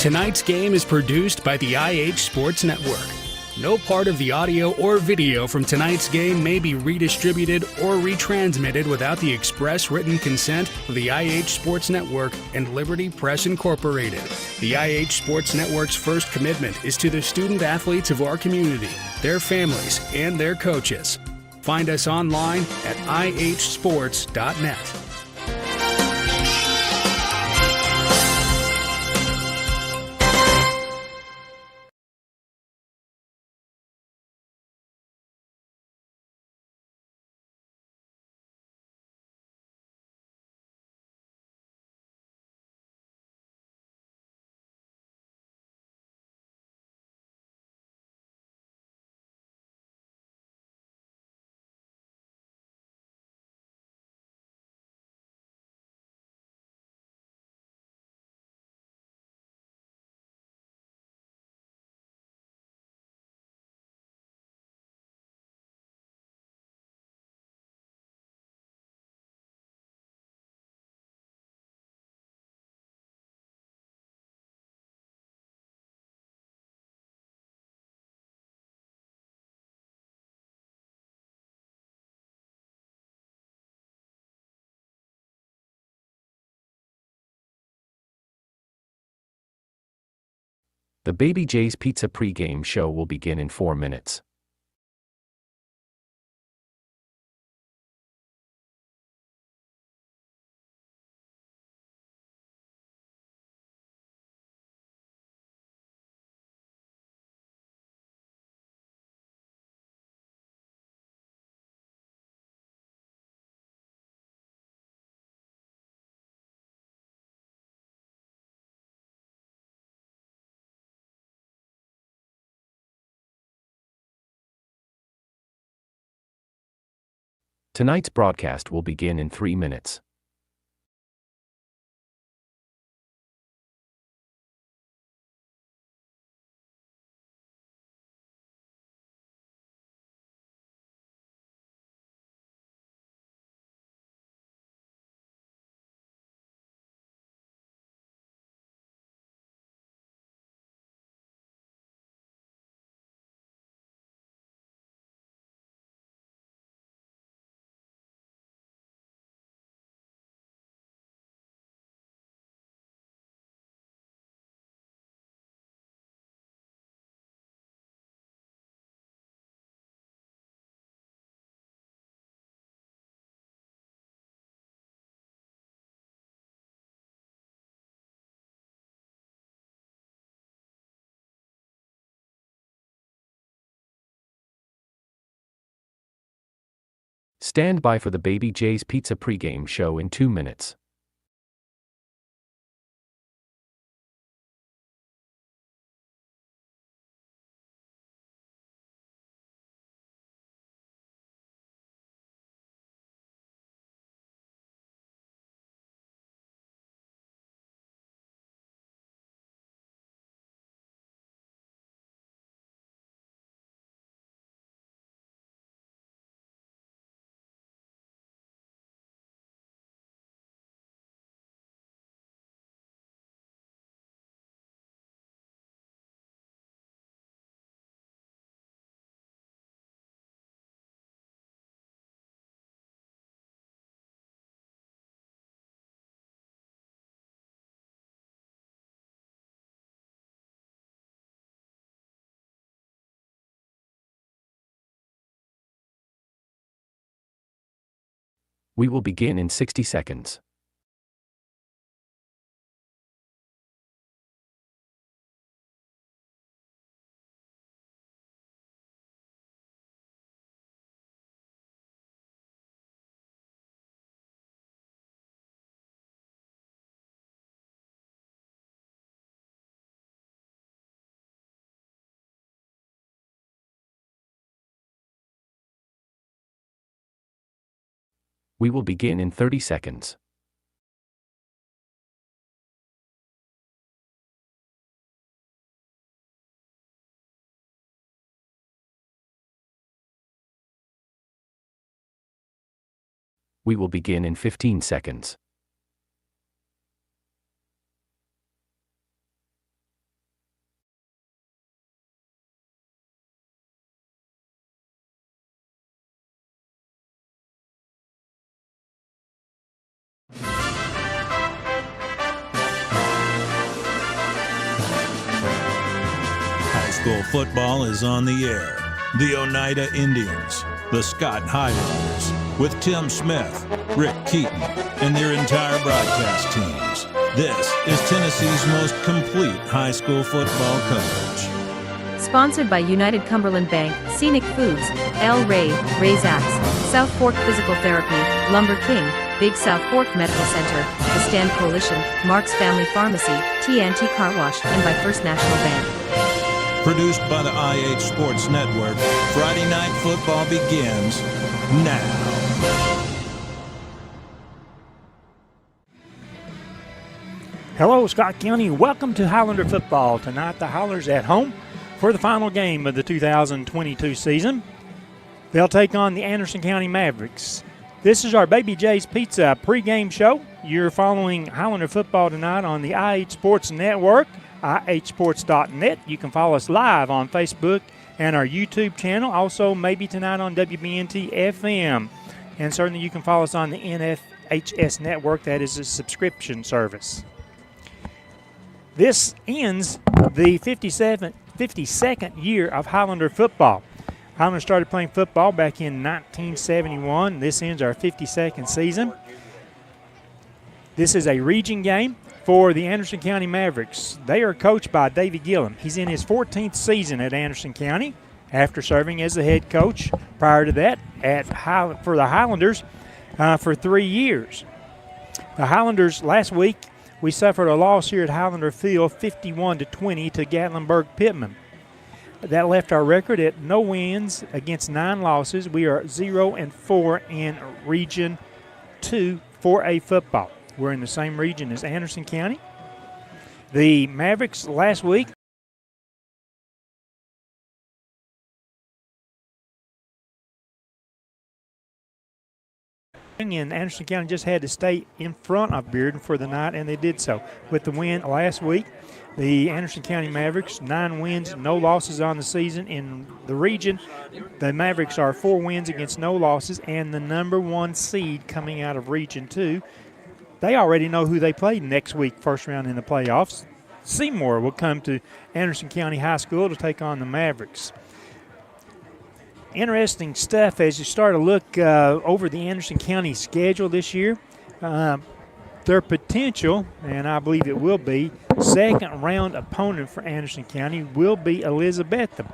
Tonight's game is produced by the IH Sports Network. No part of the audio or video from tonight's game may be redistributed or retransmitted without the express written consent of the IH Sports Network and Liberty Press Incorporated. The IH Sports Network's first commitment is to the student athletes of our community, their families, and their coaches. Find us online at ihsports.net. The Baby J's Pizza pregame show will begin in 4 minutes. Tonight's broadcast will begin in 3 minutes. Stand by for the Baby J's Pizza pregame show in 2 minutes. We will begin in 60 seconds. We will begin in 30 seconds. We will begin in 15 seconds. school football is on the air. The Oneida Indians, the Scott Highlanders, with Tim Smith, Rick Keaton, and their entire broadcast teams. This is Tennessee's most complete high school football coverage. Sponsored by United Cumberland Bank, Scenic Foods, El Rey, Ray's Axe, South Fork Physical Therapy, Lumber King, Big South Fork Medical Center, The Stand Coalition, Mark's Family Pharmacy, TNT Car Wash, and by First National Bank. Produced by the IH Sports Network, Friday Night Football begins now. Hello, Scott County. Welcome to Highlander football. Tonight, the Howlers at home for the final game of the 2022 season. They'll take on the Anderson County Mavericks. This is our Baby J's Pizza pregame show. You're following Highlander football tonight on the IH Sports Network, ihsports.net. You can follow us live on Facebook and our YouTube channel. Also, maybe tonight on WBNT FM. And certainly you can follow us on the NFHS network. That is a subscription service. This ends the 52nd year of Highlander football. Highlander started playing football back in 1971. This ends our 52nd season. This is a region game for the Anderson County Mavericks. They are coached by Davey Gillum. He's in his 14th season at Anderson County after serving as the head coach prior to that for the Highlanders for 3 years. The Highlanders last week, we suffered a loss here at Highlander Field, 51-20 to Gatlinburg-Pittman. That left our record at no wins against 9 losses. We are 0-4 in Region 2 4A football. We're in the same region as Anderson County. The Mavericks last week and Anderson County just had to stay in front of Bearden for the night, and they did so. With the win last week, the Anderson County Mavericks, 9 wins, no losses on the season. In the region, the Mavericks are 4 wins against no losses, and the number 1 seed coming out of Region 2. They already know who they play next week, first round in the playoffs. Seymour will come to Anderson County High School to take on the Mavericks. Interesting stuff as you start to look over the Anderson County schedule this year. Their potential, and I believe it will be, second-round opponent for Anderson County will be Elizabethton.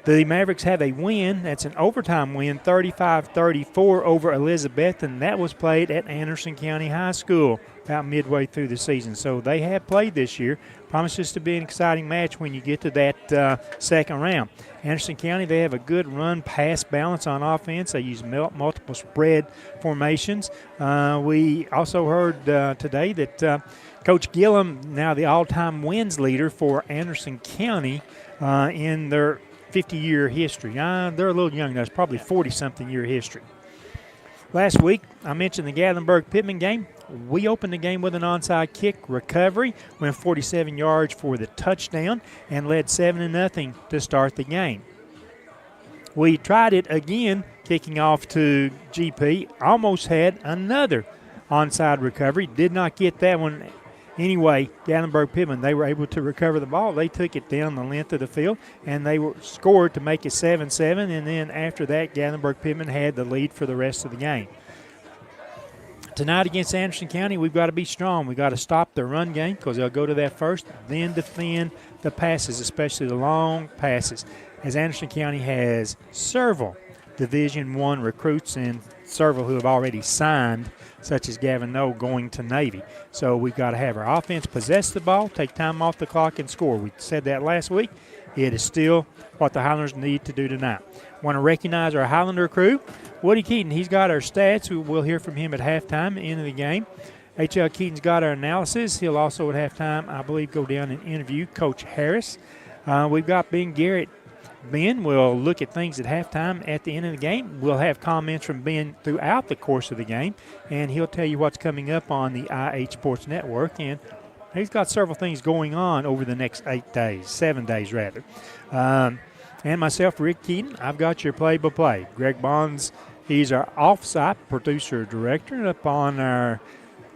The Mavericks have a win. That's an overtime win, 35-34 over Elizabethton. That was played at Anderson County High School about midway through the season. So they have played this year. Promises to be an exciting match when you get to that second round. Anderson County, they have a good run-pass balance on offense. They use multiple spread formations. We also heard today that Coach Gillum, now the all-time wins leader for Anderson County in their 50-year history. They're a little young. That's probably 40-something year history. Last week, I mentioned the Gatlinburg-Pittman game. We opened the game with an onside kick recovery, went 47 yards for the touchdown, and led 7-0 to start the game. We tried it again, kicking off to GP. Almost had another onside recovery. Did not get that one. Anyway, Gatlinburg-Pittman, they were able to recover the ball. They took it down the length of the field, and they were scored to make it 7-7. And then after that, Gatlinburg-Pittman had the lead for the rest of the game. Tonight against Anderson County, we've got to be strong. We've got to stop the run game because they'll go to that first, then defend the passes, especially the long passes, as Anderson County has several Division I recruits and several who have already signed, such as Gavin Noe going to Navy. So we've got to have our offense possess the ball, take time off the clock, and score. We said that last week. It is still what the Highlanders need to do tonight. Want to recognize our Highlander crew. Woody Keaton, he's got our stats. We'll hear from him at halftime, end of the game. H.L. Keaton's got our analysis. He'll also at halftime, I believe, go down and interview Coach Harris. We've got Ben Garrett. Ben will look at things at halftime at the end of the game. We'll have comments from Ben throughout the course of the game, and he'll tell you what's coming up on the IH Sports Network. And he's got several things going on over the next 7 days rather. And myself, Rick Keaton, I've got your play-by-play. Greg Bonds, he's our off-site producer-director. Up on our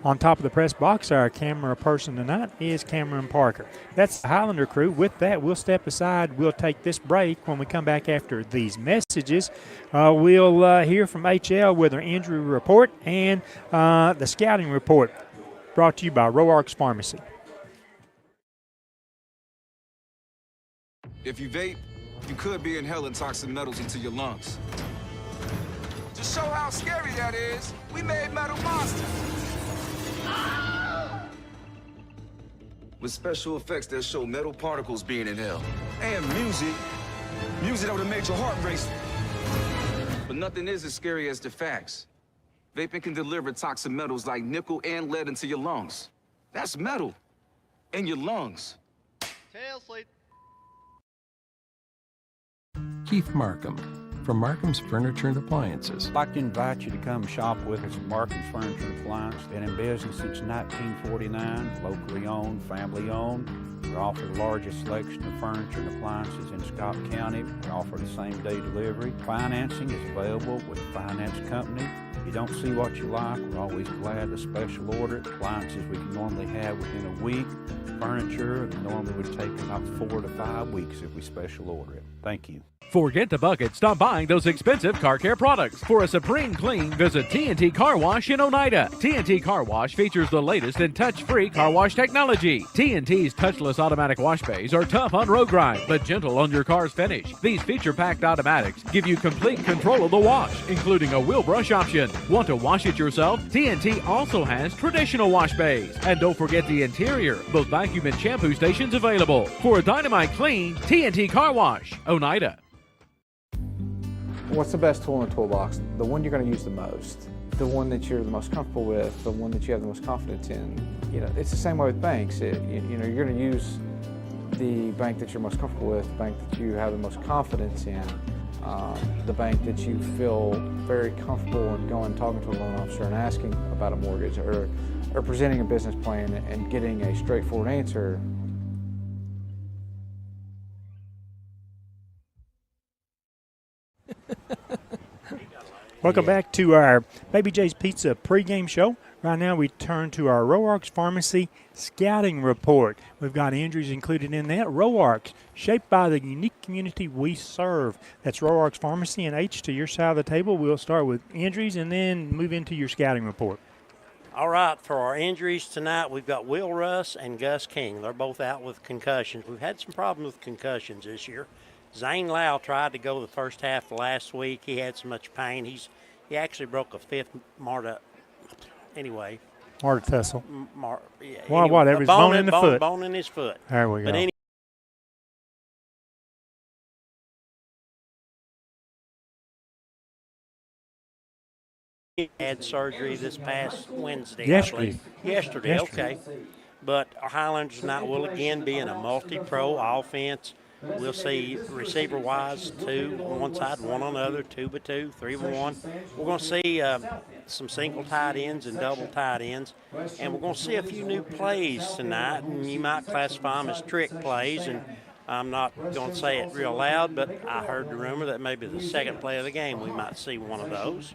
On top of the press box, our camera person tonight is Cameron Parker. That's the Highlander crew. With that, we'll step aside. We'll take this break. When we come back after these messages, we'll hear from HL with our injury report and the scouting report, brought to you by Roark's Pharmacy. If you vape, you could be inhaling toxic metals into your lungs. To show how scary that is, we made metal monsters. With special effects that show metal particles being inhaled. And music that would have made your heart race. But nothing is as scary as the facts. Vaping can deliver toxic metals like nickel and lead into your lungs. That's metal in your lungs. Tail slate. Keith Markham from Markham's Furniture and Appliances. I'd like to invite you to come shop with us at Markham's Furniture and Appliances. Been in business since 1949, locally owned, family owned. We offer the largest selection of furniture and appliances in Scott County. We offer the same-day delivery. Financing is available with a finance company. If you don't see what you like, we're always glad to special order it. Appliances we can normally have within a week. Furniture normally would take about 4 to 5 weeks if we special order it. Thank you. Forget the bucket. Stop buying those expensive car care products. For a supreme clean, visit TNT Car Wash in Oneida. TNT Car Wash features the latest in touch-free car wash technology. TNT's touchless automatic wash bays are tough on road grime, but gentle on your car's finish. These feature-packed automatics give you complete control of the wash, including a wheel brush option. Want to wash it yourself? TNT also has traditional wash bays. And don't forget the interior, both vacuum and shampoo stations available. For a dynamite clean, TNT Car Wash, Oneida. What's the best tool in the toolbox? The one you're going to use the most, the one that you're the most comfortable with, the one that you have the most confidence in. You know, it's the same way with banks. You're going to use the bank that you're most comfortable with, the bank that you have the most confidence in, the bank that you feel very comfortable in going talking to a loan officer and asking about a mortgage, or presenting a business plan and getting a straightforward answer. Welcome back to our Baby J's Pizza pregame show. Right now we turn to our Roark's Pharmacy scouting report. We've got injuries included in that. Roark's, shaped by the unique community we serve. That's Roark's Pharmacy. And H, to your side of the table, we'll start with injuries and then move into your scouting report. All right, for our injuries tonight, we've got Will Russ and Gus King. They're both out with concussions. We've had some problems with concussions this year. Zane Lau tried to go the first half of last week. He had so much pain. He actually broke a fifth Marta. Anyway. Marta-tussle. Yeah, well, whatever. It's bone in the foot. Bone in his foot. There we go. He had surgery this past Wednesday. Yesterday. Yesterday, okay. But our Highlanders tonight will again be in a multi-pro offense. We'll see receiver-wise 2 on one side, 1 on the other, 2x2, 3x1. We're going to see some single tight ends and double tight ends. And we're going to see a few new plays tonight, and you might classify them as trick plays. And I'm not going to say it real loud, but I heard the rumor that maybe the second play of the game we might see one of those.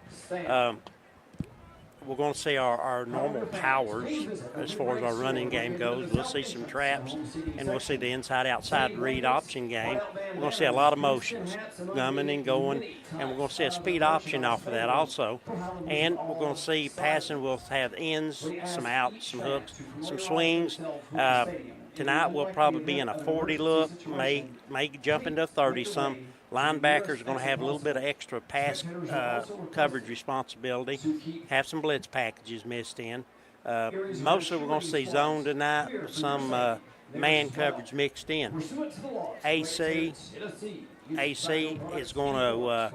We're going to see our normal powers as far as our running game goes. We'll see some traps, and we'll see the inside-outside read option game. We're going to see a lot of motions, coming and going, and we're going to see a speed option off of that also. And we're going to see passing. We'll have ends, some outs, some hooks, some swings. Tonight we'll probably be in a 40 look, may jump into a 30. Some linebackers are going to have a little bit of extra pass coverage responsibility, have some blitz packages mixed in. Mostly we're going to see zone tonight with some man coverage mixed in. AC is going to,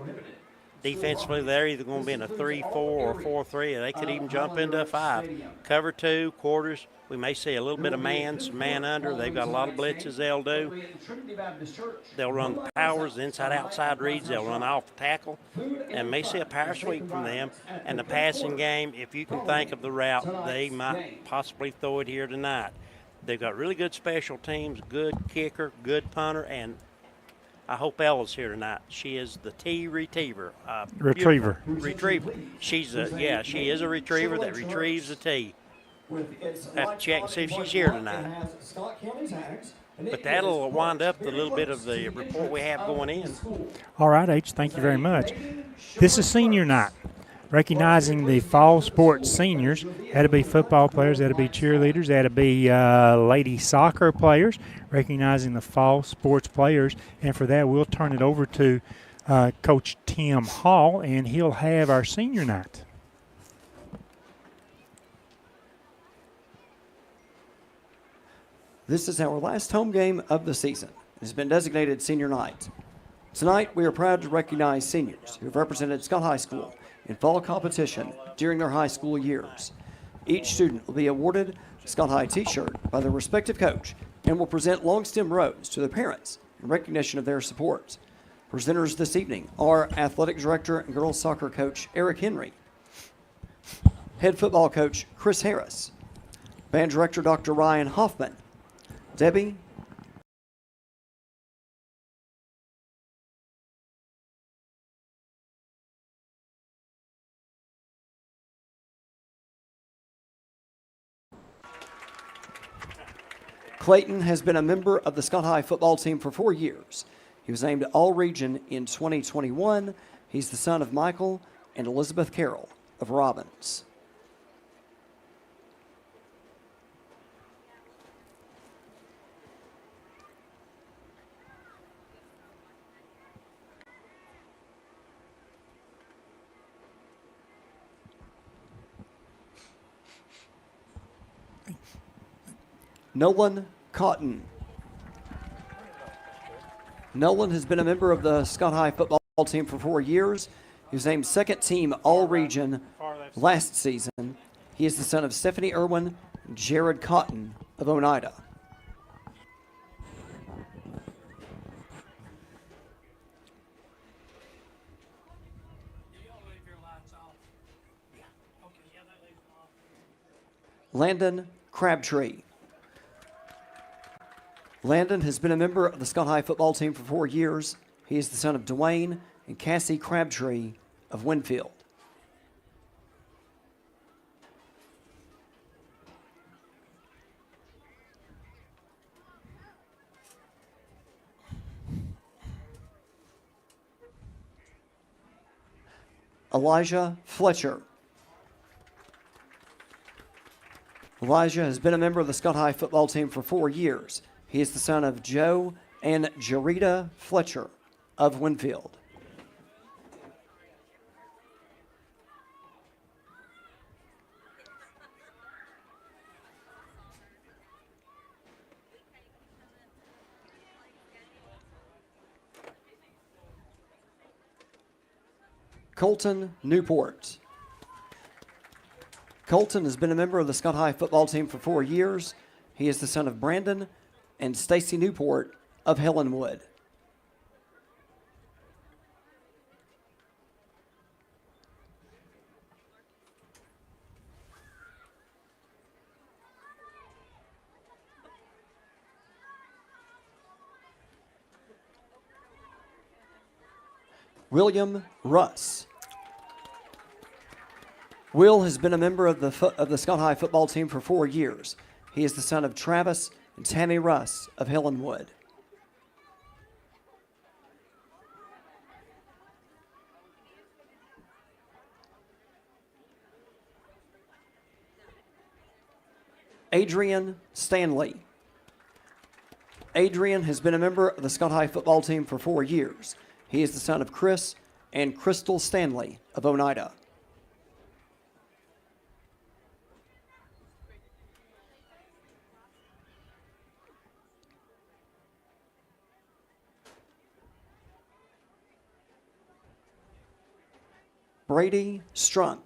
defensively, they're either going to be in a 3-4 or 4-3, or they could even jump into a 5. Cover 2, quarters. We may see a little bit of man, some man under. They've got a lot of blitzes they'll do. They'll run the powers, the inside-outside reads. They'll run off tackle, and may see a power sweep from them. And the passing game, if you can think of the route, they might possibly throw it here tonight. They've got really good special teams, good kicker, good punter, and I hope Ella's here tonight. She is the T retriever. Retriever. Retriever. She is a retriever that retrieves the T. Have to check and see if she's here tonight. But that'll wind up the little bit of the report we have going in. All right, H, thank you very much. This is senior night, recognizing the fall sports seniors. That'll be football players, that'll be cheerleaders, that'll be lady soccer players, recognizing the fall sports players. And for that, we'll turn it over to Coach Tim Hall, and he'll have our senior night. This is our last home game of the season. It has been designated senior night. Tonight, we are proud to recognize seniors who have represented Scott High School in fall competition during their high school years. Each student will be awarded a Scott High t-shirt by their respective coach and will present long stem rose to their parents in recognition of their support. Presenters this evening are Athletic Director and Girls Soccer Coach Eric Henry, Head Football Coach Chris Harris, Band Director Dr. Ryan Hoffman, Debbie Clayton has been a member of the Scott High football team for 4 years. He was named All-Region in 2021. He's the son of Michael and Elizabeth Carroll of Robbins. Nolan Cotton. Nolan has been a member of the Scott High football team for 4 years. He was named second team All-Region last season. He is the son of Stephanie Irwin and Jared Cotton of Oneida. Landon Crabtree. Landon has been a member of the Scott High football team for 4 years. He is the son of Dwayne and Cassie Crabtree of Winfield. Elijah Fletcher. Elijah has been a member of the Scott High football team for 4 years. He is the son of Joe and Jarita Fletcher of Winfield. Colton Newport. Colton has been a member of the Scott High football team for 4 years. He is the son of Brandon and Stacy Newport of Helenwood. William Russ. Will has been a member of the Scott High football team for 4 years. He is the son of Travis and Tammy Russ of Helenwood. Adrian Stanley. Adrian has been a member of the Scott High football team for 4 years. He is the son of Chris and Crystal Stanley of Oneida. Brady Strunk.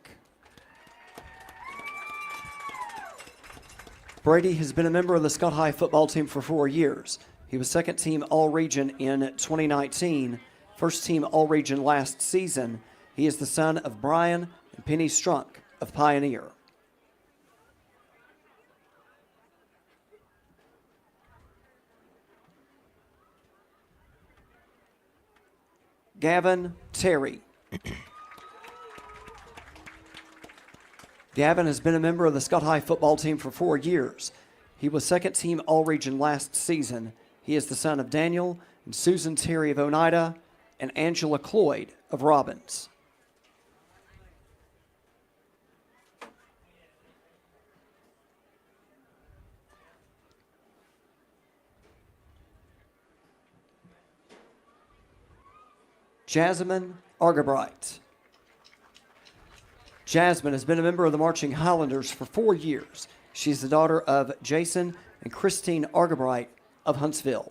Brady has been a member of the Scott High football team for 4 years. He was second team All-Region in 2019, first team All-Region last season. He is the son of Brian and Penny Strunk of Pioneer. Gavin Terry. Gavin has been a member of the Scott High football team for 4 years. He was second team All-Region last season. He is the son of Daniel and Susan Terry of Oneida and Angela Cloyd of Robbins. Jasmine Argabright. Jasmine has been a member of the Marching Highlanders for 4 years. She's the daughter of Jason and Christine Argabright of Huntsville.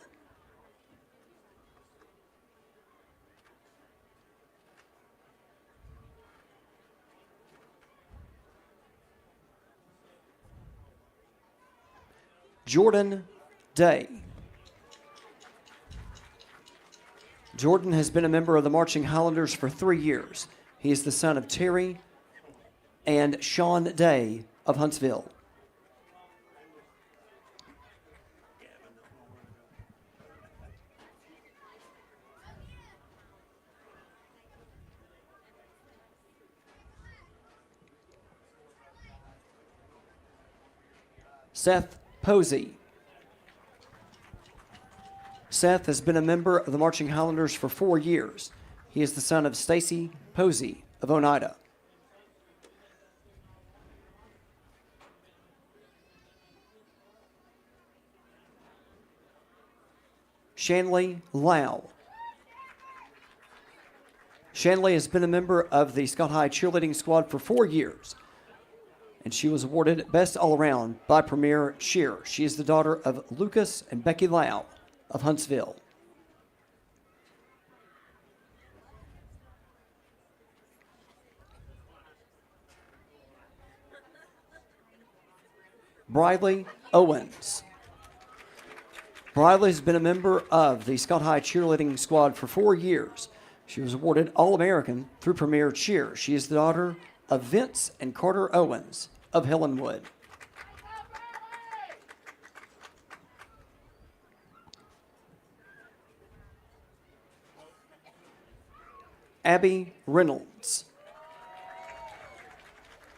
Jordan Day. Jordan has been a member of the Marching Highlanders for 3 years. He is the son of Terry and Sean Day of Huntsville. Seth Posey. Seth has been a member of the Marching Highlanders for 4 years. He is the son of Stacy Posey of Oneida. Shanley Lau. Shanley has been a member of the Scott High cheerleading squad for 4 years, and she was awarded Best All-Around by Premier Cheer. She is the daughter of Lucas and Becky Lau of Huntsville. Briley Owens. Briley has been a member of the Scott High cheerleading squad for 4 years. She was awarded All-American through Premier Cheer. She is the daughter of Vince and Carter Owens of Hillenwood. Abby Reynolds.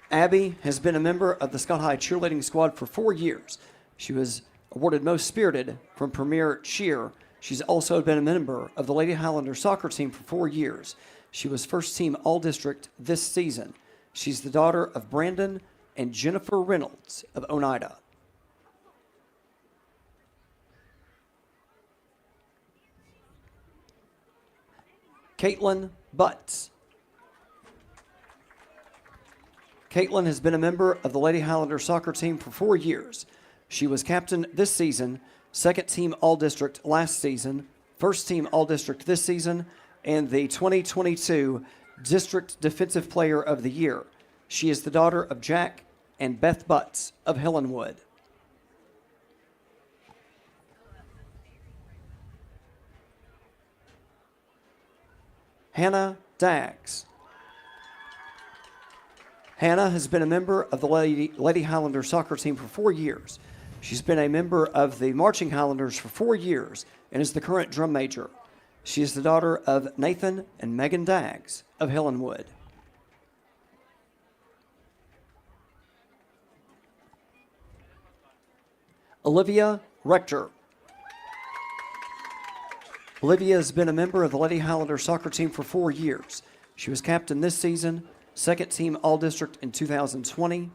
Abby has been a member of the Scott High cheerleading squad for 4 years. She was awarded Most Spirited from Premier Cheer. She's also been a member of the Lady Highlander soccer team for 4 years. She was first team All-District this season. She's the daughter of Brandon and Jennifer Reynolds of Oneida. Caitlin Butts. Caitlin has been a member of the Lady Highlander soccer team for 4 years. She was captain this season, second team All-District last season, first team All-District this season, and the 2022 District Defensive Player of the Year. She is the daughter of Jack and Beth Butts of Hillenwood. Hannah Daggs. Hannah has been a member of the Lady Highlander soccer team for 4 years. She's been a member of the Marching Highlanders for 4 years and is the current drum major. She is the daughter of Nathan and Megan Daggs of Hillenwood. Olivia Rector. Olivia has been a member of the Lady Highlander soccer team for 4 years. She was captain this season, second team All-District in 2020,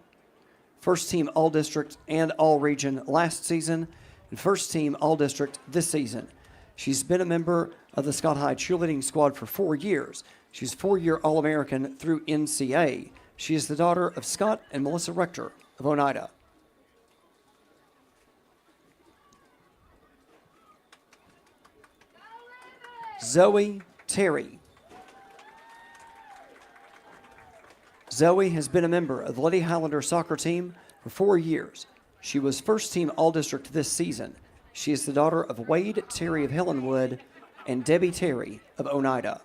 first team All-District and All-Region last season, and first team All-District this season. She's been a member of the Scott High cheerleading squad for 4 years. She's 4-year All-American through NCA. She is the daughter of Scott and Melissa Rector of Oneida. Zoe Terry. Zoe has been a member of the Lady Highlander soccer team for 4 years. She was first team All-District this season. She is the daughter of Wade Terry of Hillenwood and Debbie Terry of Oneida.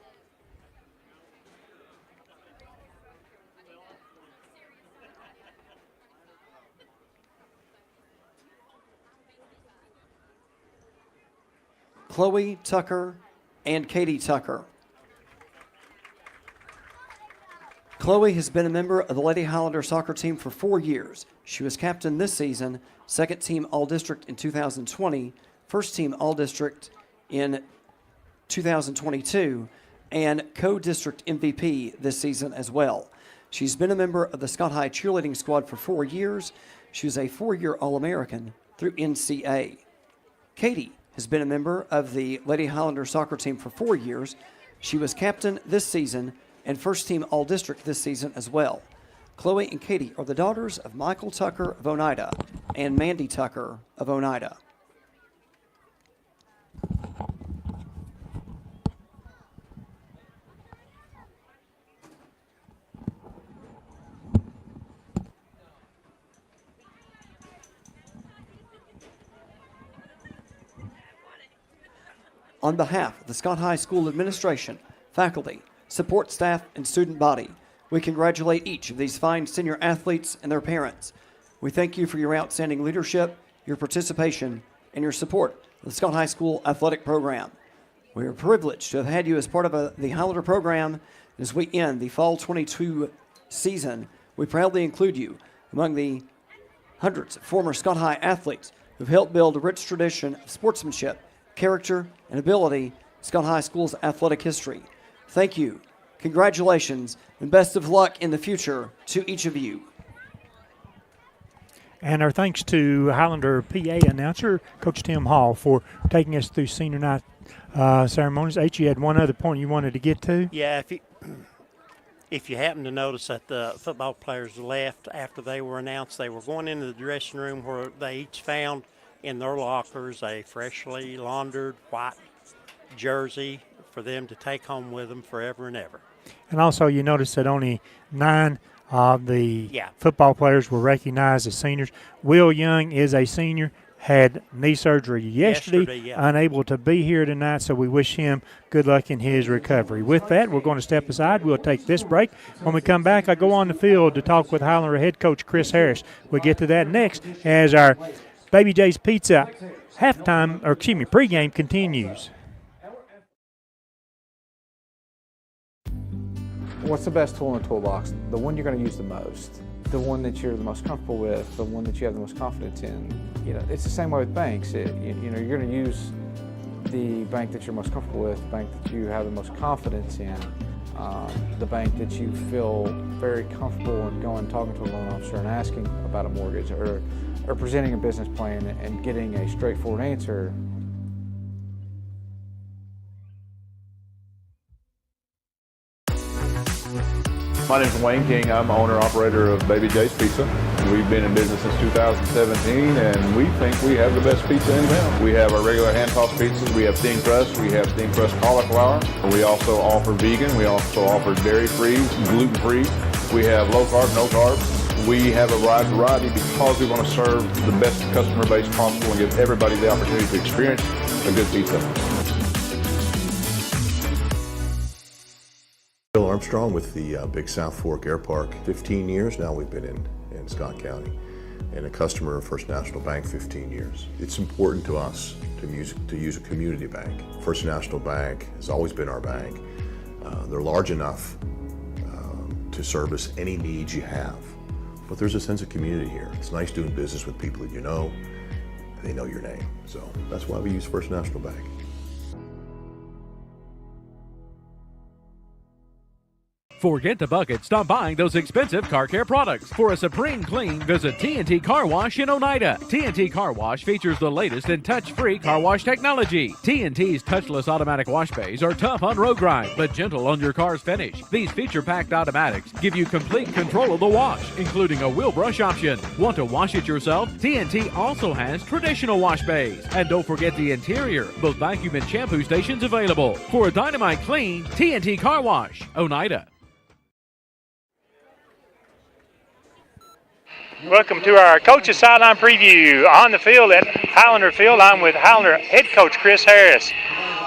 Chloe Tucker and Katie Tucker. Chloe has been a member of the Lady Highlander soccer team for 4 years. She was captain this season, second team All-District in 2020, first team All-District in 2022, and co-district MVP this season as well. She's been a member of the Scott High cheerleading squad for 4 years. She was a 4-year All-American through NCA. Katie has been a member of the Lady Highlander soccer team for 4 years. She was captain this season and first team All-District this season as well. Chloe and Katie are the daughters of Michael Tucker of Oneida and Mandy Tucker of Oneida. On behalf of the Scott High School administration, faculty, support staff, and student body, we congratulate each of these fine senior athletes and their parents. We thank you for your outstanding leadership, your participation, and your support of the Scott High School athletic program. We are privileged to have had you as part of the Highlander program. As we end the Fall 22 season, we proudly include you among the hundreds of former Scott High athletes who've helped build a rich tradition of sportsmanship, character, and ability in Scott High School's athletic history. Thank you, congratulations, and best of luck in the future to each of you. And our thanks to Highlander PA announcer, Coach Tim Hall, for taking us through senior night ceremonies. H, you had one other point you wanted to get to? Yeah, if you happen to notice that the football players left after they were announced, they were going into the dressing room where they each found in their lockers a freshly laundered white jersey for them to take home with them forever and ever. And also you notice that only 9 of the football players were recognized as seniors. Will Young is a senior, had knee surgery yesterday, unable to be here tonight, so we wish him good luck in his recovery. With that, we're going to step aside. We'll take this break. When we come back, I go on the field to talk with Highlander head coach Chris Harris. We'll get to that next as our Baby J's Pizza pregame continues. What's the best tool in the toolbox? The one you're going to use the most, the one that you're the most comfortable with, the one that you have the most confidence in. You know, it's the same way with banks. You're going to use the bank that you're most comfortable with, the bank that you have the most confidence in, the bank that you feel very comfortable in going talking to a loan officer and asking about a mortgage or presenting a business plan and getting a straightforward answer. My name is Wayne King. I'm owner-operator of Baby J's Pizza. We've been in business since 2017, and we think we have the best pizza in town. We have our regular hand-tossed pizzas. We have thin crust. We have thin crust cauliflower. We also offer vegan. We also offer dairy-free, gluten-free. We have low-carb, no-carb. We have a wide variety because we want to serve the best customer base possible and give everybody the opportunity to experience a good pizza. Bill Armstrong with the Big South Fork Air Park. 15 years now we've been in Scott County, and a customer of First National Bank 15 years. It's important to us to use a community bank. First National Bank has always been our bank. They're large enough to service any needs you have, but there's a sense of community here. It's nice doing business with people that you know, and they know your name. So that's why we use First National Bank. Forget the bucket. Stop buying those expensive car care products. For a supreme clean, visit TNT Car Wash in Oneida. TNT Car Wash features the latest in touch-free car wash technology. TNT's touchless automatic wash bays are tough on road grind, but gentle on your car's finish. These feature-packed automatics give you complete control of the wash, including a wheel brush option. Want to wash it yourself? TNT also has traditional wash bays. And don't forget the interior, both vacuum and shampoo stations available. For a dynamite clean, TNT Car Wash, Oneida. Welcome to our Coach's Sideline Preview. On the field at Highlander Field, I'm with Highlander head coach Chris Harris.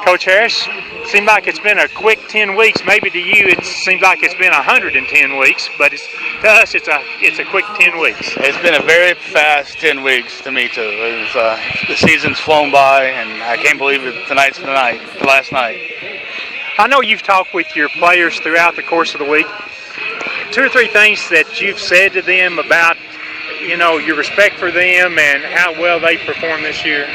Coach Harris, seems like it's been a quick 10 weeks. Maybe to you it seems like it's been 110 weeks, but to us it's a quick 10 weeks. It's been a very fast 10 weeks to me too. The season's flown by, and I can't believe it. Tonight's the last night. I know you've talked with your players throughout the course of the week. 2 or 3 things that you've said to them about, your respect for them and how well they performed this year?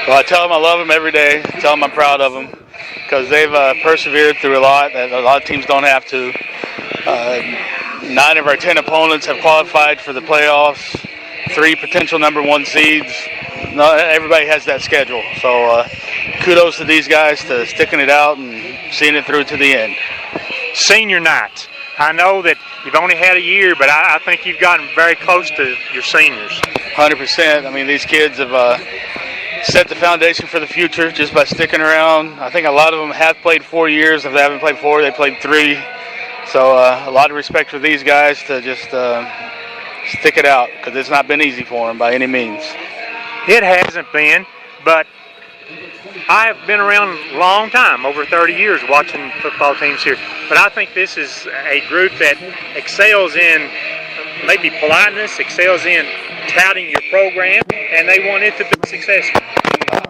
Well, I tell them I love them every day. I tell them I'm proud of them because they've persevered through a lot that a lot of teams don't have to. 9 of our 10 opponents have qualified for the playoffs. 3 potential number 1 seeds. Not everybody has that schedule. So kudos to these guys to sticking it out and seeing it through to the end. Senior night. I know that you've only had a year, but I think you've gotten very close to your seniors. 100%. I mean, these kids have set the foundation for the future just by sticking around. I think a lot of them have played 4 years. If they haven't played 4, they played 3. So a lot of respect for these guys to just stick it out because it's not been easy for them by any means. It hasn't been, but I have been around a long time, over 30 years, watching football teams here. But I think this is a group that excels in maybe politeness, excels in touting your program, and they want it to be successful.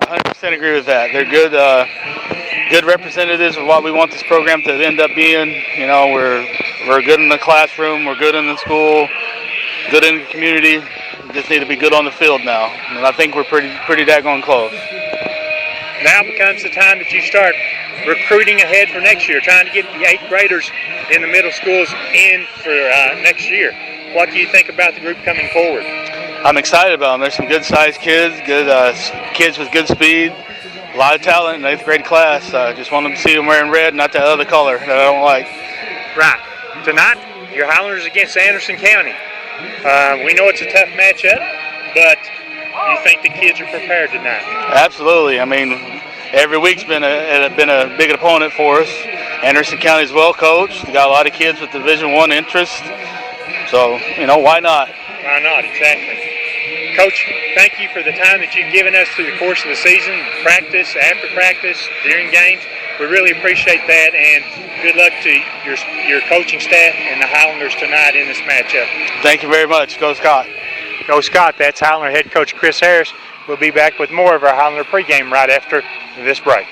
100% agree with that. They're good representatives of what we want this program to end up being. We're good in the classroom, we're good in the school, good in the community. We just need to be good on the field now, and I think we're pretty daggone close. Now becomes the time that you start recruiting ahead for next year, trying to get the 8th graders in the middle schools in for next year. What do you think about the group coming forward? I'm excited about them. There's some good-sized kids, kids with good speed, a lot of talent in the 8th grade class. Just want them to see them wearing red, not that other color that I don't like. Right. Tonight, your Highlanders against Anderson County. We know it's a tough matchup, but you think the kids are prepared tonight? Absolutely. I mean, every week's been a big opponent for us. Anderson County's well coached. They got a lot of kids with Division I interest. So, why not? Why not, exactly. Coach, thank you for the time that you've given us through the course of the season, practice, after practice, during games. We really appreciate that, and good luck to your coaching staff and the Highlanders tonight in this matchup. Thank you very much. Go Scott. Go Scott. That's Highlander head coach Chris Harris. We'll be back with more of our Highlander pregame right after this break.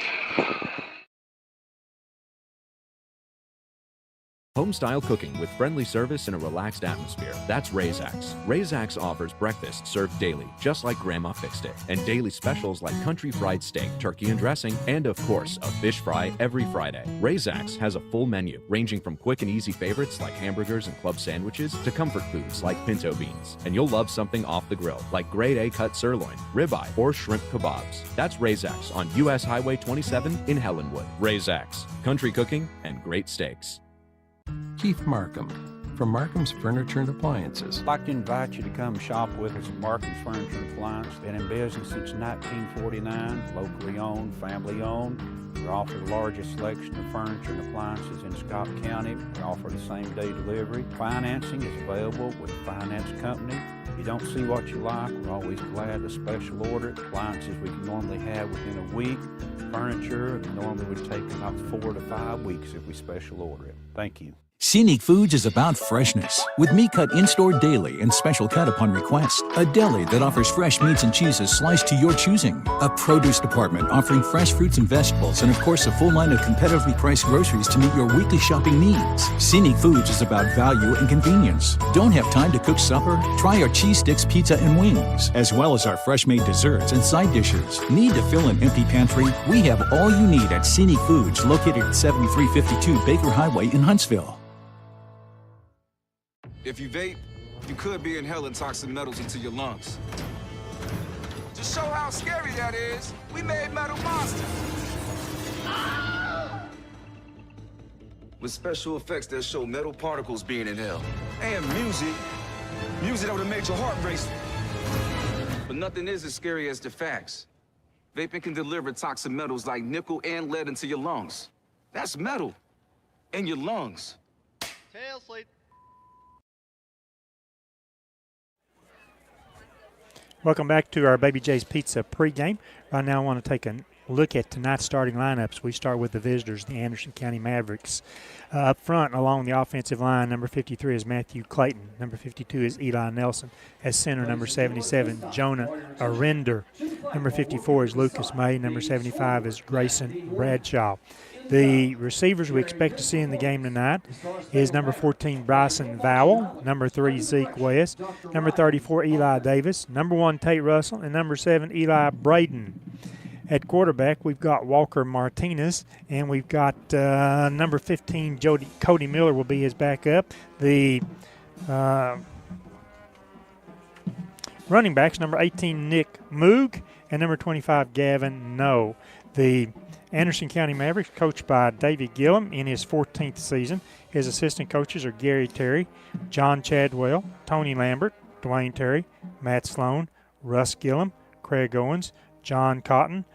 Home-style cooking with friendly service and a relaxed atmosphere. That's Razak's. Razak's offers breakfast served daily, just like Grandma fixed it. And daily specials like country fried steak, turkey and dressing, and of course, a fish fry every Friday. Razak's has a full menu, ranging from quick and easy favorites like hamburgers and club sandwiches to comfort foods like pinto beans. And you'll love something off the grill, like grade A cut sirloin, ribeye, or shrimp kebabs. That's Razak's on US Highway 27 in Helenwood. Razak's. Country cooking and great steaks. Keith Markham from Markham's Furniture and Appliances. I'd like to invite you to come shop with us at Markham's Furniture and Appliances. Been in business since 1949, locally owned, family owned. We offer the largest selection of furniture and appliances in Scott County. We offer the same-day delivery. Financing is available with a finance company. If you don't see what you like, we're always glad to special order it. Appliances we can normally have within a week. Furniture normally would take about 4 to 5 weeks if we special order it. Thank you. Scenic Foods is about freshness, with meat cut in-store daily and special cut upon request. A deli that offers fresh meats and cheeses sliced to your choosing. A produce department offering fresh fruits and vegetables, and of course a full line of competitively priced groceries to meet your weekly shopping needs. Scenic Foods is about value and convenience. Don't have time to cook supper? Try our cheese sticks, pizza, and wings, as well as our fresh-made desserts and side dishes. Need to fill an empty pantry? We have all you need at Scenic Foods, located at 7352 Baker Highway in Huntsville. If you vape, you could be inhaling toxic metals into your lungs. To show how scary that is, we made Metal Monster. With special effects that show metal particles being inhaled. And music that would have made your heart race. But nothing is as scary as the facts. Vaping can deliver toxic metals like nickel and lead into your lungs. That's metal in your lungs. Tail sleep. Welcome back to our Baby J's Pizza pregame. Right now I want to take a look at tonight's starting lineups. We start with the visitors, the Anderson County Mavericks. Up front along the offensive line, number 53 is Matthew Clayton. Number 52 is Eli Nelson. As center, number 77, Jonah Arender. Number 54 is Lucas May. Number 75 is Grayson Bradshaw. The receivers we expect to see in the game tonight is number 14, Bryson Vowell, number 3, Zeke West, number 34, Eli Davis, number 1, Tate Russell, and number 7, Eli Braden. At quarterback, we've got Walker Martinez, and we've got number 15, Cody Miller will be his backup. The running backs, number 18, Nick Moog, and number 25, Gavin No. The Anderson County Mavericks, coached by David Gillum in his 14th season. His assistant coaches are Gary Terry, John Chadwell, Tony Lambert, Dwayne Terry, Matt Sloan, Russ Gillum, Craig Owens, John Cotton,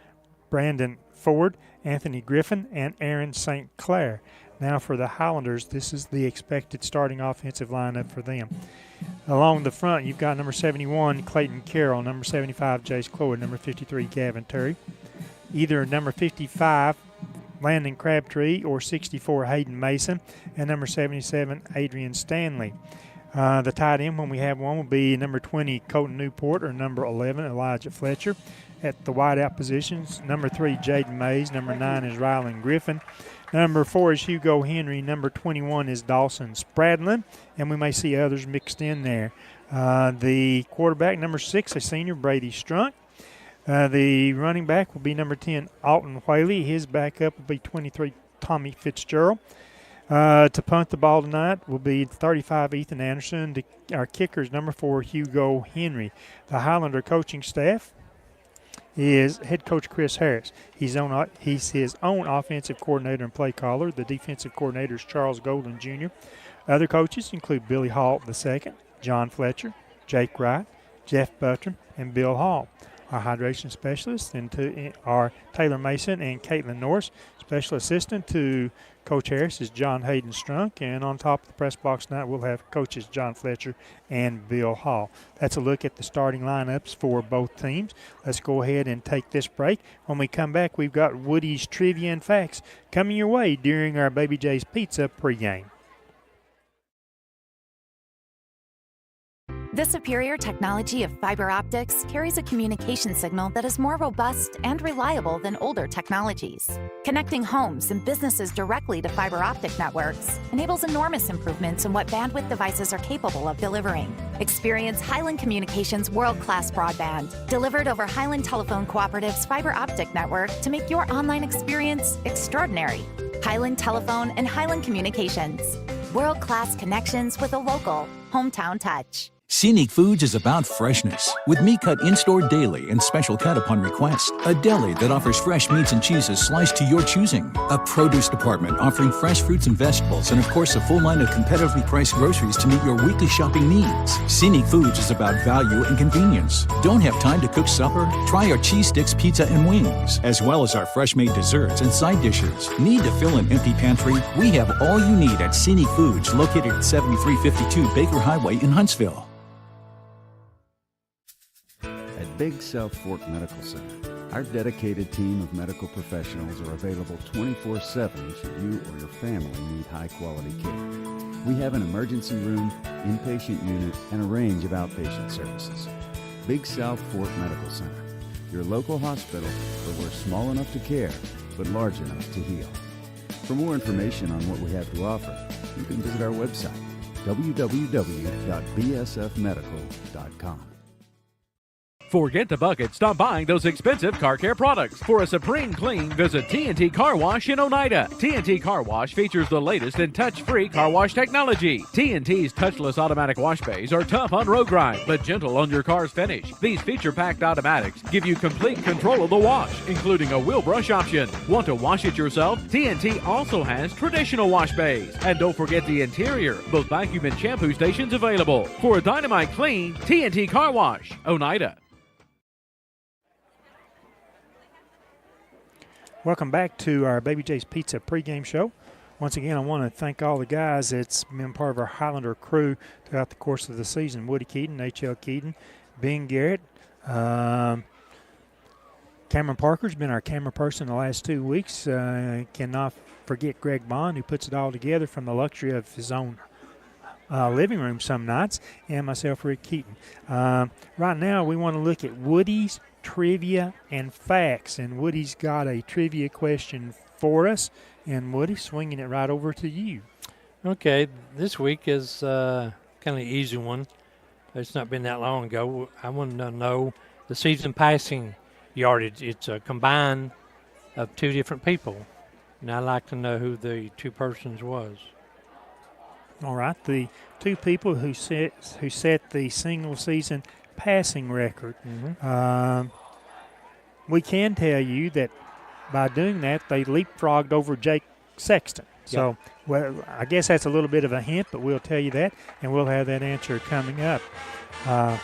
Brandon Ford, Anthony Griffin, and Aaron St. Clair. Now for the Highlanders, this is the expected starting offensive lineup for them. Along the front, you've got number 71, Clayton Carroll, number 75, Jace Cloyd, number 53, Gavin Terry. Either number 55, Landon Crabtree, or 64, Hayden Mason, and number 77, Adrian Stanley. The tight end, when we have one, will be number 20, Colton Newport, or number 11, Elijah Fletcher. At the wideout positions, number 3, Jaden Mays, number 9 is Rylan Griffin, number 4 is Hugo Henry, number 21 is Dawson Spradlin, and we may see others mixed in there. The quarterback, number 6, a senior, Brady Strunk. The running back will be number 10, Alton Whaley. His backup will be 23, Tommy Fitzgerald. To punt the ball tonight will be 35, Ethan Anderson. Our kicker is number 4, Hugo Henry. The Highlander coaching staff is head coach Chris Harris. He's his own offensive coordinator and play caller. The defensive coordinator is Charles Golden Jr. Other coaches include Billy Hall II, John Fletcher, Jake Wright, Jeff Buttram, and Bill Hall. Our hydration specialists are Taylor Mason and Caitlin Norris. Special assistant to Coach Harris is John Hayden Strunk, and on top of the press box tonight we'll have coaches John Fletcher and Bill Hall. That's a look at the starting lineups for both teams. Let's go ahead and take this break. When we come back, we've got Woody's Trivia and Facts coming your way during our Baby J's Pizza pregame. The superior technology of fiber optics carries a communication signal that is more robust and reliable than older technologies. Connecting homes and businesses directly to fiber optic networks enables enormous improvements in what bandwidth devices are capable of delivering. Experience Highland Communications' world-class broadband, delivered over Highland Telephone Cooperative's fiber optic network to make your online experience extraordinary. Highland Telephone and Highland Communications. World-class connections with a local, hometown touch. Scenic Foods is about freshness, with meat cut in-store daily and special cut upon request. A deli that offers fresh meats and cheeses sliced to your choosing. A produce department offering fresh fruits and vegetables, and of course a full line of competitively priced groceries to meet your weekly shopping needs. Scenic Foods is about value and convenience. Don't have time to cook supper? Try our cheese sticks, pizza, and wings, as well as our fresh-made desserts and side dishes. Need to fill an empty pantry? We have all you need at Scenic Foods, located at 7352 Baker Highway in Huntsville. Big South Fork Medical Center. Our dedicated team of medical professionals are available 24/7 should you or your family need high-quality care. We have an emergency room, inpatient unit, and a range of outpatient services. Big South Fork Medical Center, your local hospital where we're small enough to care, but large enough to heal. For more information on what we have to offer, you can visit our website, www.bsfmedical.com. Forget the bucket. Stop buying those expensive car care products. For a supreme clean, visit T&T Car Wash in Oneida. T&T Car Wash features the latest in touch-free car wash technology. T&T's touchless automatic wash bays are tough on road grime, but gentle on your car's finish. These feature-packed automatics give you complete control of the wash, including a wheel brush option. Want to wash it yourself? T&T also has traditional wash bays. And don't forget the interior, both vacuum and shampoo stations available. For a dynamite clean, T&T Car Wash, Oneida. Welcome back to our Baby J's Pizza pregame show. Once again, I want to thank all the guys that's been part of our Highlander crew throughout the course of the season. Woody Keaton, H.L. Keaton, Ben Garrett. Cameron Parker's been our camera person the last 2 weeks. Cannot forget Greg Bond, who puts it all together from the luxury of his own living room some nights, and myself, Rick Keaton. Right now, we want to look at Woody's Trivia and Facts, and Woody's got a trivia question for us, And Woody, swinging it right over to you. Okay, this week is kind of an easy one. It's not been that long ago. I want to know the season passing yardage. It's a combine of two different people, and I'd like to know who the two persons was. All right, the two people who set the single season passing record. We can tell you that by doing that, they leapfrogged over Jake Sexton. So, well, I guess that's a little bit of a hint, but we'll tell you that, and we'll have that answer coming up. And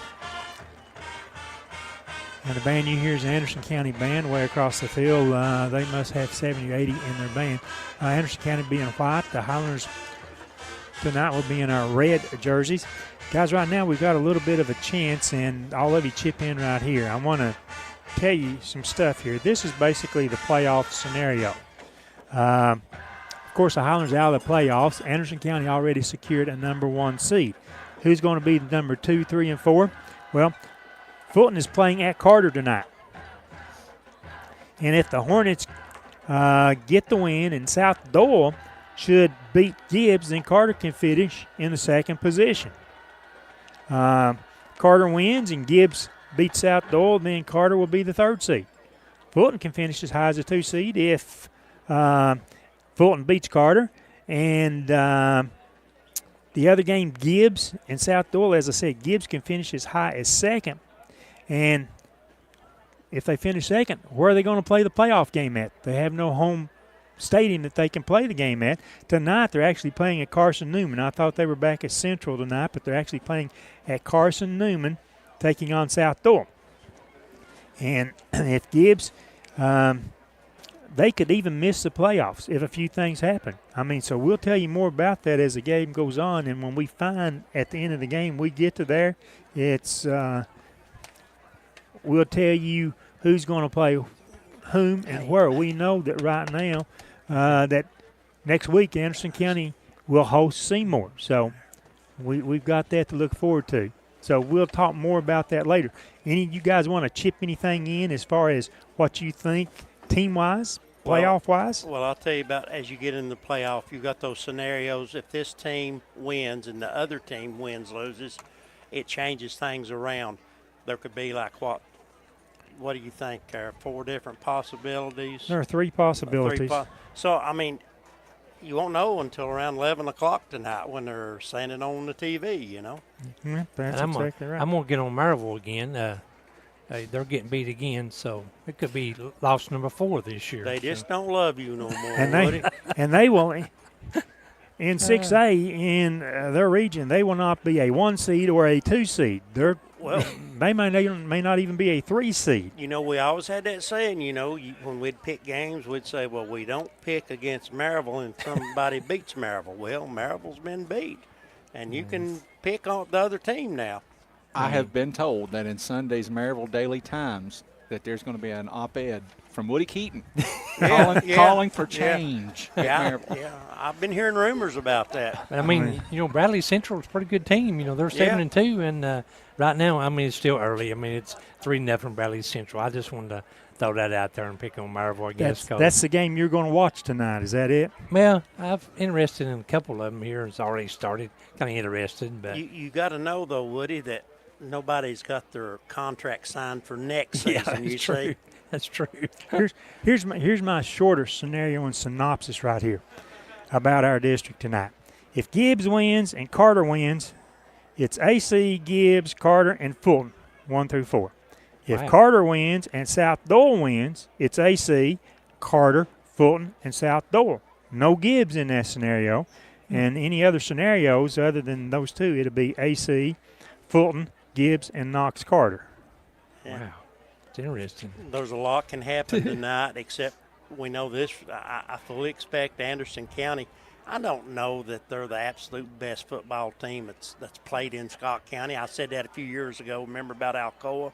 the band you hear is the Anderson County Band way across the field. They must have 70 or 80 in their band. Anderson County being white, the Highlanders tonight will be in our red jerseys. Guys, right now we've got a little bit of a chance, and I'll let you chip in right here. I want to tell you some stuff here. This is basically the playoff scenario. Of course, the Highlanders out of the playoffs. Anderson County already secured a number 1 seed. Who's going to be the number 2, 3, and 4? Well, Fulton is playing at Carter tonight. And if the Hornets get the win and South Doyle should beat Gibbs, then Carter can finish in the second position. Carter wins and Gibbs beats South Doyle, then Carter will be the 3rd seed. Fulton can finish as high as a 2 seed if Fulton beats Carter. And the other game, Gibbs and South Doyle, as I said, Gibbs can finish as high as 2nd. And if they finish 2nd, where are they going to play the playoff game at? They have no home stadium that they can play the game at. Tonight, they're actually playing at Carson Newman. I thought they were back at Central tonight, but they're actually playing at Carson Newman, taking on South Doyle. And if Gibbs, they could even miss the playoffs if a few things happen. I mean, so we'll tell you more about that as the game goes on. And when we find at the end of the game we get to there, it's we'll tell you who's going to play whom and where. We know that right now that next week Anderson County will host Seymour. So we've got that to look forward to. So we'll talk more about that later. Any of you guys want to chip anything in as far as what you think team-wise, playoff-wise? Well, I'll tell you about as you get in the playoff, you've got those scenarios. If this team wins and the other team wins, loses, it changes things around. There could be like what do you think? 4 different possibilities? There are 3 possibilities. So, I mean, you won't know until around 11 o'clock tonight when they're saying on the TV, you know. That's exactly right. I'm going to get on Maryville again. They're getting beat again, so it could be loss number 4 this year. They just don't love you no more. And they will, in 6A, in their region, they will not be a 1 seed or a 2 seed. They may not even be a 3 seed. You know, we always had that saying, you know, when we'd pick games, we'd say, well, we don't pick against Maryville and somebody beats Maryville. Well, Maryville's been beat, and you can pick on the other team now. I have been told that in Sunday's Maryville Daily Times that there's going to be an op-ed from Woody Keaton calling for change. Yeah, I've been hearing rumors about that. But I mean, you know, Bradley Central is a pretty good team. You know, they're 7-2, and right now, I mean, it's still early. I mean, it's 3-0 Bradley Central. I just wanted to throw that out there and pick on Maryville, I guess. That's the game you're going to watch tonight. Is that it? Well, I'm interested in a couple of them here. It's already started. Kind of interested, but you got to know though, Woody, that nobody's got their contract signed for next season. Yeah, you see. That's true. Here's my shorter scenario and synopsis right here about our district tonight. If Gibbs wins and Carter wins, it's AC, Gibbs, Carter, and Fulton, 1 through 4. If Carter wins and South Doyle wins, it's AC, Carter, Fulton, and South Doyle. No Gibbs in that scenario. And any other scenarios other than those 2, it'll be AC, Fulton, Gibbs, and Knox Carter. Yeah. Wow. It's interesting. There's a lot can happen tonight, except we know this. I fully expect Anderson County. I don't know that they're the absolute best football team that's played in Scott County. I said that a few years ago. Remember about Alcoa?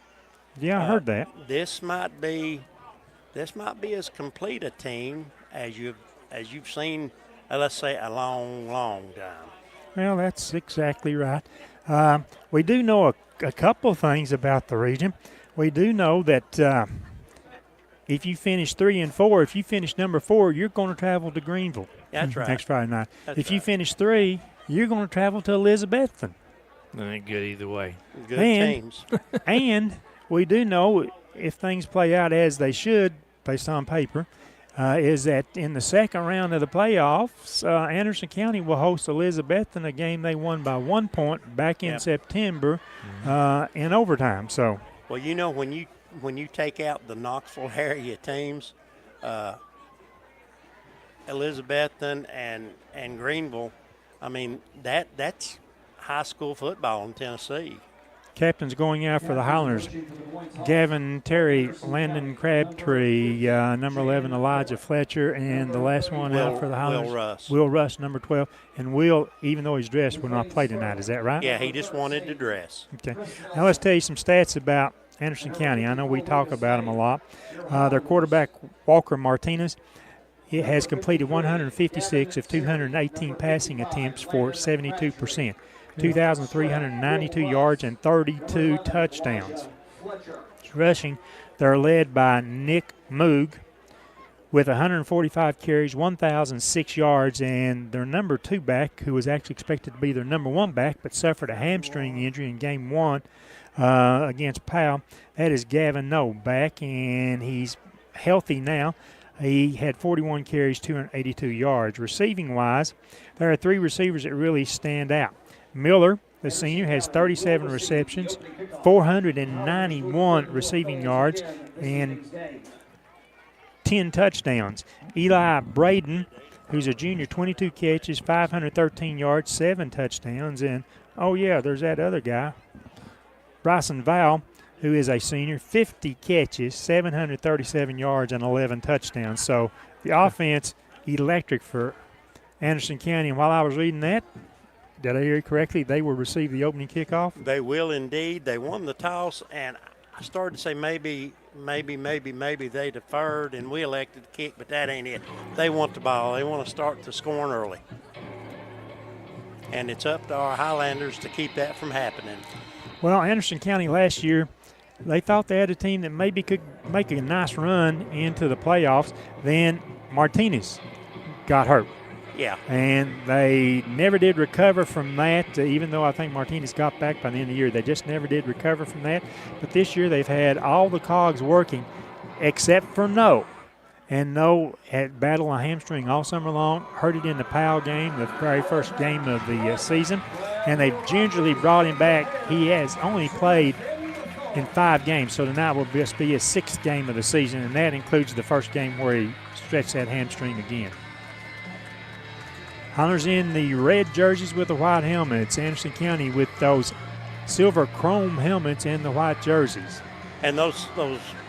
Yeah, I heard that. This might be as complete a team as you've seen. Let's say a long, long time. Well, that's exactly right. We do know a couple of things about the region. We do know that if you finish 3 and 4, if you finish number 4, you're going to travel to Greenville. That's right. Next Friday night. That's if you finish 3, you're going to travel to Elizabethton. That ain't good either way. Good teams. And we do know if things play out as they should, based on paper, is that in the second round of the playoffs, Anderson County will host Elizabethton, a game they won by 1 point back in September in overtime. So, well, you know, when you take out the Knoxville area teams, Elizabethton and Greenville, I mean that's high school football in Tennessee. captains going out for the Highlanders: Gavin Terry, Landon Crabtree, number 11 Elijah Fletcher, and the last one out for the Highlanders, Will Russ, number 12. And Will, even though he's dressed, will not play tonight. Is that right? Yeah, he just wanted to dress. Okay. Now let's tell you some stats about Anderson County. I know we talk about them a lot. Their quarterback, Walker Martinez, he has completed 156 of 218 passing attempts for 72%, 2,392 yards and 32 touchdowns. Rushing, they're led by Nick Moog with 145 carries, 1,006 yards, and their number 2 back, who was actually expected to be their number 1 back but suffered a hamstring injury in game 1 against Powell, that is Gavin No back, and he's healthy now. He had 41 carries, 282 yards. Receiving-wise, there are 3 receivers that really stand out. Miller, the senior, has 37 receptions, 491 receiving yards, and 10 touchdowns. Eli Braden, who's a junior, 22 catches, 513 yards, 7 touchdowns. And, oh, yeah, there's that other guy, Bryson Val, who is a senior, 50 catches, 737 yards, and 11 touchdowns. So the offense, electric for Anderson County. And while I was reading that, did I hear you correctly? They will receive the opening kickoff? They will indeed. They won the toss, and I started to say maybe they deferred and we elected to kick, but that ain't it. They want the ball. They want to start the scoring early. And it's up to our Highlanders to keep that from happening. Well, Anderson County last year, they thought they had a team that maybe could make a nice run into the playoffs. Then Martinez got hurt. Yeah. And they never did recover from that, even though I think Martinez got back by the end of the year. They just never did recover from that. But this year they've had all the cogs working except for No. And No had battled a hamstring all summer long, hurt it in the Powell game, the very first game of the season. And they've gingerly brought him back. He has only played in 5 games, so tonight will just be his 6th game of the season, and that includes the first game where he stretched that hamstring again. Highlanders in the red jerseys with the white helmets. Anderson County with those silver chrome helmets and the white jerseys. And those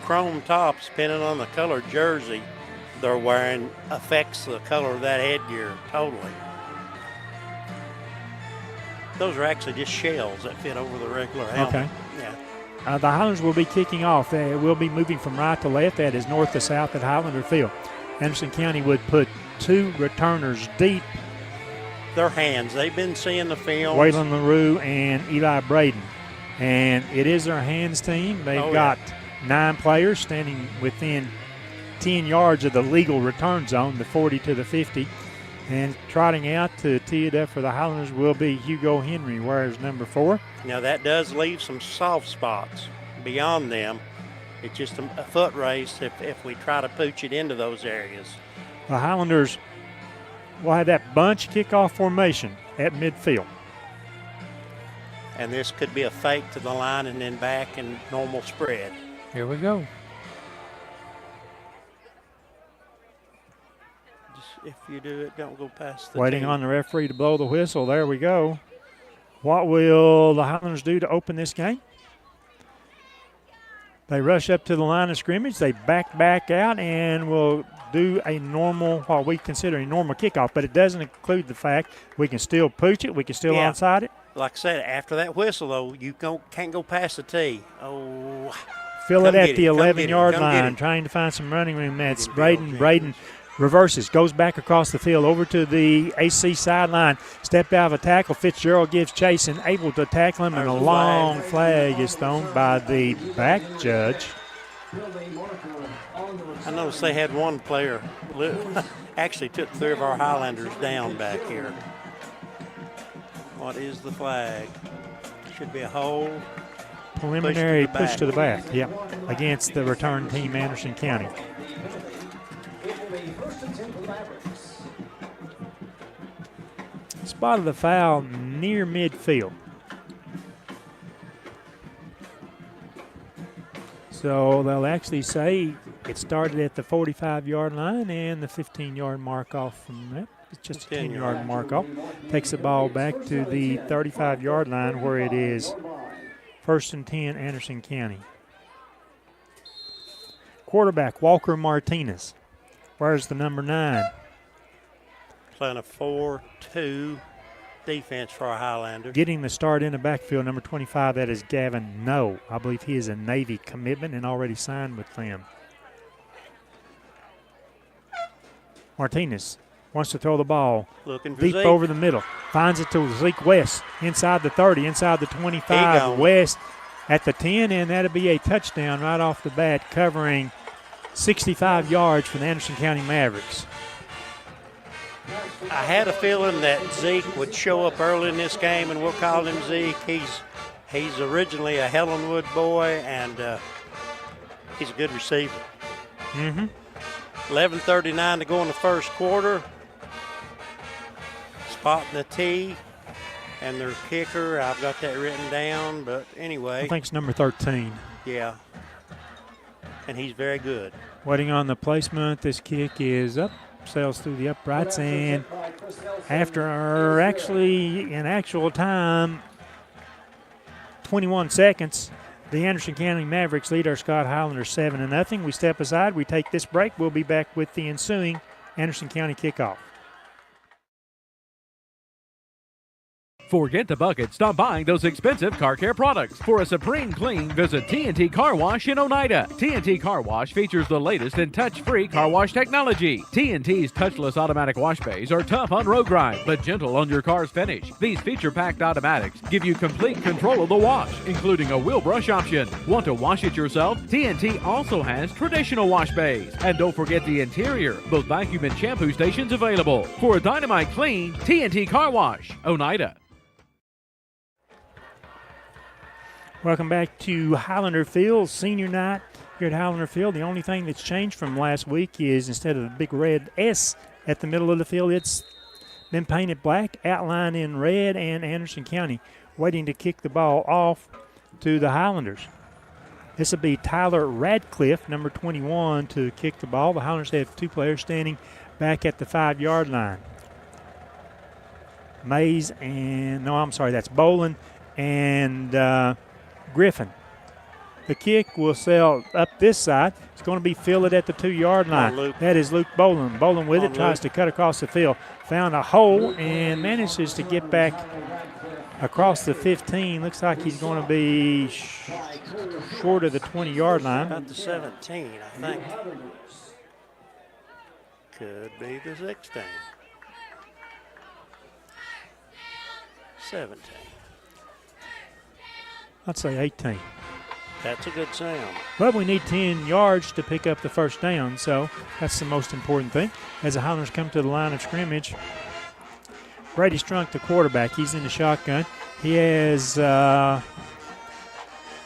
chrome tops, depending on the color jersey they're wearing, affects the color of that headgear totally. Those are actually just shells that fit over the regular helmet. Okay. Yeah. The Highlanders will be kicking off. They will be moving from right to left. That is north to south at Highlander Field. Anderson County would put 2 returners deep. Their hands. They've been seeing the film. Waylon LaRue and Eli Braden. And it is their hands team. They've got 9 players standing within 10 yards of the legal return zone, the 40 to the 50. And trotting out to tee it up for the Highlanders will be Hugo Henry, wears number 4. Now that does leave some soft spots beyond them. It's just a foot race if we try to pooch it into those areas. The Highlanders will have that bunch kickoff formation at midfield. And this could be a fake to the line and then back and normal spread. Here we go. If you do it, don't go past the Waiting team. on the referee to blow the whistle. There we go. What will the Highlanders do to open this game? They rush up to the line of scrimmage. They back out and will do a normal, what we consider a normal kickoff, but it doesn't include the fact we can still pooch it, we can still onside it. Like I said, after that whistle, though, you can't go past the tee. Oh. Fill it at the 11-yard line, trying to find some running room. That's Braden. Braden reverses, goes back across the field over to the AC sideline. Stepped out of a tackle. Fitzgerald gives chase and able to tackle him, and a long flag is thrown by the back judge. I noticed they had one player actually took 3 of our Highlanders down back here. What is the flag? Should be a hold. Preliminary push to the back. Yep, against the return team, Anderson County. Spotted the foul near midfield. So they'll actually say it started at the 45-yard line and the 15-yard mark off from that. It's just a 10-yard mark off. Takes the ball back to the 35-yard line where it is 1st and 10, Anderson County. Quarterback, Walker Martinez. Where's the number 9? Playing a 4-2 defense for our Highlanders. Getting the start in the backfield, number 25, that is Gavin No. I believe he is a Navy commitment and already signed with them. Martinez wants to throw the ball deep Zeke over the middle. Finds it to Zeke West inside the 30, inside the 25. West at the 10, and that'll be a touchdown right off the bat, covering 65 yards for the Anderson County Mavericks. I had a feeling that Zeke would show up early in this game, and we'll call him Zeke. He's originally a Helenwood boy, and he's a good receiver. 11:39 to go in the first quarter. Spotting the tee and their kicker. I've got that written down, but anyway. I think it's number 13. Yeah. And he's very good. Waiting on the placement. This kick is up, sails through the uprights, and after actually in actual time, 21 seconds, the Anderson County Mavericks lead our Scott Highlanders 7-0. We step aside. We take this break. We'll be back with the ensuing Anderson County kickoff. Forget the bucket. Stop buying those expensive car care products. For a supreme clean, visit T&T Car Wash in Oneida. T&T Car Wash features the latest in touch-free car wash technology. T&T's touchless automatic wash bays are tough on road grime, but gentle on your car's finish. These feature-packed automatics give you complete control of the wash, including a wheel brush option. Want to wash it yourself? T&T also has traditional wash bays. And don't forget the interior, both vacuum and shampoo stations available. For a dynamite clean, T&T Car Wash, Oneida. Welcome back to Highlander Field, senior night here at Highlander Field. The only thing that's changed from last week is instead of the big red S at the middle of the field, it's been painted black, outlined in red, and Anderson County waiting to kick the ball off to the Highlanders. This will be Tyler Radcliffe, number 21, to kick the ball. The Highlanders have 2 players standing back at the 5-yard line. That's Bolin and Griffin. The kick will sail up this side. It's going to be fielded at the 2-yard line. That is Luke Bolin. Bolin with it, tries to cut across the field. Found a hole and manages to get back across the 15. Looks like he's going to be short of the 20-yard line. About the 17, I think. Could be the 16. 17. I'd say 18. That's a good sound. But we need 10 yards to pick up the first down, so that's the most important thing. As the Highlanders come to the line of scrimmage, Brady Strunk, the quarterback, he's in the shotgun. He has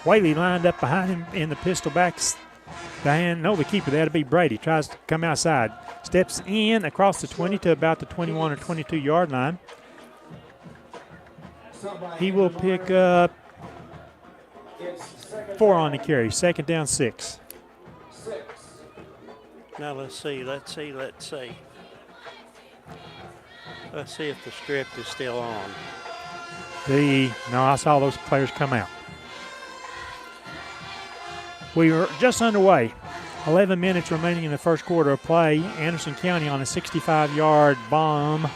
Whaley lined up behind him in the pistol backs. The keeper, that'll be Brady. Tries to come outside. Steps in across the 20 to about the 21 or 22-yard line. He will pick up 4 on the carry, 2nd down, 6. Now let's see. Let's see if the script is still on. I saw those players come out. We are just underway. 11 minutes remaining in the first quarter of play. Anderson County on a 65-yard bomb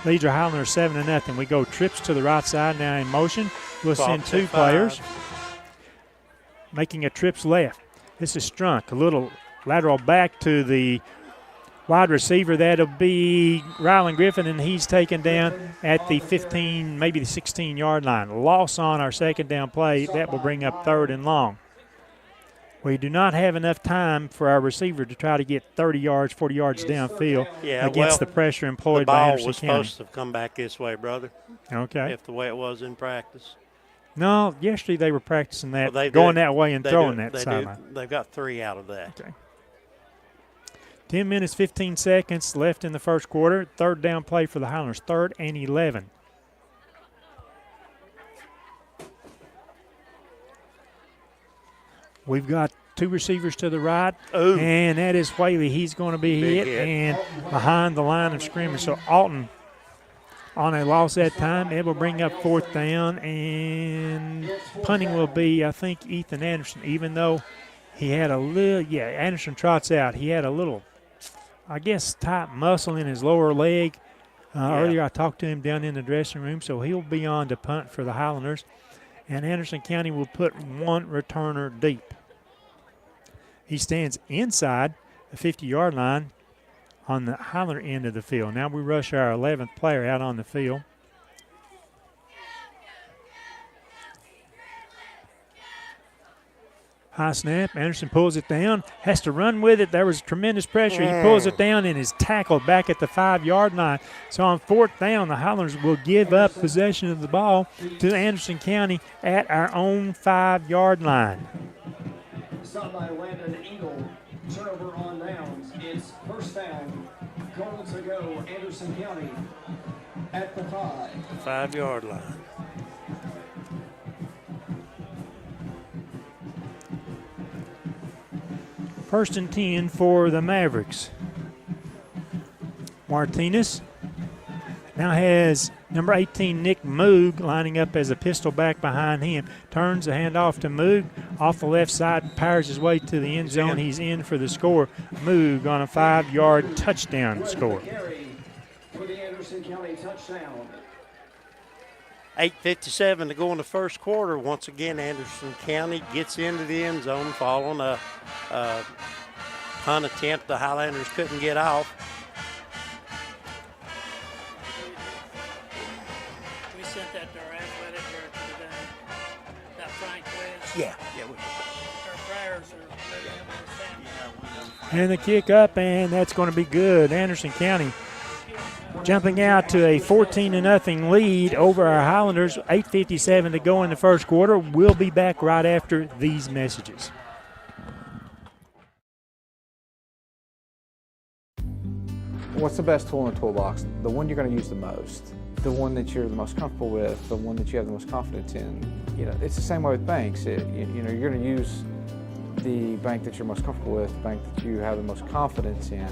leads our Highlanders 7-0. We go trips to the right side now in motion. We'll send 2 players. Making a trips left. This is Strunk. A little lateral back to the wide receiver. That'll be Rylan Griffin, and he's taken down at the 15, maybe the 16-yard line. Loss on our 2nd down play. That will bring up 3rd and long. We do not have enough time for our receiver to try to get 30 yards, 40 yards downfield against the pressure employed by Anderson The ball County. was supposed to come back this way, brother. Okay. If the way it was in practice. No, yesterday they were practicing that, going that way and throwing that sideline. They've got 3 out of that. Okay. 10 minutes, 15 seconds left in the first quarter. Third down play for the Highlanders, 3rd and 11. We've got 2 receivers to the right, and that is Whaley. He's going to be hit and behind the line of scrimmage. So Alton on a loss that time. It will bring up 4th down, and punting will be, I think, Ethan Anderson, even though he had a little, Anderson trots out. He had a little, I guess, tight muscle in his lower leg. Earlier I talked to him down in the dressing room, so he'll be on to punt for the Highlanders. And Anderson County will put 1 returner deep. He stands inside the 50-yard line on the Highlander end of the field. Now we rush our 11th player out on the field. High snap. Anderson pulls it down, has to run with it. There was tremendous pressure. He pulls it down and is tackled back at the 5-yard line. So on 4th down, the Highlanders will give up possession of the ball to Anderson County at our own 5-yard line. Stop by Landon Eagle. Turnover on downs. It's 1st down. Goal to go. Anderson County at the 5. 5-yard line. First and 10 for the Mavericks. Martinez now has number 18, Nick Moog, lining up as a pistol back behind him. Turns the handoff to Moog. Off the left side, powers his way to the end zone. He's in for the score. Moog on a 5-yard touchdown score. For the Anderson County touchdown. 8:57 to go in the first quarter. Once again, Anderson County gets into the end zone following a punt attempt the Highlanders couldn't get off. We sent that to our athletic director today. That Frank West. Yeah. Our prayers are with him and his family. And the kick up, and that's going to be good. Anderson County jumping out to a 14-0 lead over our Highlanders. 8:57 to go in the first quarter. We'll be back right after these messages. What's the best tool in the toolbox? The one you're going to use the most, the one that you're the most comfortable with, the one that you have the most confidence in. You know, it's the same way with banks. You're going to use the bank that you're most comfortable with, the bank that you have the most confidence in,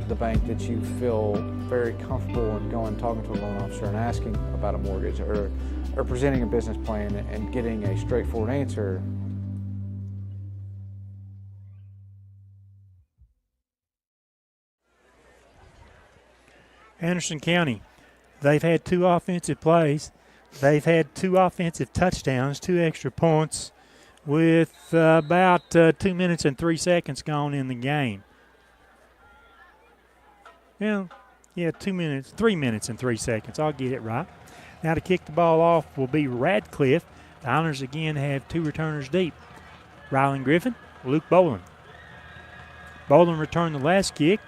the bank that you feel very comfortable in going talking to a loan officer and asking about a mortgage, or presenting a business plan and getting a straightforward answer. Anderson County, they've had 2 offensive plays. They've had 2 offensive touchdowns, 2 extra points, with about 2 minutes and 3 seconds gone in the game. Yeah, 3 minutes and 3 seconds. I'll get it right. Now to kick the ball off will be Radcliffe. The Highlanders again have 2 returners deep. Rylan Griffin, Luke Boland. Boland returned the last kick.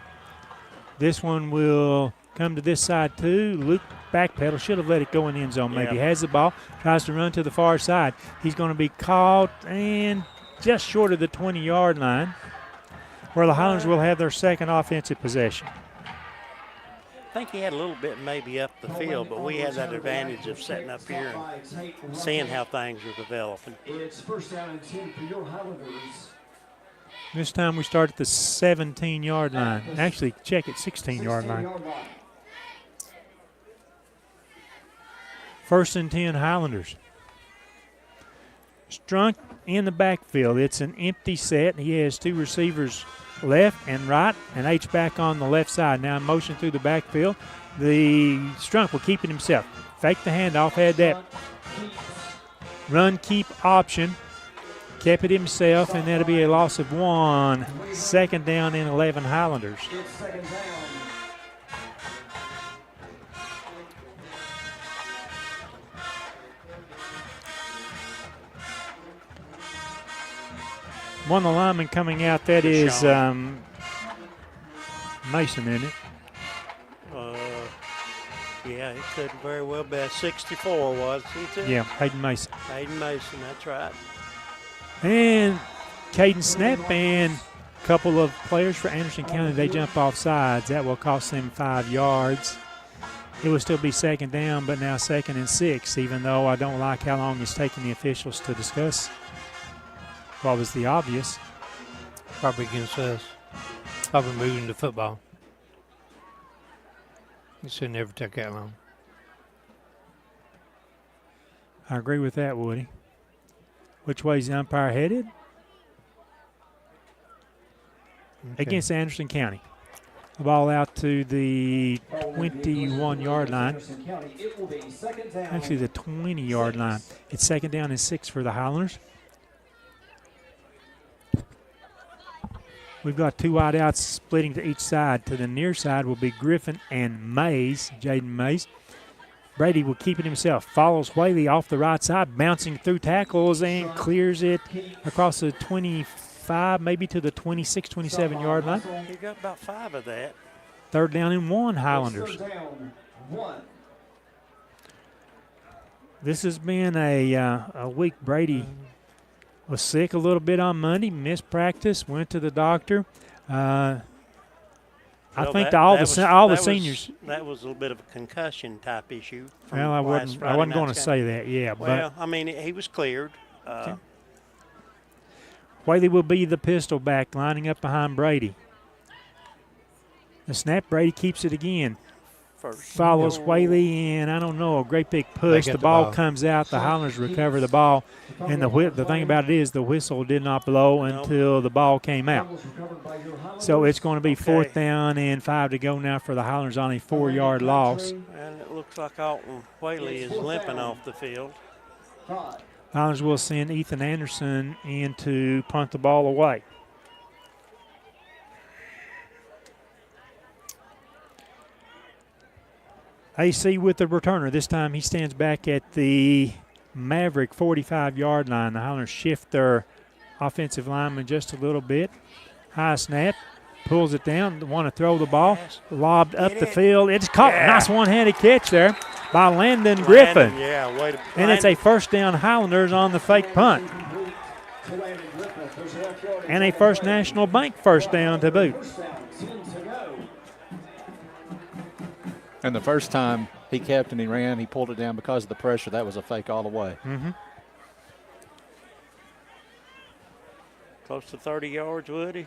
This one will come to this side too. Luke backpedal, should have let it go in the end zone maybe. Has the ball, tries to run to the far side. He's going to be caught and just short of the 20-yard line, where the Highlanders will have their second offensive possession. I think he had a little bit maybe up the field, but we had that advantage of sitting up here and seeing how things are developing. It's 1st down and 10 for your Highlanders. This time we start at the 17-yard line. Actually, check it, 16-yard line. 1st and 10 Highlanders. Strunk in the backfield. It's an empty set. He has 2 receivers left and right, and H-back on the left side. Now in motion through the backfield. The Strunk will keep it himself. Fake the handoff, had that run-keep option. Kept it himself, and that'll be a loss of 1. 2nd down and 11 Highlanders. It's 2nd down. One of the linemen coming out, that is Mason, isn't it? Yeah, it could very well be. 64 wasn't it? Yeah, Hayden Mason. Hayden Mason, that's right. And Caden snap, and a couple of players for Anderson County, they jump off sides. That will cost them 5 yards. It will still be second down, but now 2nd and 6, even though I don't like how long it's taking the officials to discuss what was the obvious. Probably against us. Probably moving to football. It should never take that long. I agree with that, Woody. Which way is the umpire headed? Okay. Against Anderson County. The ball out to the 21-yard line. Actually, the 20-yard line. It's 2nd down and 6 for the Highlanders. We've got 2 wide outs splitting to each side. To the near side will be Griffin and Mays, Jaden Mays. Brady will keep it himself. Follows Whaley off the right side, bouncing through tackles and clears it across the 25, maybe to the 26, 27-yard line. You got about 5 of that. 3rd down and 1, Highlanders. This has been a week. Brady was sick a little bit on Monday, missed practice, went to the doctor. I think all the seniors. That was a little bit of a concussion type issue. Well, I wasn't going to say that. Yeah, well, but I mean, he was cleared. okay. Whaley will be the pistol back, lining up behind Brady. The snap, Brady keeps it again. Follows Whaley, and I don't know, a great big push. The ball comes out. The Highlanders recover the ball. And the thing about it is the whistle did not blow until the ball came out. So it's going to be 4th down and 5 to go now for the Highlanders on a 4-yard loss. And it looks like Alton Whaley is limping off the field. Highlanders will send Ethan Anderson in to punt the ball away. AC with the returner. This time he stands back at the Maverick 45-yard line. The Highlanders shift their offensive lineman just a little bit. High snap. Pulls it down. Want to throw the ball. Lobbed up the field. It's caught. Yeah. Nice one-handed catch there by Landon Griffin. And it's a 1st down Highlanders on the fake punt. And a First National Bank 1st down to boot. And the first time he kept and he ran, he pulled it down because of the pressure. That was a fake all the way. Mm-hmm. Close to 30 yards, Woody.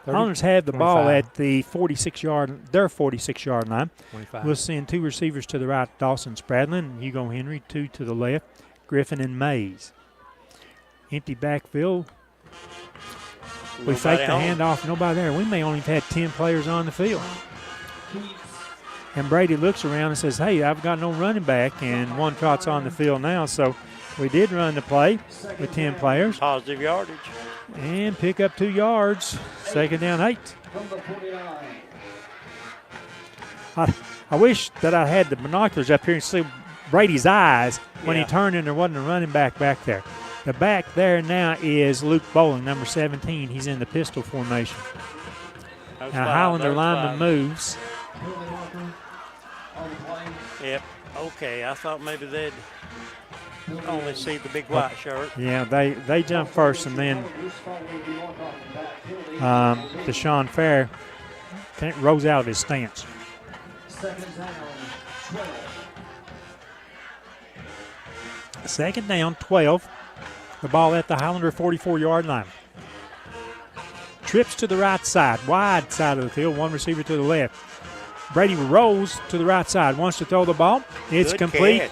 Highlanders have the ball at the 46-yard line. 25. We'll send 2 receivers to the right, Dawson Spradlin, Hugo Henry, 2 to the left, Griffin and Mays. Empty backfield. We fake the handoff, nobody there. We may only have had 10 players on the field. And Brady looks around and says, hey, I've got no running back, and one trot's on the field now. So we did run the play with 10 players. Positive yardage. And pick up 2 yards. 2nd down 8. I wish that I had the binoculars up here and see Brady's eyes when he turned and there wasn't a running back there. The back there now is Luke Bowling, number 17. He's in the pistol formation. Now Highlander lineman moves. Yep. Okay, I thought maybe they'd only see the big white shirt. Yeah, they jump first, and then Deshaun Fair rose out of his stance. 2nd down, 12. The ball at the Highlander 44-yard line. Trips to the right side, wide side of the field, 1 receiver to the left. Brady rolls to the right side, wants to throw the ball. It's Good complete.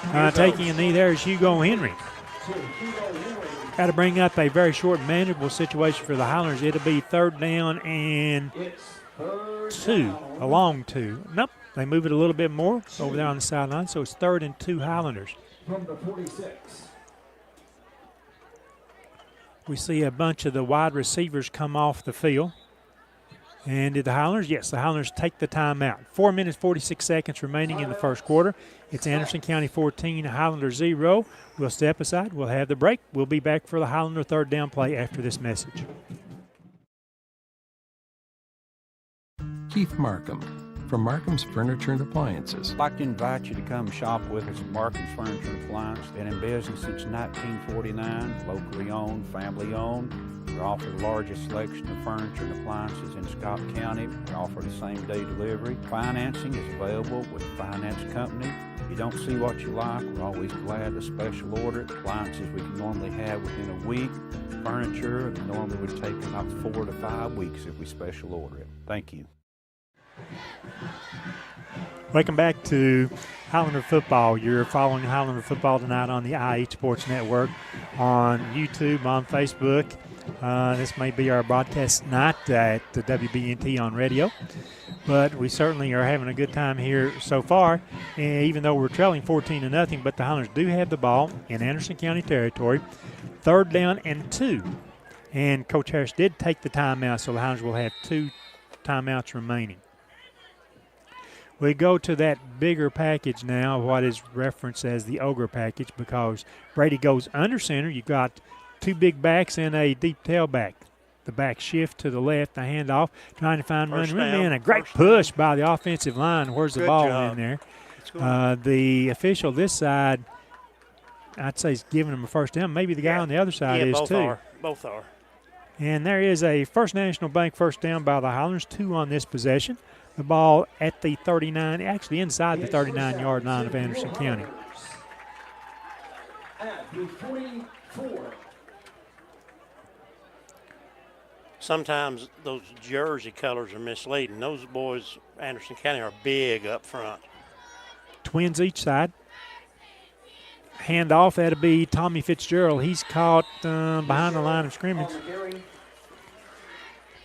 Catch. Taking a knee there is Hugo Henry. Got to bring up a very short, manageable situation for the Highlanders. It'll be 3rd down and 2, a long 2. Nope, they move it a little bit more over there on the sideline, so it's 3rd and 2 Highlanders. From the 46. We see a bunch of the wide receivers come off the field. And did the Highlanders? Yes, the Highlanders take the timeout. 4 minutes, 46 seconds remaining in the first quarter. It's Anderson County 14, Highlander 0. We'll step aside. We'll have the break. We'll be back for the Highlander third down play after this message. Keith Markham from Markham's Furniture and Appliances. I'd like to invite you to come shop with us at Markham's Furniture and Appliance. Been in business since 1949, locally owned, family owned. We offer the largest selection of furniture and appliances in Scott County. We offer the same-day delivery. Financing is available with a finance company. If you don't see what you like, we're always glad to special order it. Appliances we can normally have within a week. Furniture normally would take about 4 to 5 weeks if we special order it. Thank you. Welcome back to Highlander football. You're following Highlander football tonight on the IH Sports Network, on YouTube, on Facebook. This may be our broadcast night at the WBNT on radio, but we certainly are having a good time here so far, and even though we're trailing 14-0, but the Highlanders do have the ball in Anderson County territory, 3rd down and 2. And Coach Harris did take the timeout, so the Highlanders will have 2 timeouts remaining. We go to that bigger package now, what is referenced as the Ogre package, because Brady goes under center. You've got 2 big backs and a deep tailback. The back shift to the left, the handoff, trying to find running room. And a great push by the offensive line. Where's the ball in there? The official this side, I'd say, is giving him a first down. Maybe the guy on the other side is too. Both are. And there is a First National Bank first down by the Highlanders, 2 on this possession. The ball at the 39, actually inside the 39-yard line of Anderson County. At the 44. Sometimes those jersey colors are misleading. Those boys, Anderson County, are big up front. Twins each side. Handoff, that'll be Tommy Fitzgerald. He's caught behind the line of scrimmage.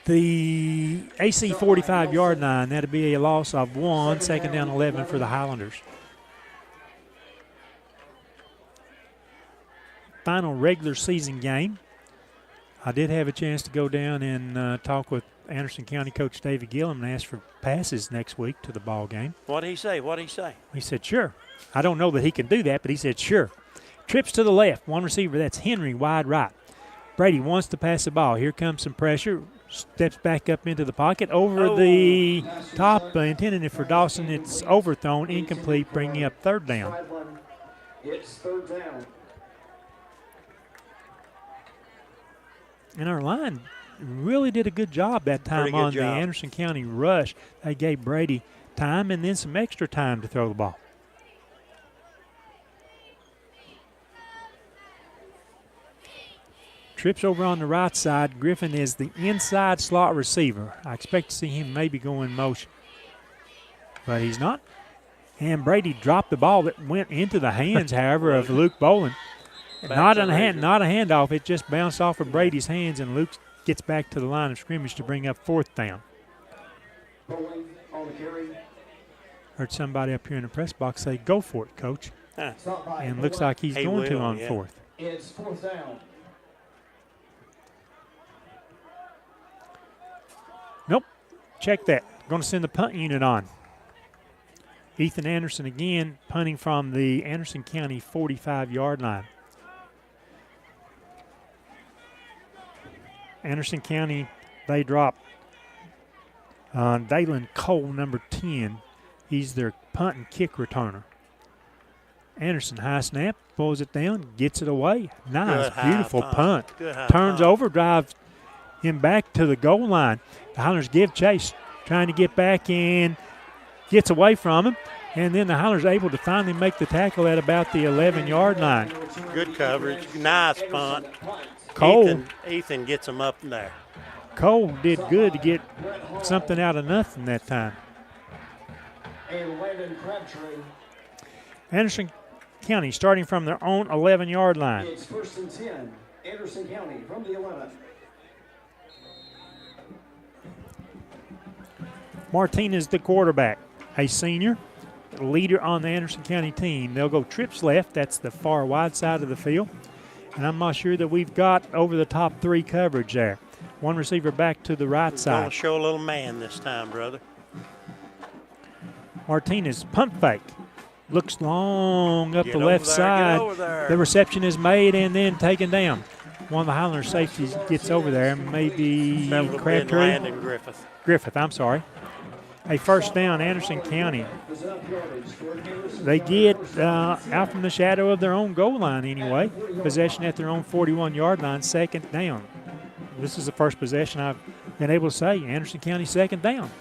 The AC 45-yard line, that'll be a loss of 1, 2nd down 11 for the Highlanders. Final regular season game. I did have a chance to go down and talk with Anderson County coach David Gillum and ask for passes next week to the ball game. What did he say? He said, sure. I don't know that he can do that, but he said, sure. Trips to the left, one receiver, that's Henry, wide right. Brady wants to pass the ball. Here comes some pressure. Steps back up into the pocket. Over the top, intending it for Dawson. It's overthrown, incomplete, bringing up 3rd down. It's 3rd down. And our line really did a good job that time on the Anderson County rush. They gave Brady time and then some extra time to throw the ball. Trips over on the right side. Griffin is the inside slot receiver. I expect to see him maybe go in motion, but he's not. And Brady dropped the ball that went into the hands, however, of Luke Boland. Not a handoff. It just bounced off of Brady's hands, and Luke gets back to the line of scrimmage to bring up 4th down. Heard somebody up here in the press box say, go for it, coach. And looks like he's going to on 4th. It's 4th down. Nope. Check that. Going to send the punt unit on. Ethan Anderson again punting from the Anderson County 45-yard line. Anderson County, they drop Dalen Cole, number 10. He's their punt and kick returner. Anderson, high snap, pulls it down, gets it away. Nice, beautiful punt. Turns over, drives him back to the goal line. The Highlanders give chase, trying to get back and gets away from him. And then the Highlanders able to finally make the tackle at about the 11-yard line. Good coverage, nice punt. Cole. Ethan gets him up there. Cole did good to get something out of nothing that time. And Landon Crabtree. Anderson County starting from their own 11-yard line. It's 1st and 10. Anderson County from the 11. Martinez, the quarterback, a senior, leader on the Anderson County team. They'll go trips left. That's the far wide side of the field. And I'm not sure that we've got over the top 3 coverage there. One receiver back to the right Going side. to show a little man this time, brother. Martinez pump fake. Looks long up Get the over left there, side. get over there. The reception is made and then taken down. One of the Highlander safeties gets over there. Maybe That would have been Crabtree. Landon Griffith. Griffith, I'm sorry. A first down, Anderson County. They get out from the shadow of their own goal line anyway. Possession at their own 41-yard line, second down. This is the first possession I've been able to say. Anderson County second down.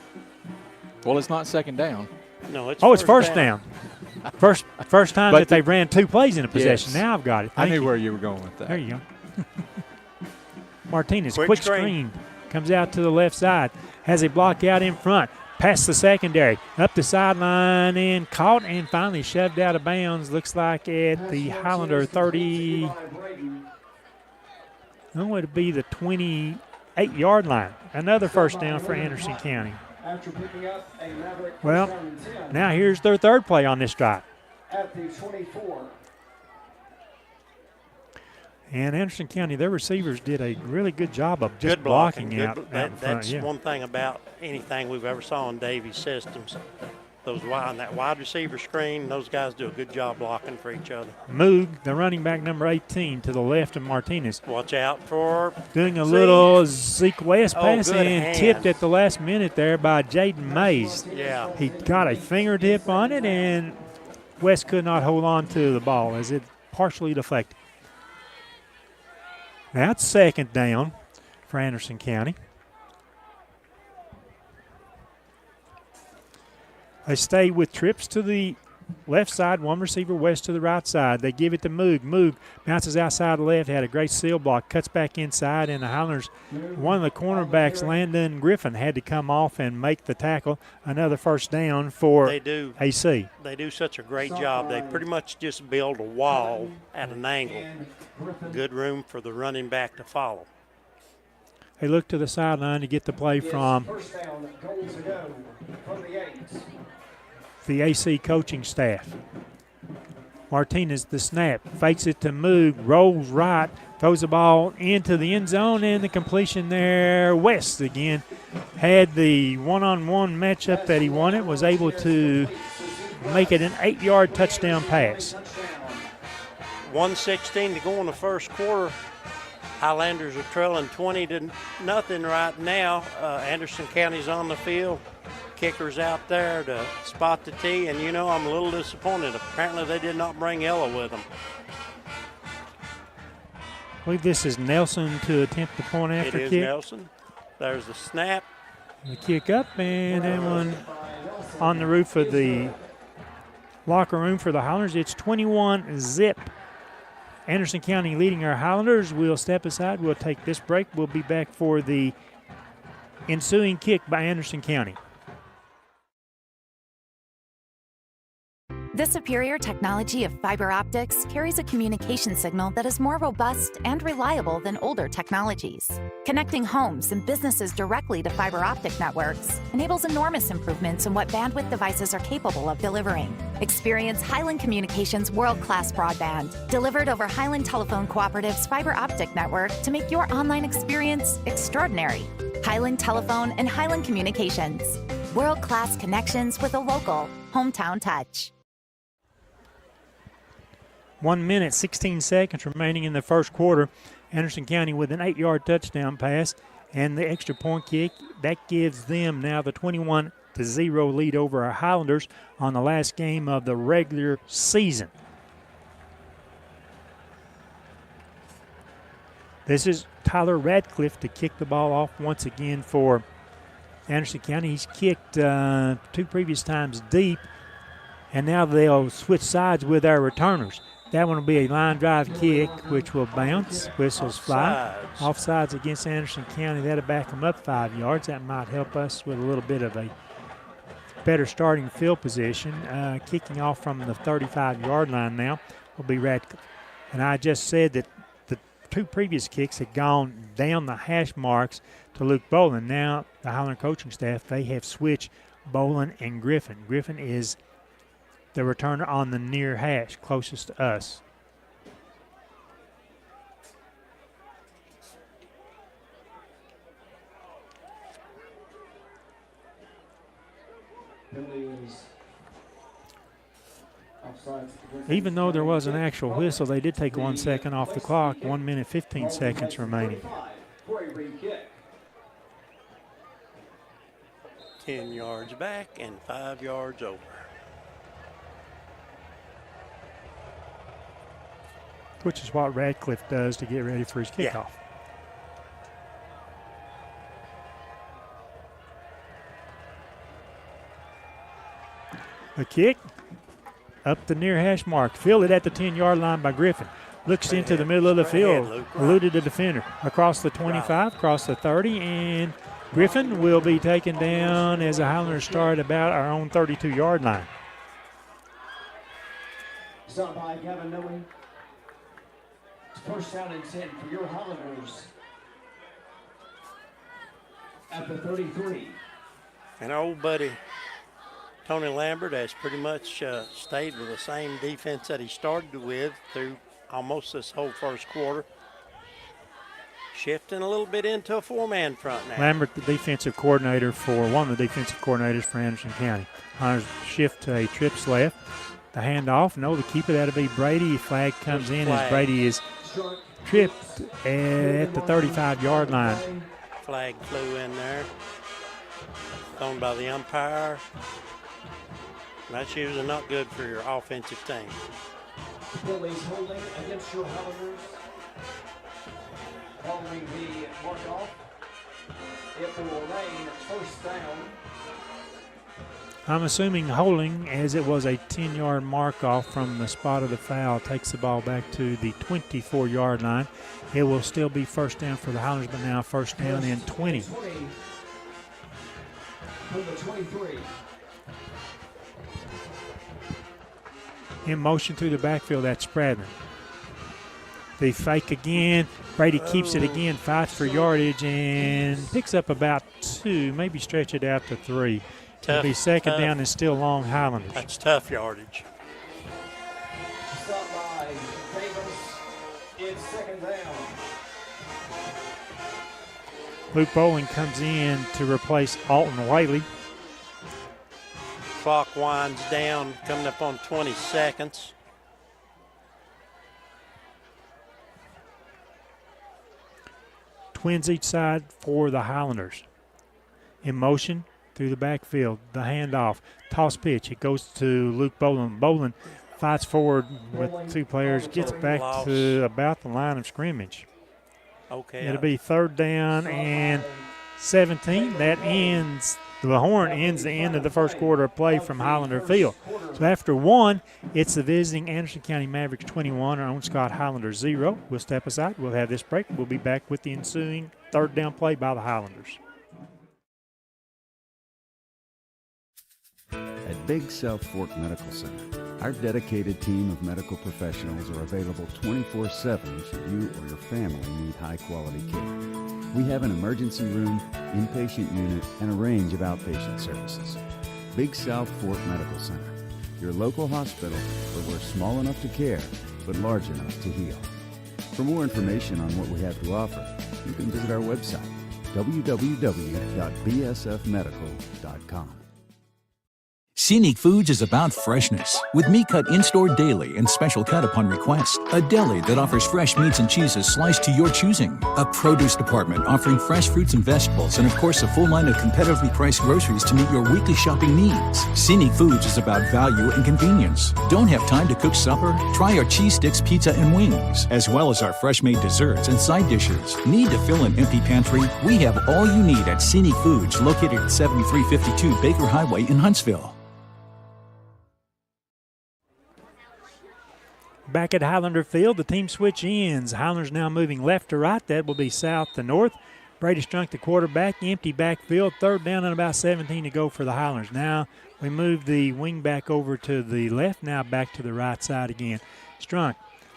Well, it's not second down. No, it's it's first down. First time But that they've ran two plays in a possession. Yes. Now I've got it. I Thank knew you. where you were going with that. There you go. Martinez, Quick quick screen. screen. Comes out to the left side. Has a block out in front. Past the secondary. Up the sideline and caught and finally shoved out of bounds. Looks like at the Highlander 30. No, it'd be the 28-yard line. Another first down for Anderson County. Well, now here's their third play on this drive. At the 24. And Anderson County, their receivers did a really good job of just Good blocking. blocking out in front. That's Yeah. one thing about anything we've ever saw in Davies systems. That wide receiver screen, those guys do a good job blocking for each other. Moog, the running back number 18, to the left of Martinez. Watch out for Doing a little Zeke West pass good and hand. tipped at the last minute there by Jaden Mays. Yeah. He got a fingertip on it, and West could not hold on to the ball as it partially deflected. That's second down for Anderson County. They stay with trips to the left side, one receiver west to the right side. They give it to Moog. Moog bounces outside left, had a great seal block, cuts back inside, and the Highlanders, one of the cornerbacks, Landon Griffin, had to come off and make the tackle. Another first down for AC. They do such a great job. They pretty much just build a wall at an angle. Good room for the running back to follow. They look to the sideline to get the play from the AC coaching staff. Martinez, the snap, fakes it to Moog, rolls right, throws the ball into the end zone, and the completion there. West again had the one-on-one matchup that he wanted, was able to make it an 8-yard touchdown pass. 1:16 to go in the first quarter. Highlanders are trailing 20-0 right now. Anderson County's on the field. Kicker's out there to spot the tee, and I'm a little disappointed. Apparently they did not bring Ella with them. I believe this is Nelson to attempt the point after It is kick. Nelson. There's the snap. The kick up, and that one on the roof of the locker room for the Highlanders. It's 21-0. Anderson County leading our Highlanders. We'll step aside. We'll take this break. We'll be back for the ensuing kick by Anderson County. The superior technology of fiber optics carries a communication signal that is more robust and reliable than older technologies. Connecting homes and businesses directly to fiber optic networks enables enormous improvements in what bandwidth devices are capable of delivering. Experience Highland Communications' world-class broadband, delivered over Highland Telephone Cooperative's fiber optic network to make your online experience extraordinary. Highland Telephone and Highland Communications. World-class connections with a local, hometown touch. 1 minute, 16 seconds remaining in the first quarter. Anderson County with an 8-yard touchdown pass and the extra point kick. That gives them now the 21-0 lead over our Highlanders on the last game of the regular season. This is Tyler Radcliffe to kick the ball off once again for Anderson County. He's kicked 2 previous times deep, and now they'll switch sides with our returners. That one will be a line drive kick, which will bounce. Whistles fly. Offsides against Anderson County. That'll back them up 5 yards. That might help us with a little bit of a better starting field position. Kicking off from the 35-yard line now will be Radcliffe. And I just said that the 2 previous kicks had gone down the hash marks to Luke Boland. Now the Highlander coaching staff, they have switched Boland and Griffin. Griffin is the returner on the near hash, closest to us. Even though there was an actual whistle, they did take 1 second off the clock, 1 minute 15 seconds remaining. 10 yards back and 5 yards over. Which is what Radcliffe does to get ready for his kickoff. A kick up the near hash mark, fielded at the 10-yard line by Griffin. Looks into the middle of the field, eluded the defender. Across the 25, across the 30, and Griffin will be taken down as the Highlanders start about our own 32-yard line. Stop by Gavin Noe. First down and 10 for your Highlanders at the 33. And our old buddy Tony Lambert has pretty much stayed with the same defense that he started with through almost this whole first quarter. Shifting a little bit into a four-man front now. Lambert, the defensive coordinator for one of the defensive coordinators for Anderson County. Highlanders shift to a trips left. The handoff, no, the keeper, that'll be Brady. Flag comes in as Brady is tripped at the 35-yard line. Flag flew in there. Thrown by the umpire. That's usually not good for your offensive team. Phillies holding against your Highlanders. Following the mark-off, it will remain first down. I'm assuming holding, as it was a 10-yard mark-off from the spot of the foul, takes the ball back to the 24-yard line. It will still be first down for the Highlanders, but now first down and 20. Number 23. In motion through the backfield, that's Spradlin. The fake again. Brady keeps it again, fights for yardage, and picks up about 2, maybe stretch it out to 3. It'll be second down and still long Highlanders. That's tough yardage. Stop by Davis. It's second down. Luke Bowling comes in to replace Alton Whaley. Clock winds down, coming up on 20 seconds. Twins each side for the Highlanders. In motion through the backfield, the handoff, toss pitch. It goes to Luke Bowling. Bowling fights forward with 2 players, gets back to about the line of scrimmage. Okay. It'll be third down and 17. That ends. The horn ends the end of the first quarter of play from Highlander Field. So after 1, it's the visiting Anderson County Mavericks 21, our own Scott Highlanders 0. We'll step aside. We'll have this break. We'll be back with the ensuing third down play by the Highlanders. At Big South Fork Medical Center, our dedicated team of medical professionals are available 24/7 should you or your family need high-quality care. We have an emergency room, inpatient unit, and a range of outpatient services. Big South Fork Medical Center, your local hospital where we're small enough to care, but large enough to heal. For more information on what we have to offer, you can visit our website, www.bsfmedical.com. Scenic Foods is about freshness, with meat cut in-store daily and special cut upon request. A deli that offers fresh meats and cheeses sliced to your choosing. A produce department offering fresh fruits and vegetables, and of course a full line of competitively priced groceries to meet your weekly shopping needs. Scenic Foods is about value and convenience. Don't have time to cook supper? Try our cheese sticks, pizza, and wings, as well as our fresh-made desserts and side dishes. Need to fill an empty pantry? We have all you need at Scenic Foods, located at 7352 Baker Highway in Huntsville. Back at Highlander Field, the team switch ends. Highlanders now moving left to right. That will be south to north. Brady Strunk, the quarterback, empty backfield. Third down and about 17 to go for the Highlanders. Now we move the wing back over to the left, now back to the right side again. Strunk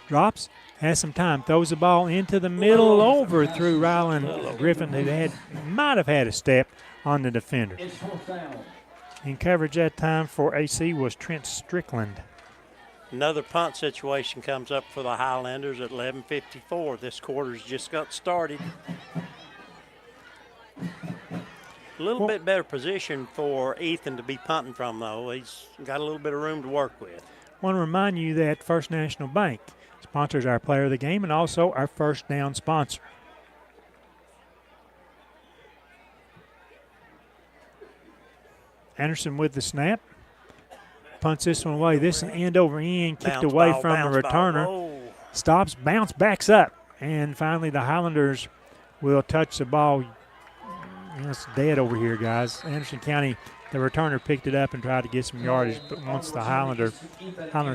drops, has some time, throws the ball into the middle, over through Ryland Griffin, who might have had a step on the defender. In coverage that time for AC was Trent Strickland. Another punt situation comes up for the Highlanders at 11:54. This quarter's just got started. A little bit better position for Ethan to be punting from, though. He's got a little bit of room to work with. want to remind you that First National Bank sponsors our player of the game and also our first down sponsor. Anderson with the snap. Punts this one away. This an end over end, kicked away from the returner. Stops, bounce, backs up. And finally the Highlanders will touch the ball. It's dead over here, guys. Anderson County, the returner picked it up and tried to get some yardage, but once the Highlanders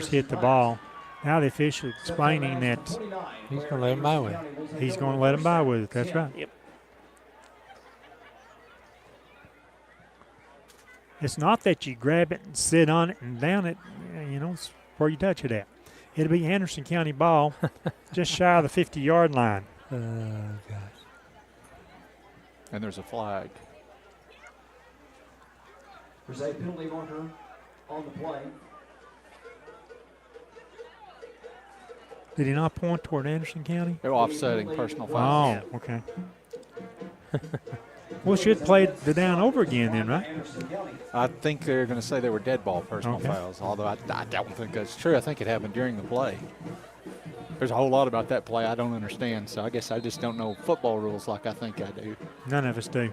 hit the ball, now the official explaining that he's going to let him by with it. He's going to let him by with it. That's right. Yep. It's not that you grab it and sit on it and down it, it's where you touch it at. It'll be Anderson County ball just shy of the 50-yard line. Oh, gosh. And there's a flag. There's a penalty marker on the play. Did he not point toward Anderson County? They're offsetting personal foul. Oh, okay. Well, should play the down over again then, right? I think they're going to say they were dead ball personal fouls, although I don't think that's true. I think it happened during the play. There's a whole lot about that play I don't understand, so I guess I just don't know football rules like I think I do. None of us do.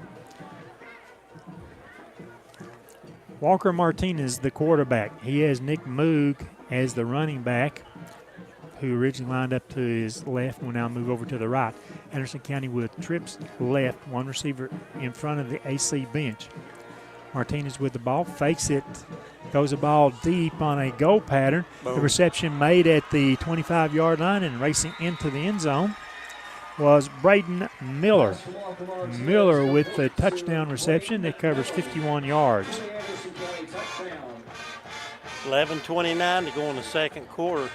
Walker Martinez, the quarterback. He has Nick Moog as the running back, who originally lined up to his left, will now move over to the right. Anderson County with trips left, one receiver in front of the AC bench. Martinez with the ball, fakes it, throws the ball deep on a go pattern. Boom. The reception made at the 25-yard line, and racing into the end zone was Braden Miller. Miller with the touchdown reception that covers 51 yards. 11:29 to go in the second quarter.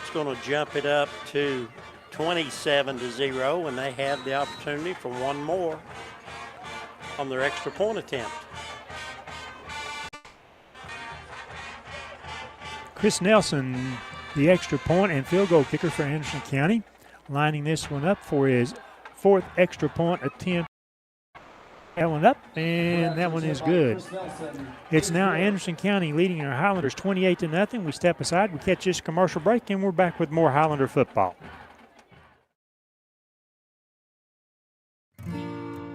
It's going to jump it up to 27-0, and they have the opportunity for one more on their extra point attempt. Chris Nelson, the extra point and field goal kicker for Anderson County, lining this one up for his fourth extra point attempt. That one up, and that one is good. It's now Anderson County leading our Highlanders 28-0. We step aside, we catch this commercial break, and we're back with more Highlander football.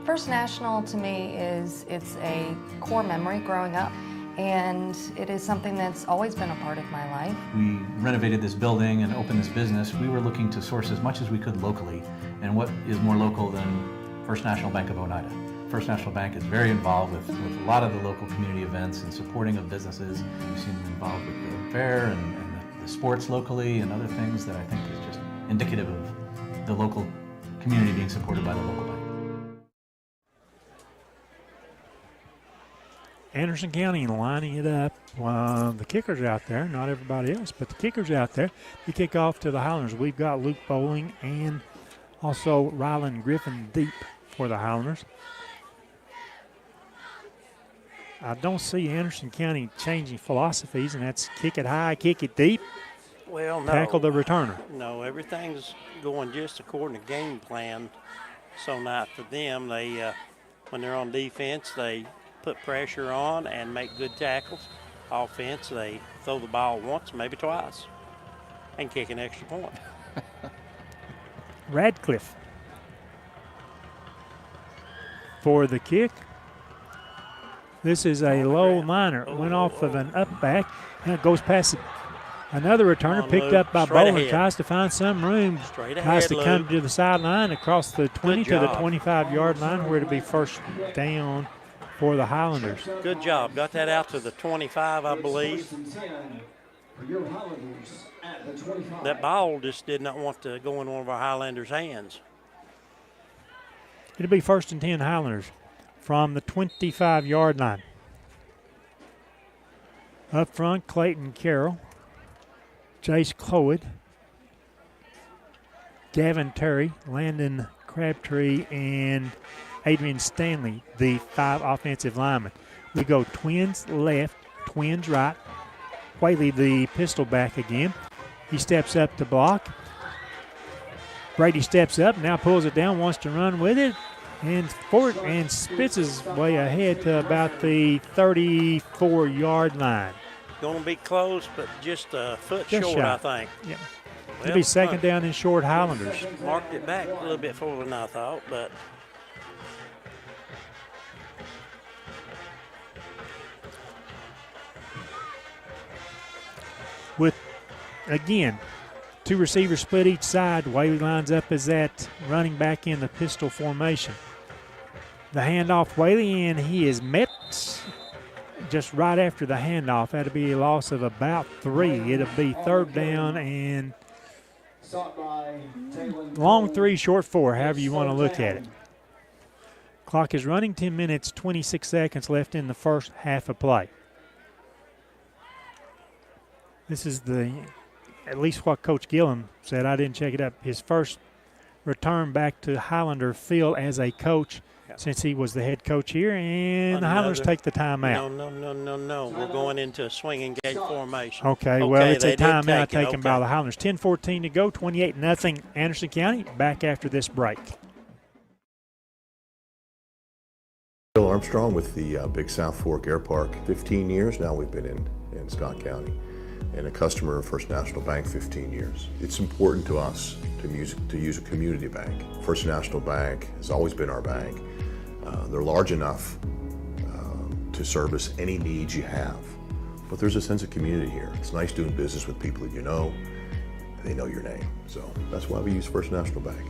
First National to me it's a core memory growing up, and it is something that's always been a part of my life. We renovated this building and opened this business. We were looking to source as much as we could locally, and what is more local than First National Bank of Oneida? First National Bank is very involved with a lot of the local community events and supporting of businesses. We've seen them involved with the fair and the sports locally and other things that I think is just indicative of the local community being supported by the local bank. Anderson County lining it up. The kicker's out there, not everybody else, but the kicker's out there. The kick off to the Highlanders. We've got Luke Bowling and also Rylan Griffin deep for the Highlanders. I don't see Anderson County changing philosophies, and that's kick it high, kick it deep, Well, no. tackle the returner. No, everything's going just according to game plan. So not for them. They, when they're on defense, they put pressure on and make good tackles. Offense, they throw the ball once, maybe twice, and kick an extra point. Radcliffe for the kick. This is a low liner. It went off of an up back, and it goes past another returner, picked up by Bowling. Tries to find some room. Tries to come to the sideline across the 20 to the 25-yard line, where it'll be first down for the Highlanders. Good job. Got that out to the 25, I believe. That ball just did not want to go in one of our Highlanders' hands. It'll be first and 10 Highlanders from the 25-yard line. Up front, Clayton Carroll, Jace Cloward, Gavin Terry, Landon Crabtree, and Adrian Stanley, the 5 offensive linemen. We go twins left, twins right. Whaley, the pistol back again. He steps up to block. Brady steps up, now pulls it down, wants to run with it, and spits his way ahead to about the 34-yard line. Going to be close, but just a foot Just short, shy. I think. Yeah. Well, It'll be second down and short Highlanders. Marked it back a little bit further than I thought, but With, again, two receivers split each side, Whaley lines up as that running back in the pistol formation. The handoff, Whaley, and he is met just right after the handoff. That'll be a loss of about 3. It'll be third down and long 3, short 4, however you want to look at it. Clock is running, 10 minutes, 26 seconds left in the first half of play. This is at least what Coach Gillum said. I didn't check it up. His first return back to Highlander field as a coach since he was the head coach here, and the Highlanders take the timeout. No. We're going into a swinging gate formation. Okay, well, it's a they did timeout take it. taken by the Highlanders. 10:14 to go, 28-0 Anderson County. Back after this break. Bill Armstrong with the Big South Fork Air Park. 15 years now we've been in Scott County, and a customer of First National Bank 15 years. It's important to us to use a community bank. First National Bank has always been our bank. They're large enough to service any needs you have, but there's a sense of community here. It's nice doing business with people that you know, and they know your name. So that's why we use First National Bank.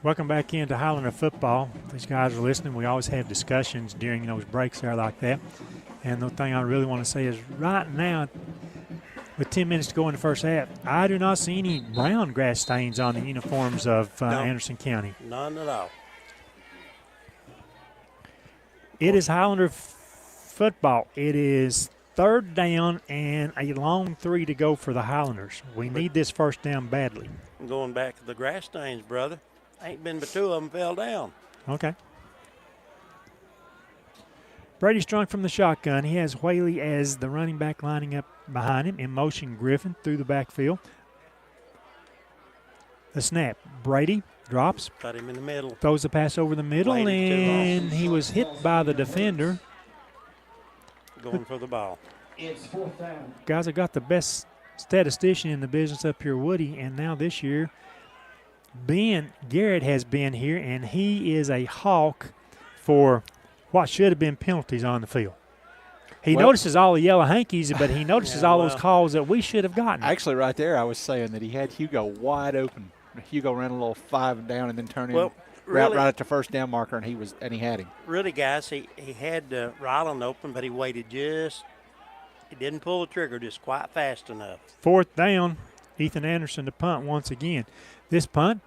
Welcome back into Highlander football. These guys are listening. We always have discussions during those breaks there like that. And the thing I really want to say is right now, with 10 minutes to go in the first half, I do not see any brown grass stains on the uniforms of Anderson County. None at all. It is Highlander football. It is third down and a long 3 to go for the Highlanders. We need this first down badly. Going back to the grass stains, brother. Ain't been but 2 of them fell down. Okay. Brady Strunk from the shotgun. He has Whaley as the running back lining up behind him. In motion, Griffin through the backfield. The snap. Brady drops. Got him in the middle. Throws the pass over the middle, and he was hit by the defender. Going for the ball. It's fourth down. Guys have got the best statistician in the business up here, Woody, and now this year, Ben Garrett has been here, and he is a hawk for what should have been penalties on the field. He notices all the yellow hankies, but he notices all those calls that we should have gotten. Actually, right there, I was saying that he had Hugo wide open. Hugo ran a little 5 down and then turned in right at the first down marker, and he had him. Really, guys, he had Ryland open, but he waited he didn't pull the trigger just quite fast enough. Fourth down, Ethan Anderson to punt once again. This punt,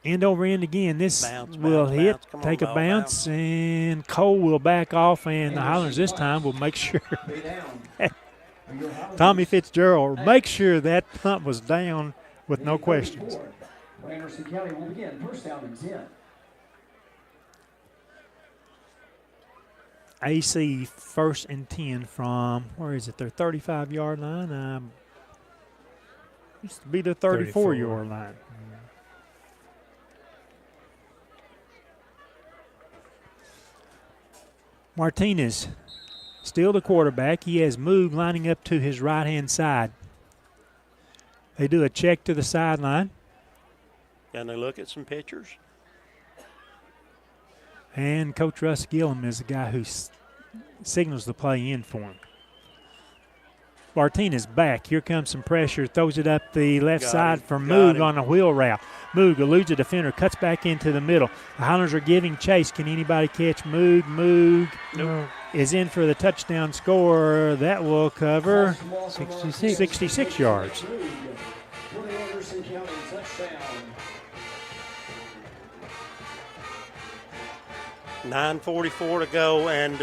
end over end again. This will hit, take a bounce, and Cole will back off, and the Highlanders this time will make sure. Tommy Fitzgerald will make sure that punt was down with no questions. Anderson County will begin first down and 10. AC first and 10 from, where is it, their 35-yard line? Used to be the 34-yard line. Martinez, still the quarterback. He has moved, lining up to his right-hand side. They do a check to the sideline. And they look at some pictures. And Coach Russ Gillum is the guy who signals the play in for him. Martinez back. Here comes some pressure. Throws it up the left side for Moog on a wheel route. Moog eludes a defender, cuts back into the middle. The Highlanders are giving chase. Can anybody catch Moog? Moog is in for the touchdown score. That will cover 66 yards. 9:44 to go, and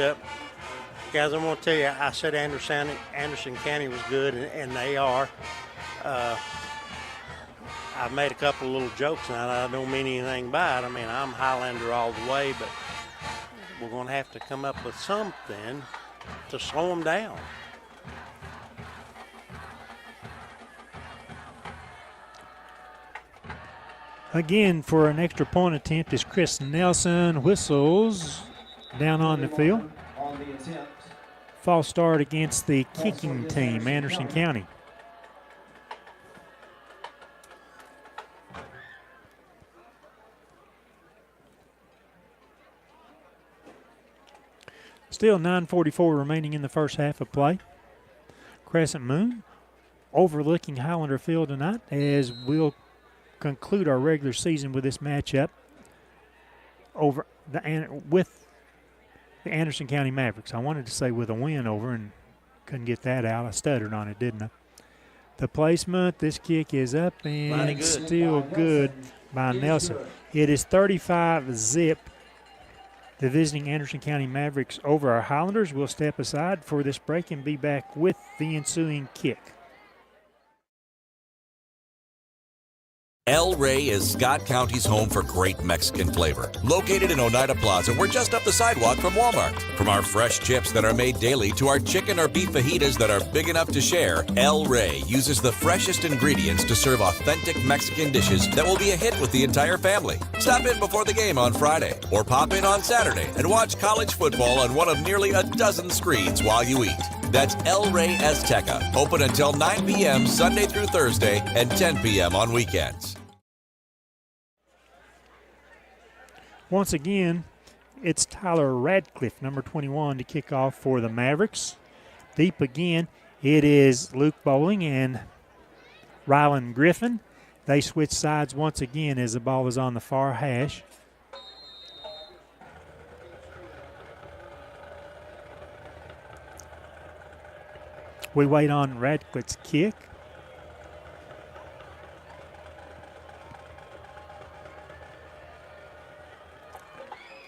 guys, I'm going to tell you, I said Anderson County was good, and they are. I've made a couple of little jokes now. I don't mean anything by it. I mean, I'm Highlander all the way, but we're going to have to come up with something to slow them down. Again, for an extra point attempt is Chris Nelson. Whistles down on the field. False start against the kicking team, Anderson County. Still 9:44 remaining in the first half of play. Crescent Moon overlooking Highlander Field tonight as we'll conclude our regular season with this matchup with the Anderson County Mavericks. I wanted to say with a win over and couldn't get that out. I stuttered on it, didn't I? The placement, this kick is up and still good by Nelson. It is 35-zip. The visiting Anderson County Mavericks over our Highlanders. Will step aside for this break and be back with the ensuing kick. El Rey is Scott County's home for great Mexican flavor. Located in Oneida Plaza, we're just up the sidewalk from Walmart. From our fresh chips that are made daily to our chicken or beef fajitas that are big enough to share, El Rey uses the freshest ingredients to serve authentic Mexican dishes that will be a hit with the entire family. Stop in before the game on Friday or pop in on Saturday and watch college football on one of nearly a dozen screens while you eat. That's El Rey Azteca, open until 9 p.m. Sunday through Thursday and 10 p.m. on weekends. Once again, it's Tyler Radcliffe, number 21, to kick off for the Mavericks. Deep again, it is Luke Bowling and Rylan Griffin. They switch sides once again as the ball is on the far hash. We wait on Radcliffe's kick.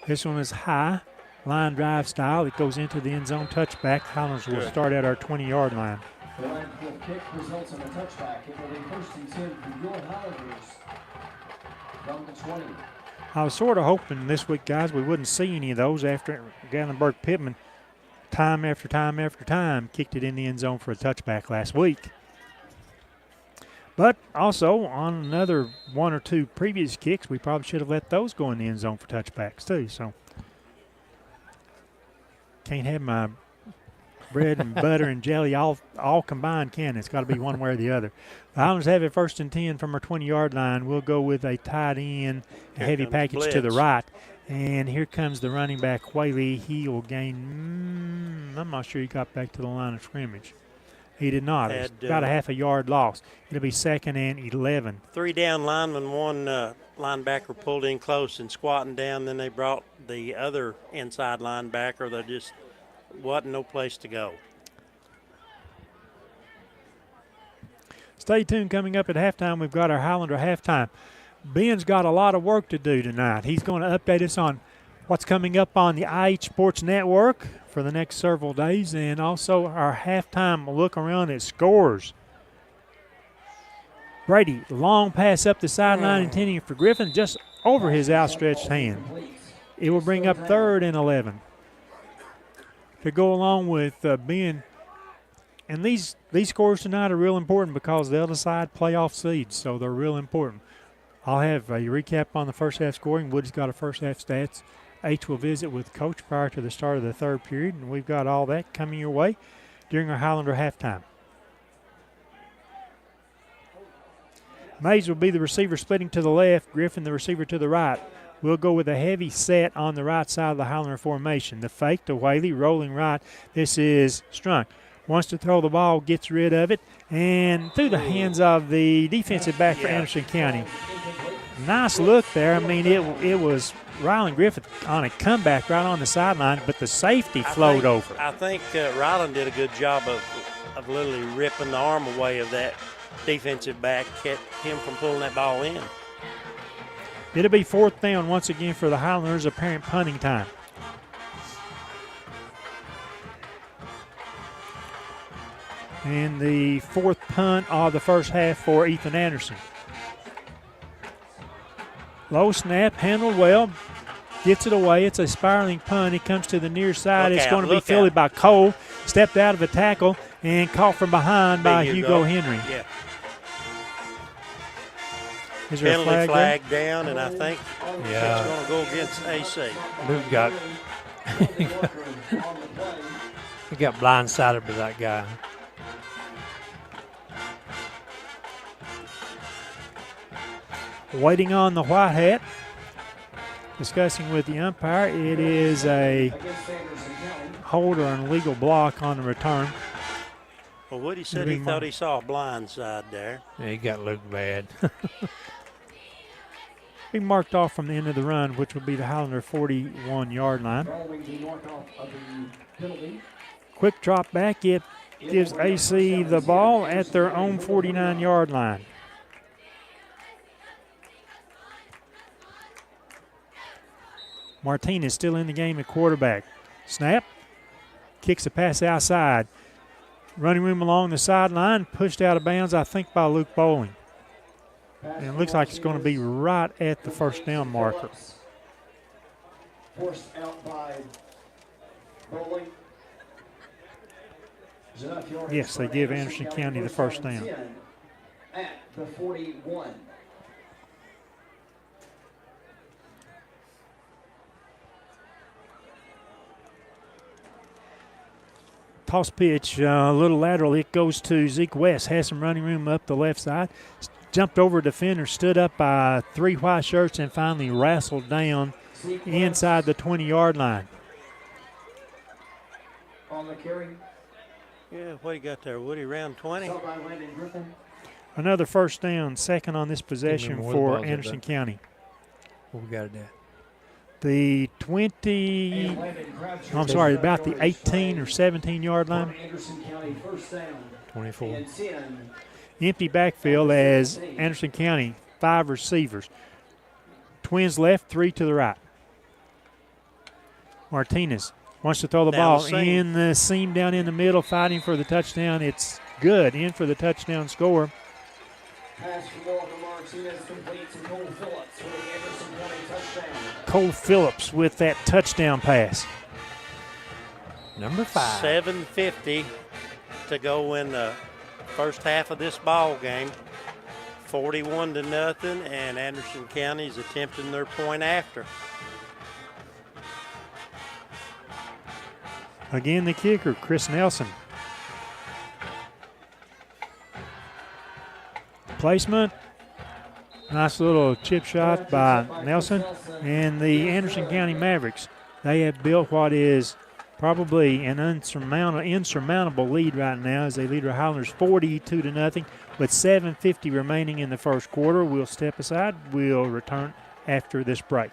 This one is high, line drive style. It goes into the end zone touchback. Highlanders will start at our 20-yard line. The Radcliffe kick results in a touchback. It will be first and 10 for your Highlanders from the 20. I was sort of hoping this week, guys, we wouldn't see any of those after Gatlinburg Pittman time after time after time kicked it in the end zone for a touchback last week. But also, on another one or two previous kicks, we probably should have let those go in the end zone for touchbacks too. So, can't have my bread and butter and jelly all combined, can it? It's got to be one way or the other. The Highlanders have it first and 10 from our 20-yard line. We'll go with a tight end, a heavy package to the right. And here comes the running back, Whaley. He will gain, I'm not sure he got back to the line of scrimmage. He did not. It was about a half a yard loss. It'll be 2nd and 11. 3 down linemen, one linebacker pulled in close and squatting down. Then they brought the other inside linebacker. There just wasn't no place to go. Stay tuned. Coming up at halftime, we've got our Highlander halftime. Ben's got a lot of work to do tonight. He's going to update us on what's coming up on the IH Sports Network for the next several days, and also our halftime look around at scores. Brady, long pass up the sideline intending for Griffin, just over his outstretched hand. It will bring up 3rd and 11. To go along with Ben, and these scores tonight are real important because they'll decide playoff seeds, so they're real important. I'll have a recap on the first half scoring. Woody's got a first half stats. H will visit with Coach prior to the start of the 3rd period, and we've got all that coming your way during our Highlander halftime. Mays will be the receiver splitting to the left, Griffin the receiver to the right. We'll go with a heavy set on the right side of the Highlander formation. The fake to Whaley, rolling right. This is Strunk. Wants to throw the ball, gets rid of it, and through the hands of the defensive back for Anderson County. Nice look there. I mean, it was Rylan Griffith on a comeback right on the sideline, but the safety flowed over. I think Rylan did a good job of literally ripping the arm away of that defensive back, kept him from pulling that ball in. It'll be 4th down once again for the Highlanders, apparent punting time. And the 4th punt of the first half for Ethan Anderson. Low snap, handled well, gets it away. It's a spiraling punt. It comes to the near side. It's going to be fielded by Cole. Stepped out of a tackle and caught from behind by Hugo Henry. Yeah. Is there a penalty flag flag down, and I think Yeah. it's going to go against AC. Luke got he got blindsided by that guy. Waiting on the white hat. Discussing with the umpire, it is a hold or an illegal block on the return. Well, Woody said he thought he saw a blind side there. Yeah, he got Luke bad. Be marked off from the end of the run, which would be the Highlander 41-yard line. Quick drop back. It gives AC the ball at their own 49-yard line. Martinez still in the game at quarterback. Snap. Kicks a pass outside. Running room along the sideline. Pushed out of bounds, I think, by Luke Bowling. And it looks like it's going to be right at the first down marker. Forced out by Bowling. Yes, they give Anderson County the first down. At the 41. Toss pitch, a little lateral. It goes to Zeke West. Has some running room up the left side. Jumped over a defender, stood up by three white shirts, and finally wrestled down inside the 20-yard line. On the carry. Yeah, what you got there, Woody? Round 20? Another first down, second on this possession for Anderson County. What we got it at? The 20, I'm sorry, about the 18 or 17-yard line. 24. Empty backfield as Anderson County, 5 receivers. Twins left, 3 to the right. Martinez wants to throw the ball in the seam down in the middle, fighting for the touchdown. It's good, in for the touchdown score. Pass from Walker Martinez complete to Cole Phillips for the Anderson County touchdown. Cole Phillips with that touchdown pass. Number 5. 7:50 to go in the first half of this ball game. 41-0, and Anderson County's attempting their point after. Again, the kicker, Chris Nelson. Placement. Nice little chip shot by Nelson. And the Anderson County Mavericks, they have built what is probably an insurmountable lead right now as they lead the Highlanders 42-0 with 7:50 remaining in the first quarter. We'll step aside. We'll return after this break.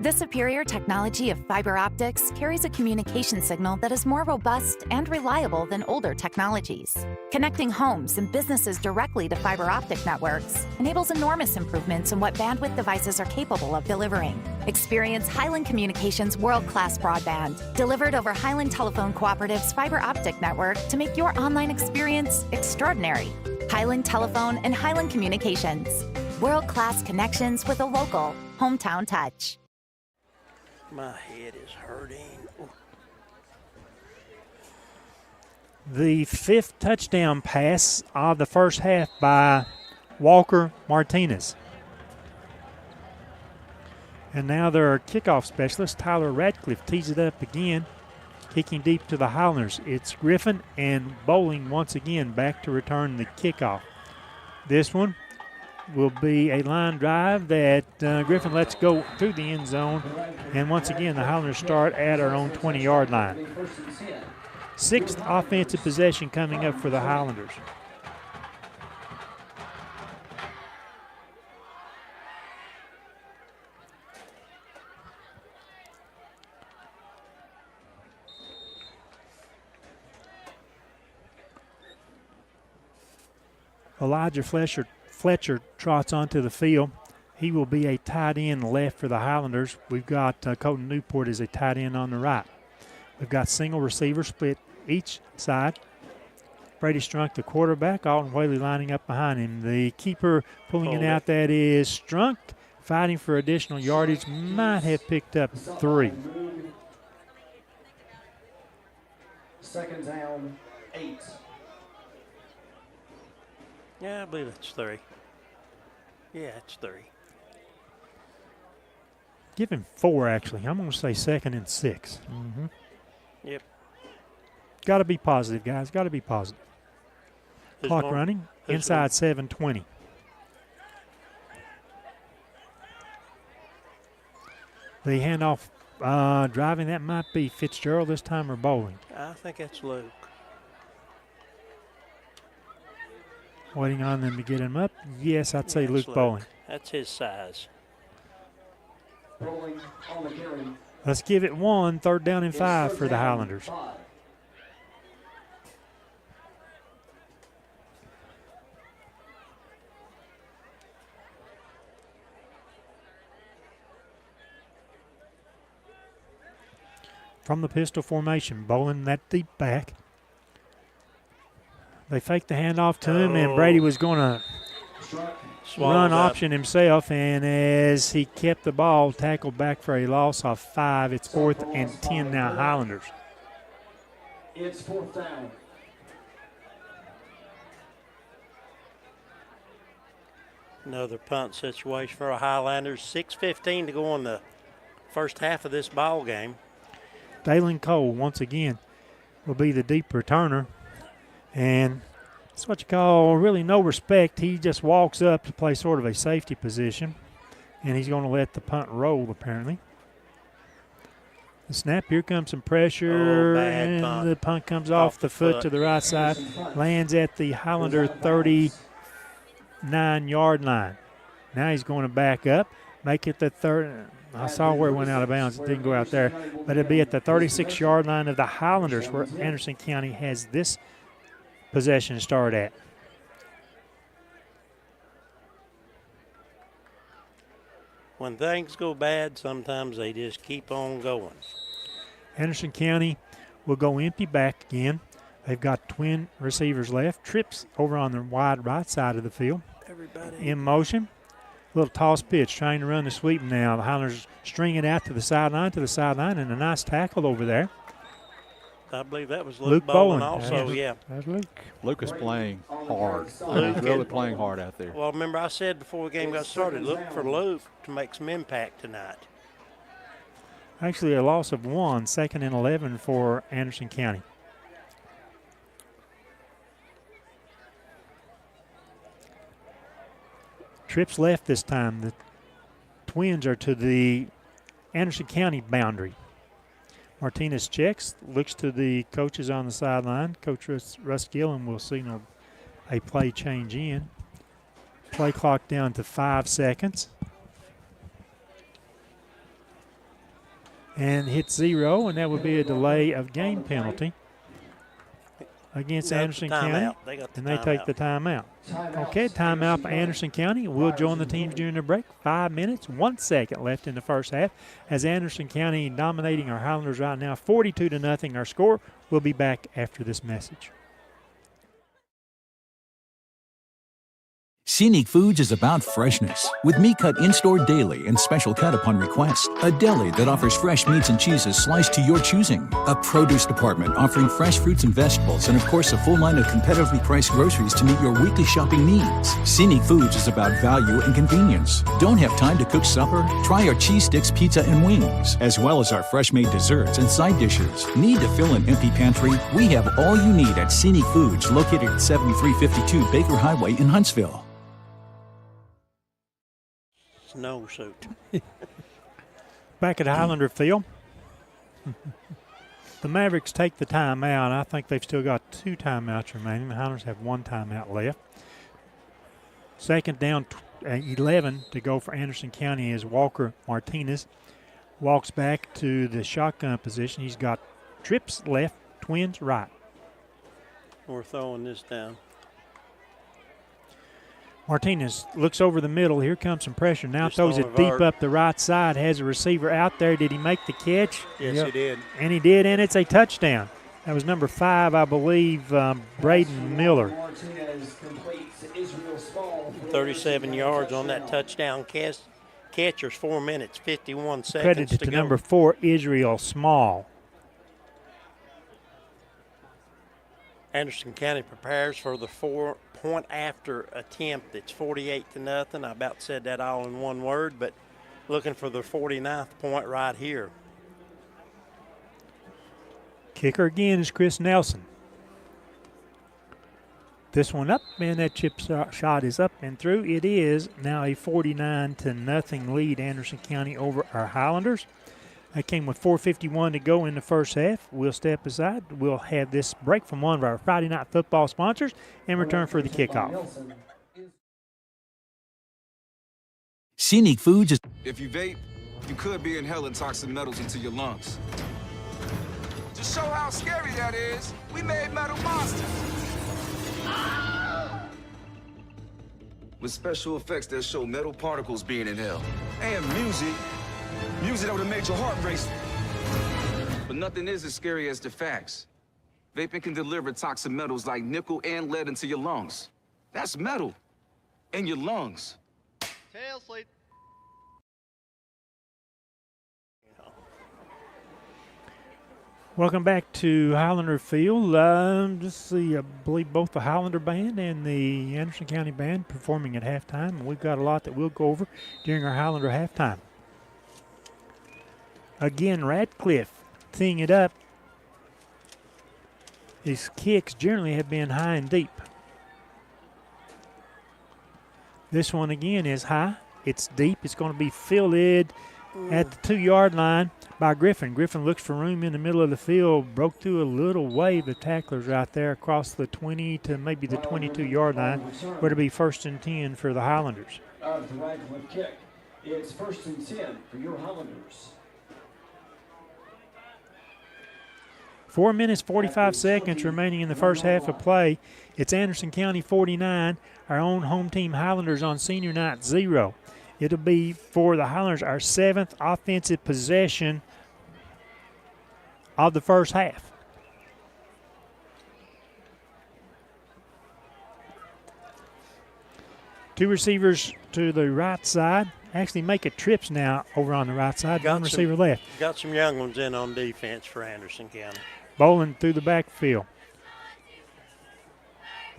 The superior technology of fiber optics carries a communication signal that is more robust and reliable than older technologies. Connecting homes and businesses directly to fiber optic networks enables enormous improvements in what bandwidth devices are capable of delivering. Experience Highland Communications world-class broadband, delivered over Highland Telephone Cooperative's fiber optic network to make your online experience extraordinary. Highland Telephone and Highland Communications. World-class connections with a local, hometown touch. My head is hurting. Ooh. The 5th touchdown pass of the first half by Walker Martinez. And now their kickoff specialist, Tyler Radcliffe, tees it up again, kicking deep to the Highlanders. It's Griffin and Bowling once again back to return the kickoff. This one will be a line drive that Griffin lets go through the end zone. And once again, the Highlanders start at our own 20-yard line. 6th offensive possession coming up for the Highlanders. Elijah Fletcher trots onto the field. He will be a tight end left for the Highlanders. We've got Colton Newport as a tight end on the right. We've got single receivers split each side. Brady Strunk, the quarterback. Alton Whaley lining up behind him. The keeper pulling it out, that is Strunk, fighting for additional yardage. Might have picked up 3. Second down, 8. Yeah, I believe it's 3. Yeah, it's 3. Give him 4, actually. I'm going to say 2nd and 6. Mm-hmm. Yep. Got to be positive, guys. Got to be positive. Who's Clock going? running. Who's Inside 7:20. The handoff driving, that might be Fitzgerald this time or Bowling. I think that's Luke. Waiting on them to get him up. Yes, I'd say Yeah, Luke it's Bowling. That's his size. Rolling on the carry. Let's give it 1, 3rd down and 5 for the Highlanders. From the pistol formation, Bowling that deep back. They faked the handoff to him, and Brady was going to run option himself, and as he kept the ball, tackled back for a loss of 5. It's 4th and 10 now, Highlanders. It's 4th down. Another punt situation for a Highlanders. 6:15 to go in the first half of this ball game. Dalen Cole, once again, will be the deep returner. And it's what you call really no respect. He just walks up to play sort of a safety position. And he's going to let the punt roll, apparently. The snap, here comes some pressure. Bad punt. And the punt comes off the foot to the right side. Lands at the Highlander 39-yard line. Now he's going to back up, make it the third. I saw where it went out of bounds. It didn't go out there. But it'll be at the 36-yard line of the Highlanders where Anderson County has this possession to start at. When things go bad, sometimes they just keep on going. Anderson County will go empty back again. They've got twin receivers left. Trips over on the wide right side of the field. Everybody in motion. Little toss pitch, trying to run the sweep now. The Highlanders string it out to the sideline, and a nice tackle over there. I believe that was Luke Bowen Bowen also, yeah. That's Luke. Luke is playing hard. Luke He's really and- playing hard out there. Well, remember I said before the game got started, look for Luke to make some impact tonight. Actually, a loss of 1, 2nd and 11 for Anderson County. Trips left this time. The Twins are to the Anderson County boundary. Martinez checks, looks to the coaches on the sideline. Coach Russ Gillen will signal a play change in. Play clock down to 5 seconds. And hit 0, and that would be a delay of game penalty against Anderson County. And they take the timeout. Okay, timeout for Anderson County. We'll join the teams during the break. 5 minutes, 1 second left in the first half. As Anderson County dominating our Highlanders right now, 42-0 our score. We'll be back after this message. Scenic Foods is about freshness, with meat cut in-store daily and special cut upon request. A deli that offers fresh meats and cheeses sliced to your choosing. A produce department offering fresh fruits and vegetables, and of course a full line of competitively priced groceries to meet your weekly shopping needs. Scenic Foods is about value and convenience. Don't have time to cook supper? Try our cheese sticks, pizza, and wings, as well as our fresh-made desserts and side dishes. Need to fill an empty pantry? We have all you need at Scenic Foods, located at 7352 Baker Highway in Huntsville. Snow suit. Back at Highlander Field. The Mavericks take the timeout. I think they've still got 2 timeouts remaining. The Highlanders have 1 timeout left. 2nd down, 11 to go for Anderson County as Walker Martinez walks back to the shotgun position. He's got trips left, Twins right. We're throwing this down. Martinez looks over the middle. Here comes some pressure. Now Just throws on it the deep vert. up the right side. Has a receiver out there. Did he make the catch? Yes, he did. And he did, and it's a touchdown. That was number 5, I believe, Braden Miller. 37 yards on that touchdown catcher's 4 minutes, 51 seconds Credited to to go. number 4, Israel Small. Anderson County prepares for the 4-point after attempt. It's 48-0. I about said that all in one word, but looking for the 49th point right here. Kicker again is Chris Nelson. This one up, and that chip shot is up and through. It is now a 49-0 lead, Anderson County over our Highlanders. That came with 4:51 to go in the first half. We'll step aside. We'll have this break from one of our Friday Night Football sponsors and return for the kickoff. Scenic Foods is... If you vape, you could be inhaling toxic metals into your lungs. To show how scary that is, we made Metal Monsters. With special effects that show metal particles being inhaled. And music that would have made your heart race. But nothing is as scary as the facts. Vaping can deliver toxic metals like nickel and lead into your lungs. That's metal in your lungs. Tail sleep. Welcome back to Highlander Field. Let's see, I believe both the Highlander Band and the Anderson County Band performing at halftime. And we've got a lot that we'll go over during our Highlander halftime. Again, Radcliffe teeing it up. His kicks generally have been high and deep. This one again is high. It's deep. It's going to be fielded at the 2-yard line by Griffin. Griffin looks for room in the middle of the field, broke through a little wave of tacklers right there across the 20 to maybe the 22-yard line, where it'll be 1st and 10 for the Highlanders. The Radcliffe kick. It's 1st and 10 for your Highlanders. 4 minutes, 45 seconds remaining in the first half of play. It's Anderson County 49, our own home team Highlanders on senior night 0. It'll be for the Highlanders our 7th offensive possession of the first half. Two receivers to the right side. Actually making trips now over on the right side. One receiver left. Got some young ones in on defense for Anderson County. Bowling through the backfield.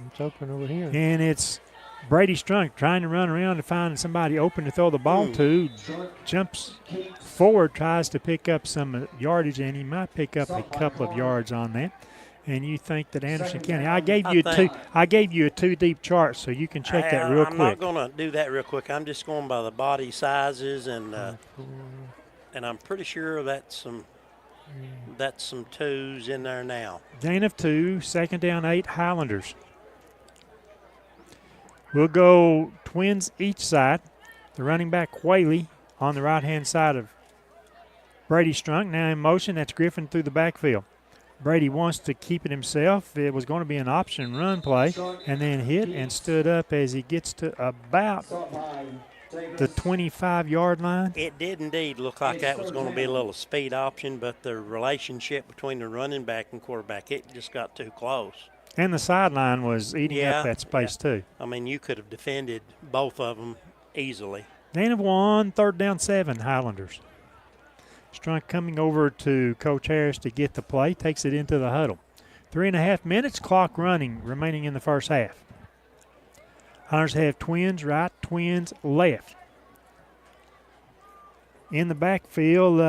It's open over here. And it's Brady Strunk trying to run around to find somebody open to throw the ball to. Jumps forward, tries to pick up some yardage, and he might pick up a couple of yards on that. And you think that Anderson County, I gave you a 2 deep chart, so you can check that real quick. I'm not going to do that real quick. I'm just going by the body sizes, and I'm pretty sure that's some 2s in there now. Gain of 2, 2nd down 8, Highlanders. We'll go twins each side. The running back, Whaley, on the right-hand side of Brady Strunk. Now in motion, that's Griffin through the backfield. Brady wants to keep it himself. It was going to be an option run play, and then hit and stood up as he gets to about the 25-yard line. It did indeed look like that was going to be a little speed option, but the relationship between the running back and quarterback, it just got too close. And the sideline was eating up that space too. I mean, you could have defended both of them easily. Gain of 1, 3rd down 7, Highlanders. Strunk coming over to Coach Harris to get the play, takes it into the huddle. 3.5 minutes, clock running, remaining in the first half. Highlanders have twins right, twins left. In the backfield,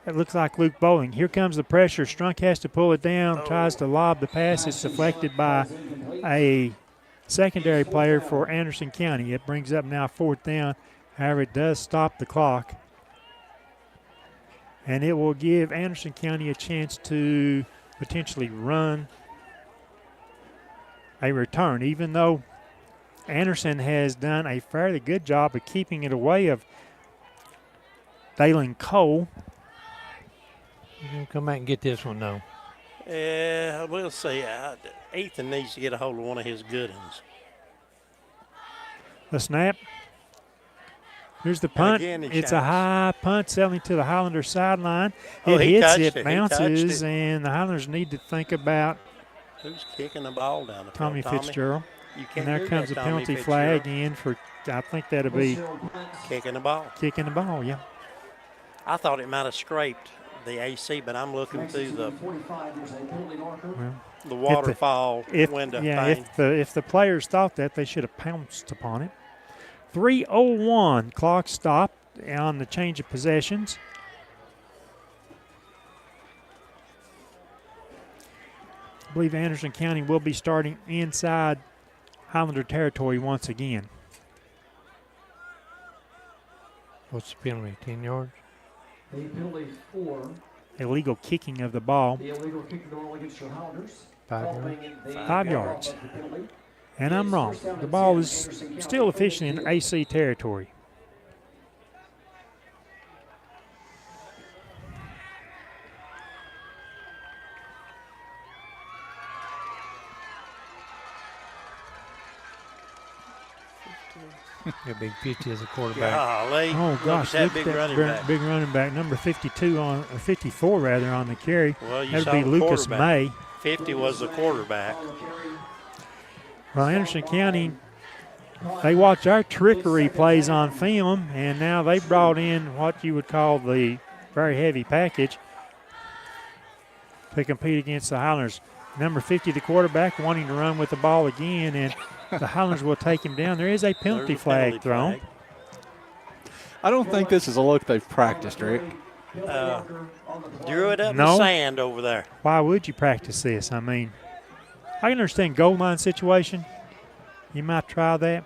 it looks like Luke Bowling. Here comes the pressure. Strunk has to pull it down, tries to lob the pass. It's deflected by a secondary player for Anderson County. It brings up now 4th down. However, it does stop the clock. And it will give Anderson County a chance to potentially run a return, even though Anderson has done a fairly good job of keeping it away of Dalen Cole. You're going to come back and get this one, though. Yeah, we'll see. Ethan needs to get a hold of one of his good ones. The snap. Here's the punt. It's a high punt selling to the Highlander sideline. It hits, it bounces, and the Highlanders need to think about who's kicking the ball down the field. Tommy Fitzgerald. You can't and there comes a penalty flag in for, I think that'll be kicking the ball. Kicking the ball, yeah. I thought it might have scraped the AC, but I'm looking through the Well, waterfall window thing. If the players thought that, they should have pounced upon it. 3:01 clock stopped on the change of possessions. I believe Anderson County will be starting inside Highlander territory once again. What's the penalty? 10 yards? The penalty for Illegal kicking of the ball. the illegal kick of the ball against your Highlanders. 5 yards. Following the 5 yards. of the penalty. And I'm wrong. The ball is still officially in AC territory. Got big 50 as a quarterback. Golly. Oh gosh, that look big at that running back. big running back, number 52 on, or 54 rather, on the carry. Well, you That'd saw be the Lucas quarterback. May. 50 was the quarterback. Well, Anderson County, they watch our trickery plays on film, and now they brought in what you would call the very heavy package to compete against the Highlanders. Number 50, the quarterback, wanting to run with the ball again, and the Highlanders will take him down. There is a penalty flag thrown. I don't think this is a look they've practiced, Rick. Drew it up in No. the sand over there. Why would you practice this? I mean, I can understand goal line situation. You might try that.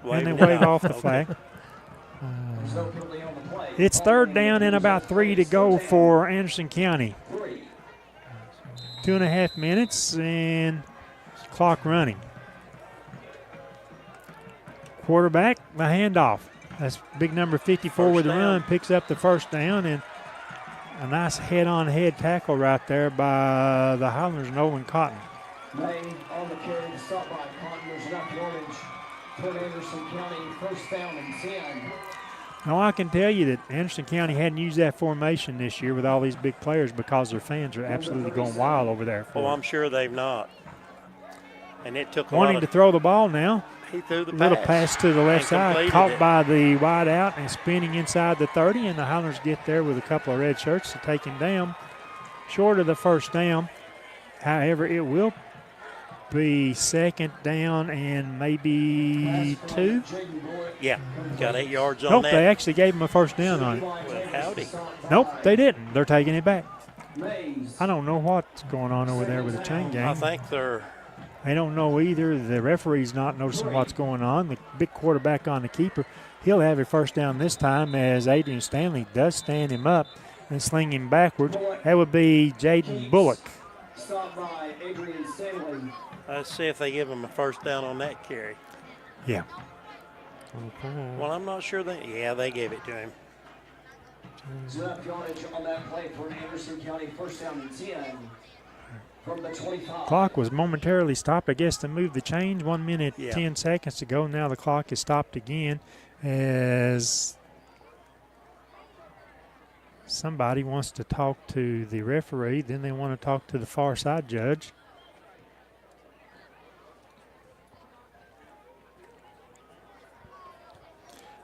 And they wave off the flag. It's third down and about 3 to go for Anderson County. 2.5 minutes and clock running. Quarterback, the handoff. That's big number 54 with the run, picks up the first down, and a nice head-on-head tackle right there by the Highlanders, Nolan Cotton. May on the carry to stop by Cotton. There's enough yardage for Anderson County. First down and 10. Now, I can tell you that Anderson County hadn't used that formation this year with all these big players because their fans are absolutely going wild over there. Oh, I'm sure they've not. And it took a Wanting lot to of, throw the ball now. he threw the Little pass. pass to the left and side, completed caught it. by the wide out and spinning inside the 30, and the Highlanders get there with a couple of red shirts to take him down. Short of the first down. However, it will be second down and maybe 2. Yeah, got 8 yards on Nope, that. they actually gave him a first down on it. Well, howdy. Nope, they didn't. They're taking it back. I don't know what's going on over there with the chain game. I think they're I don't know either. The referee's not noticing what's going on. The big quarterback on the keeper, he'll have a first down this time as Adrian Stanley does stand him up and sling him backwards. That would be Jaden Bullock. Stop by Adrian Stanley. Let's see if they give him a first down on that carry. Yeah. Well, I'm not sure they gave it to him. Enough yardage on that play for Anderson County. First down and 10 from the 25. Clock was momentarily stopped, I guess, to move the chains. 1 minute, Yeah. 10 seconds to go. Now the clock is stopped again as somebody wants to talk to the referee. Then they want to talk to the far side judge.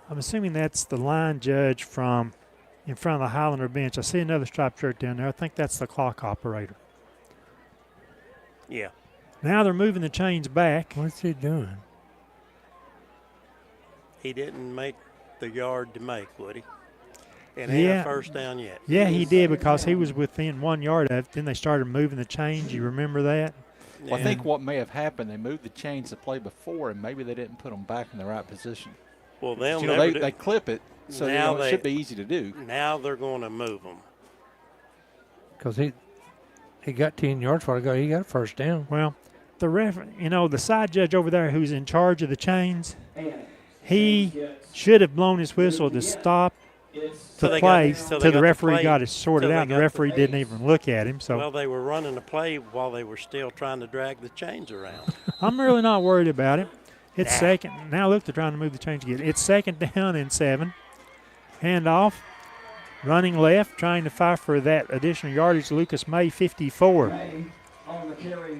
I'm assuming that's the line judge from in front of the Highlander bench. I see another striped shirt down there. I think that's the clock operator. Yeah. Now they're moving the chains back. What's he doing? He didn't make the yard to make, would he? And ain't a first down yet. Yeah, he did because he was within 1 yard of it. Then they started moving the chains. You remember that? Well, I think what may have happened, they moved the chains to play before, and maybe they didn't put them back in the right position. Well, they'll You know, never they clip it, so Now it should be easy to do. Now they're going to move them. Because he got 10 yards for it. He got a first down. Well, the the side judge over there who's in charge of the chains, he should have blown his whistle to stop the play till the referee got it sorted out, and the referee didn't even look at him. So Well, they were running a play while they were still trying to drag the chains around. I'm really not worried about it. It's Nah. second. Now look, they're trying to move the chains again. It's second down and 7. Handoff. Running left, trying to fight for that additional yardage. Lucas May, 54. May on the carry.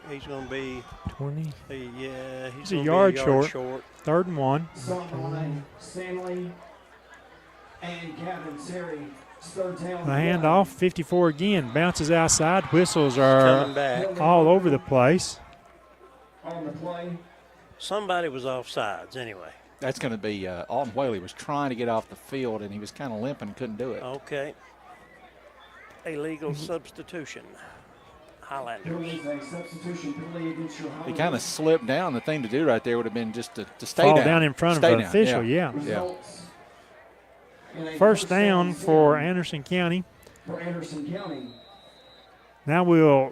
He's going to be 20. Yeah, He's gonna a be yard short. 3rd and 1. Stanley and Gavin Seri. Third down. The handoff, 54 again, bounces outside. Whistles are all over the place. On the play. Somebody was offsides anyway. That's going to be Alton Whaley was trying to get off the field, and he was kind of limping, couldn't do it. Okay. Illegal substitution. Highlanders. He kind of slipped down. The thing to do right there would have been just to stay Fall down. down in front of an official, yeah. First down for Anderson County. Now we'll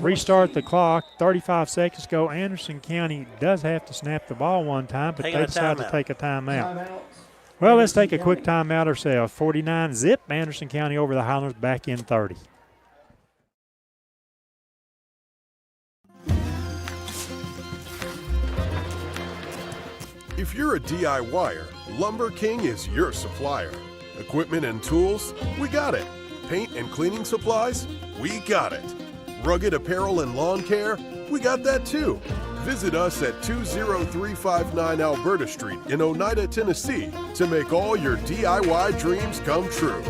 restart the clock. 35 seconds go. Anderson County does have to snap the ball one time, but they decide to take a timeout. Well, let's take a quick timeout ourselves. 49-zip. Anderson County over the Highlanders, back in 30. If you're a DIYer, Lumber King is your supplier. Equipment and tools, we got it. Paint and cleaning supplies, we got it. Rugged apparel and lawn care, we got that too. Visit us at 20359 Alberta Street in Oneida, Tennessee to make all your DIY dreams come true.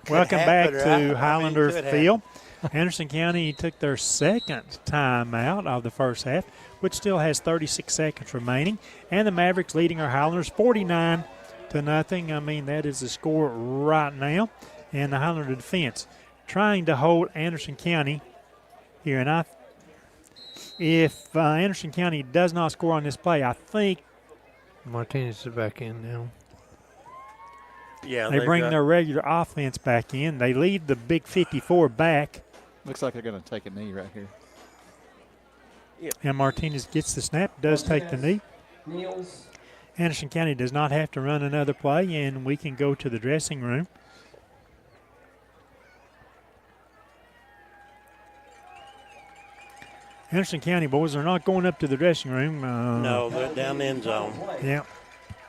Welcome back to Highlander Field. Anderson County took their second timeout of the first half, which still has 36 seconds remaining. And the Mavericks leading our Highlanders 49-0. I mean, that is the score right now. And the Highlander defense trying to hold Anderson County here. And if Anderson County does not score on this play, I think Martinez is back in now. Yeah, they bring their regular offense back in. They lead the big 54 back. Looks like they're going to take a knee right here. Yep. And Martinez gets the snap, does take the knee. Anderson County does not have to run another play, and we can go to the dressing room. Anderson County boys are not going up to the dressing room. No, they're down the end zone. Yeah.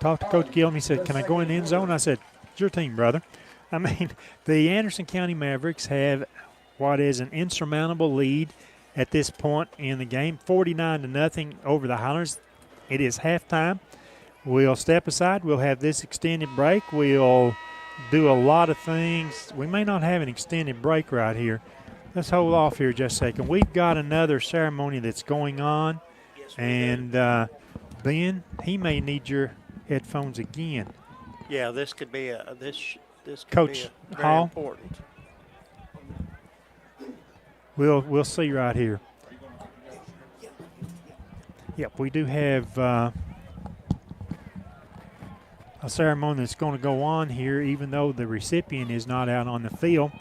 Talked to Coach Gillum. He said, "Can I go in the end zone?" I said, "It's your team, brother." I mean, the Anderson County Mavericks have what is an insurmountable lead at this point in the game, 49-0 over the Highlanders. It is halftime. We'll step aside. We'll have this extended break. We'll do a lot of things. We may not have an extended break right here. Let's hold off here just a second. We've got another ceremony that's going on, and Ben, he may need your headphones again. Yeah, this could be this could Coach be very Hall. important. We'll see right here. Yep, we do have a ceremony that's going to go on here, even though the recipient is not out on the field.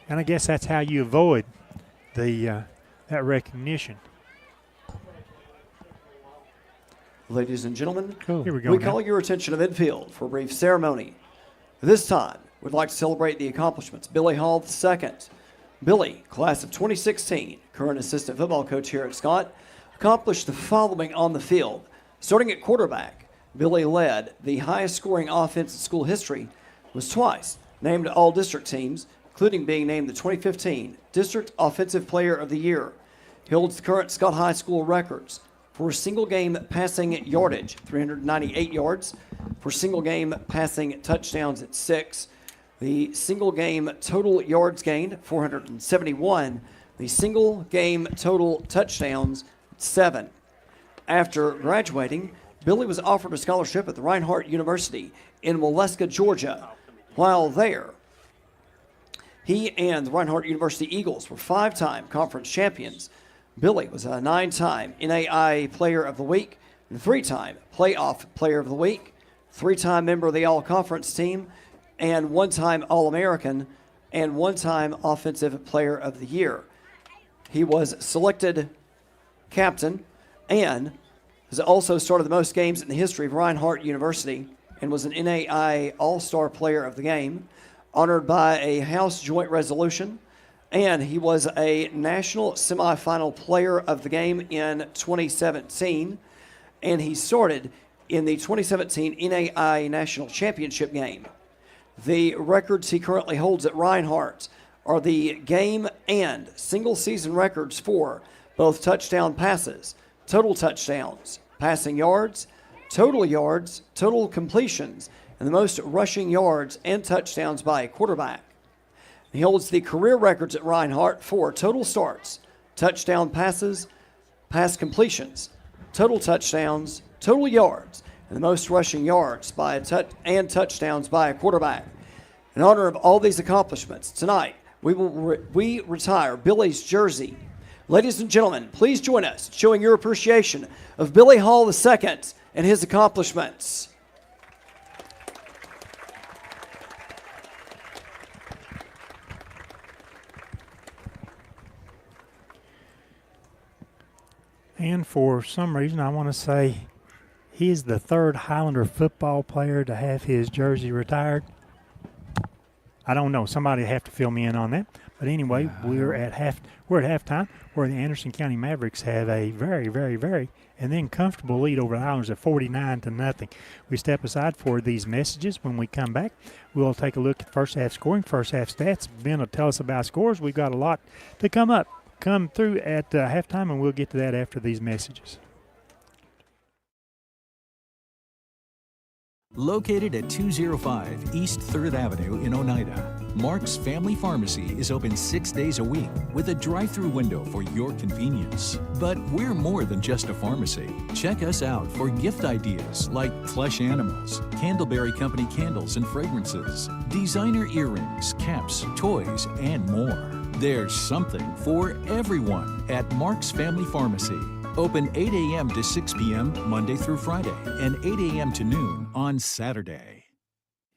And I guess that's how you avoid the that recognition. Ladies and gentlemen, Here we go we now. call your attention to midfield for a brief ceremony. This time, we'd like to celebrate the accomplishments of Billy Hall II. Billy, class of 2016, current assistant football coach here at Scott, accomplished the following on the field. Starting at quarterback, Billy led the highest scoring offense in school history, was twice named to all district teams, including being named the 2015 District Offensive Player of the Year. He holds the current Scott High School records for single game passing yardage, 398 yards, for single game passing touchdowns at 6, the single game total yards gained, 471, the single game total touchdowns, 7. After graduating, Billy was offered a scholarship at the Reinhardt University in Waleska, Georgia. While there, he and the Reinhardt University Eagles were 5-time conference champions. Billy was a 9-time NAIA Player of the Week and 3-time Playoff Player of the Week, 3-time member of the All-Conference team, and 1-time All-American, and 1-time Offensive Player of the Year. He was selected captain and has also started the most games in the history of Reinhardt University and was an NAIA All-Star Player of the Game, honored by a House Joint Resolution, and he was a National Semifinal Player of the Game in 2017. and he started in the 2017 NAI National Championship game. The records he currently holds at Reinhardt are the game and single-season records for both touchdown passes, total touchdowns, passing yards, total completions, and the most rushing yards and touchdowns by a quarterback. He holds the career records at Reinhardt for total starts, touchdown passes, pass completions, total touchdowns, total yards, and the most rushing yards by and touchdowns by a quarterback. In honor of all these accomplishments, tonight we retire Billy's jersey. Ladies and gentlemen, please join us showing your appreciation of Billy Hall II and his accomplishments. And for some reason, I want to say he is the third Highlander football player to have his jersey retired. I don't know. Somebody have to fill me in on that. But anyway, we're at halftime, where the Anderson County Mavericks have a very, very, very, and then comfortable lead over the Highlanders at 49-0. We step aside for these messages. When we come back, we'll take a look at first half scoring, first half stats. Ben will tell us about scores. We've got a lot to come through at halftime, and we'll get to that after these messages. Located at 205 East 3rd Avenue in Oneida, Mark's Family Pharmacy is open 6 days a week with a drive-through window for your convenience. But we're more than just a pharmacy. Check us out for gift ideas like plush animals, Candleberry Company candles and fragrances, designer earrings, caps, toys, and more. There's something for everyone at Mark's Family Pharmacy. Open 8 a.m. to 6 p.m. Monday through Friday and 8 a.m. to noon on Saturday.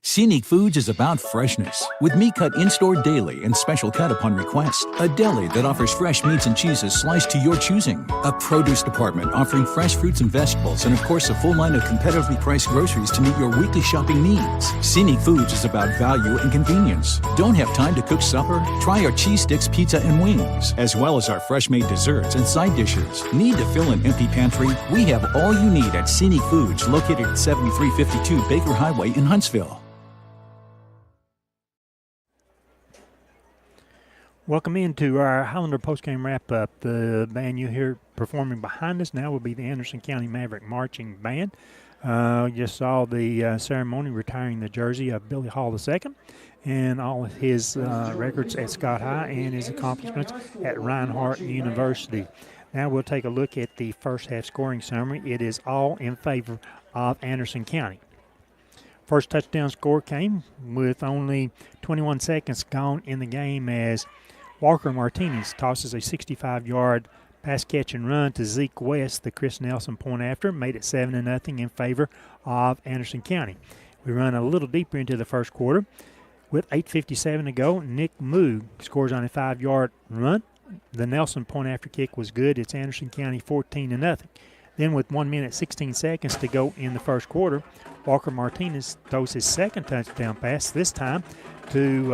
Scenic Foods is about freshness, with meat cut in-store daily and special cut upon request. A deli that offers fresh meats and cheeses sliced to your choosing. A produce department offering fresh fruits and vegetables, and of course a full line of competitively priced groceries to meet your weekly shopping needs. Scenic Foods is about value and convenience. Don't have time to cook supper? Try our cheese sticks, pizza, and wings, as well as our fresh-made desserts and side dishes. Need to fill an empty pantry? We have all you need at Scenic Foods, located at 7352 Baker Highway in Huntsville. Welcome into our Highlander postgame wrap-up. The band you hear performing behind us now will be the Anderson County Maverick Marching Band. Just saw the ceremony retiring the jersey of Billy Hall II and all of his records at Scott High and his accomplishments at Reinhardt University. Now we'll take a look at the first half scoring summary. It is all in favor of Anderson County. First touchdown score came with only 21 seconds gone in the game as Walker Martinez tosses a 65-yard pass catch and run to Zeke West, the Chris Nelson point after, made it 7-0 in favor of Anderson County. We run a little deeper into the first quarter. With 8:57 to go, Nick Moog scores on a 5-yard run. The Nelson point after kick was good. It's Anderson County 14-0. Then with 1 minute 16 seconds to go in the first quarter, Walker Martinez throws his second touchdown pass, this time to,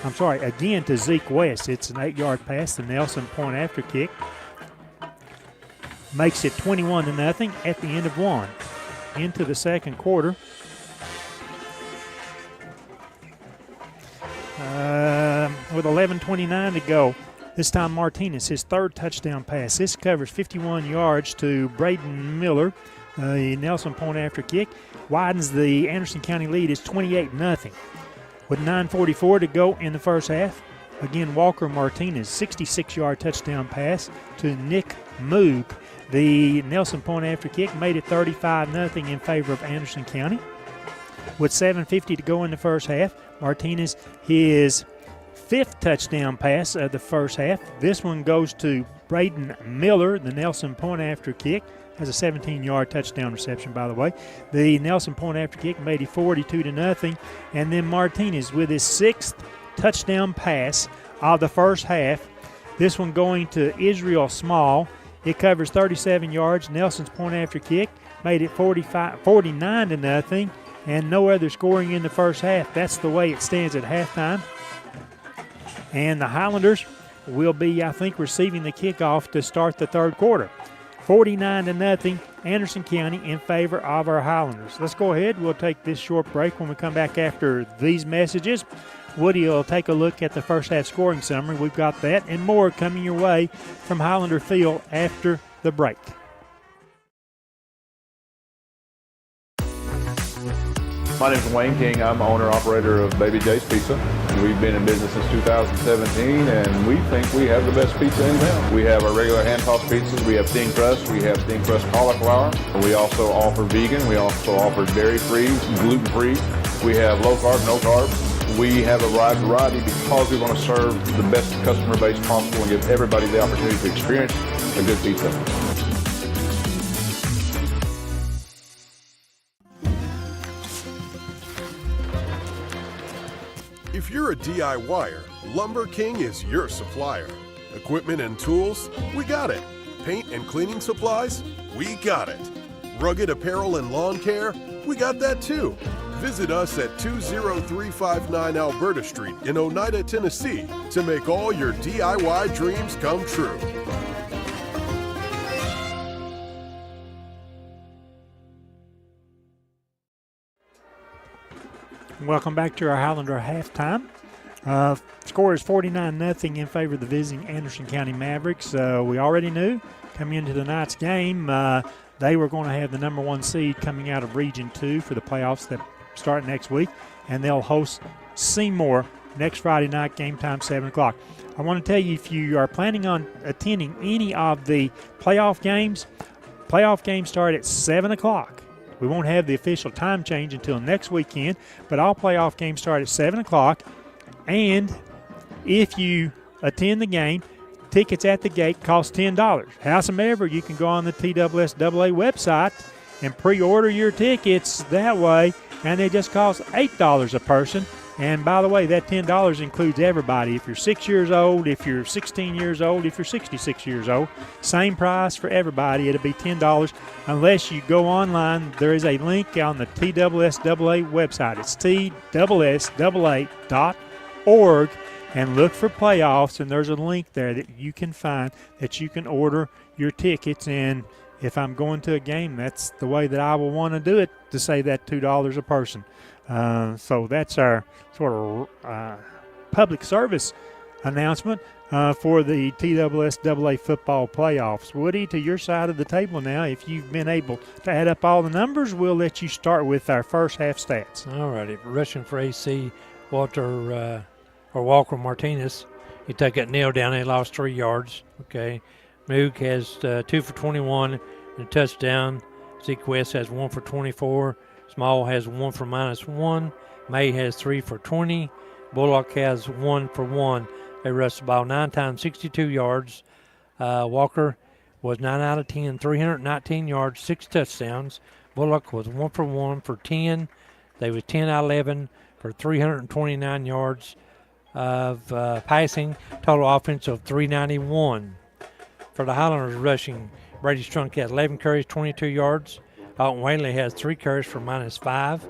to Zeke West. It's an 8-yard pass. The Nelson point after kick makes it 21-0 at the end of one. Into the second quarter. With 11:29 to go. This time Martinez, his third touchdown pass. This covers 51 yards to Braden Miller. The Nelson point after kick widens the Anderson County lead. It's 28-0. With 9:44 to go in the first half, again Walker Martinez, 66-yard touchdown pass to Nick Moog. The Nelson point after kick made it 35-0 in favor of Anderson County. With 7:50 to go in the first half, Martinez, his fifth touchdown pass of the first half. This one goes to Braden Miller, the Nelson point after kick. Has a 17-yard touchdown reception, by the way. The Nelson point after kick made it 42-0. And then Martinez with his sixth touchdown pass of the first half. This one going to Israel Small. It covers 37 yards. Nelson's point after kick made it 49-0. And no other scoring in the first half. That's the way it stands at halftime. And the Highlanders will be, I think, receiving the kickoff to start the third quarter. 49-0, Anderson County in favor of our Highlanders. Let's go ahead. We'll take this short break. When we come back after these messages, Woody will take a look at the first half scoring summary. We've got that and more coming your way from Highlander Field after the break. My name is Wayne King. I'm owner-operator of Baby J's Pizza. We've been in business since 2017, and we think we have the best pizza in town. We have our regular hand-tossed pizzas. We have thin crust. We have thin crust cauliflower. We also offer vegan. We also offer dairy-free, gluten-free. We have low-carb, no-carb. We have a wide variety because we want to serve the best customer base possible and give everybody the opportunity to experience a good pizza. If you're a DIYer, Lumber King is your supplier. Equipment and tools, we got it. Paint and cleaning supplies, we got it. Rugged apparel and lawn care, we got that too. Visit us at 20359 Alberta Street in Oneida, Tennessee to make all your DIY dreams come true. Welcome back to our Highlander halftime. Score is 49-0 in favor of the visiting Anderson County Mavericks. We already knew coming into tonight's game they were going to have the number 1 seed coming out of Region 2 for the playoffs that start next week, and they'll host Seymour next Friday night, game time 7 o'clock. I want to tell you, if you are planning on attending any of the playoff games start at 7 o'clock. We won't have the official time change until next weekend, but all playoff games start at 7 o'clock. And if you attend the game, tickets at the gate cost $10. Howsoever, you can go on the TSSAA website and pre-order your tickets that way, and they just cost $8 a person. And by the way, that $10 includes everybody. If you're 6 years old, if you're 16 years old, if you're 66 years old, same price for everybody. It'll be $10 unless you go online. There is a link on the TSSAA website. It's TSSAA.org, and look for playoffs, and there's a link there that you can find that you can order your tickets. And if I'm going to a game, that's the way that I will want to do it, to save that $2 a person. So that's our sort of public service announcement for the TSSAA football playoffs. Woody, to your side of the table now. If you've been able to add up all the numbers, we'll let you start with our first half stats. All righty. Rushing for AC, Walker Martinez. He took that nail down. He lost 3 yards. Okay. Moog has 2 for 21 and a touchdown. Zeke West has 1 for 24. Small has 1 for -1. May has 3 for 20. Bullock has 1 for 1. They rushed the ball 9 times, 62 yards. Walker was 9 out of 10, 319 yards, 6 touchdowns. Bullock was 1 for 1 for 10. They was 10 out of 11 for 329 yards of passing. Total offense of 391. For the Highlanders rushing, Brady Strunk has 11 carries, 22 yards. Alton Whaley has 3 carries for -5.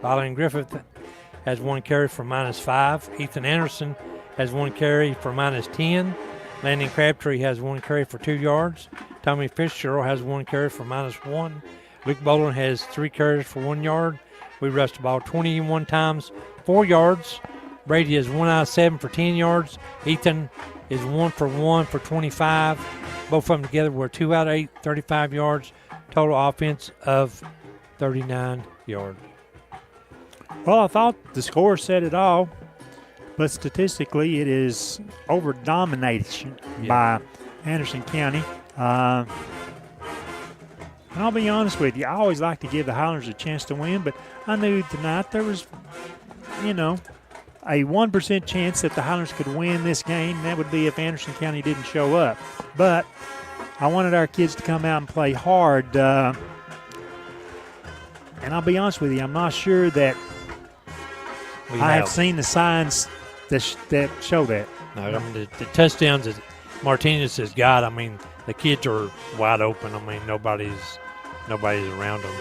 Valen Griffith has 1 carry for -5. Ethan Anderson has 1 carry for -10. Landon Crabtree has 1 carry for 2 yards. Tommy Fitzgerald has 1 carry for -1. Luke Bolin has 3 carries for 1 yard. We rushed the ball 21 times, 4 yards. Brady is 1 out of 7 for 10 yards. Ethan is 1 for 1 for 25. Both of them together were 2 out of 8, 35 yards. Total offense of 39 yards. Well, I thought the score said it all, but statistically it is over-domination by Anderson County. And I'll be honest with you, I always like to give the Highlanders a chance to win, but I knew tonight there was, a 1% chance that the Highlanders could win this game. That would be if Anderson County didn't show up. But I wanted our kids to come out and play hard. And I'll be honest with you, I'm not sure that I have seen the signs that show that. No, I mean, the touchdowns that Martinez has got, I mean, the kids are wide open. I mean, nobody's around them.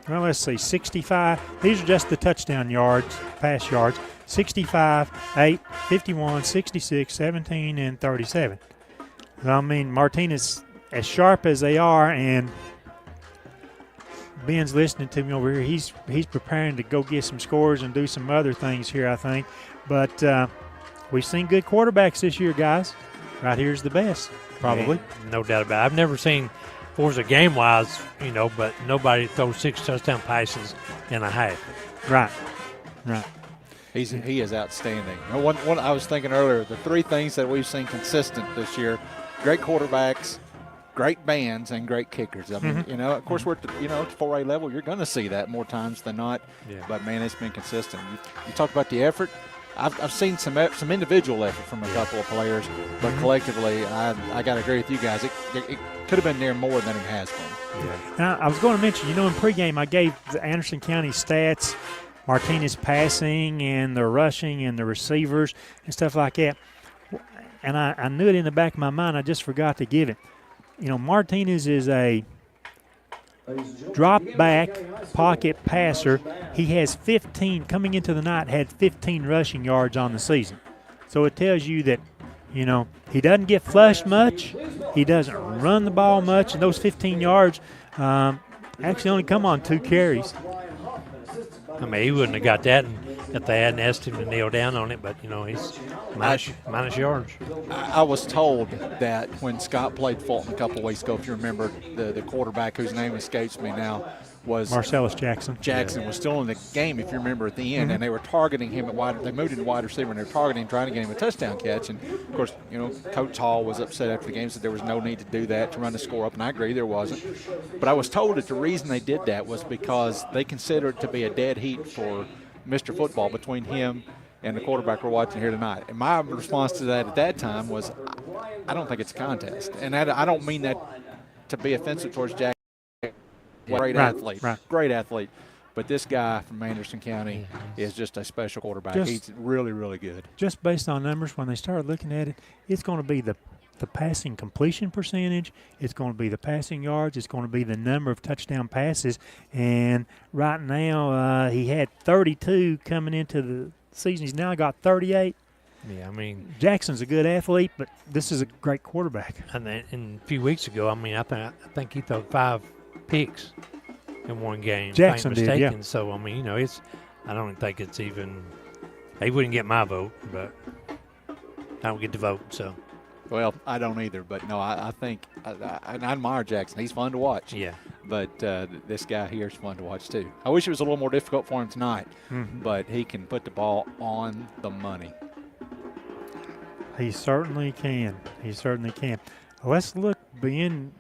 Well, let's see, 65. These are just the touchdown yards, pass yards. 65, 8, 51, 66, 17, and 37. I mean, Martinez as sharp as they are, and Ben's listening to me over here. He's preparing to go get some scores and do some other things here, I think. But we've seen good quarterbacks this year, guys. Right here's the best, probably. Man, no doubt about it. I've never seen Forza game-wise, but nobody throws 6 touchdown passes in a half. Right. He is outstanding. One I was thinking earlier, the 3 things that we've seen consistent this year: great quarterbacks, great bands, and great kickers. I mean, of course, we're at the 4A level. You're going to see that more times than not. Yeah. But man, it's been consistent. You talked about the effort. I've seen some individual effort from a couple of players, but collectively, I got to agree with you guys. It could have been there more than it has been. Yeah. Now, I was going to mention, in pregame, I gave the Anderson County stats, Martinez passing and the rushing and the receivers and stuff like that. And I knew it in the back of my mind. I just forgot to give it. Martinez is a drop back pocket passer. He has 15 coming into the night, had 15 rushing yards on the season. So it tells you that, he doesn't get flushed much. He doesn't run the ball much. And those 15 yards actually only come on 2 carries. I mean, he wouldn't have got that if they hadn't asked him to kneel down on it, but, he's minus yards. I was told that when Scott played Fulton a couple of weeks ago, if you remember, the quarterback whose name escapes me now was Marcellus Jackson. Jackson was still in the game, if you remember, at the end, and they were targeting him at wide. They moved him to wide receiver, and they were targeting him, trying to get him a touchdown catch. And, of course, Coach Hall was upset after the game, said there was no need to do that, to run the score up, and I agree there wasn't. But I was told that the reason they did that was because they considered it to be a dead heat for Mr. Football between him and the quarterback we're watching here tonight. And my response to that at that time was, I don't think it's a contest. And I don't mean that to be offensive towards Jack. Great athlete. But this guy from Anderson County is just a special quarterback. He's really, really good. Just based on numbers, when they started looking at it, it's going to be the passing completion percentage. It's going to be the passing yards. It's going to be the number of touchdown passes. And right now, he had 32 coming into the season. He's now got 38. Yeah, I mean, Jackson's a good athlete, but this is a great quarterback. And then, a few weeks ago, I think he threw 5 picks in one game. Jackson did, yeah. So, I don't think it's even – he wouldn't get my vote, but I don't get the vote, so. Well, I don't either, but no, I think I admire Jackson. He's fun to watch. Yeah. But this guy here is fun to watch too. I wish it was a little more difficult for him tonight, but he can put the ball on the money. He certainly can. Let's look, Ben.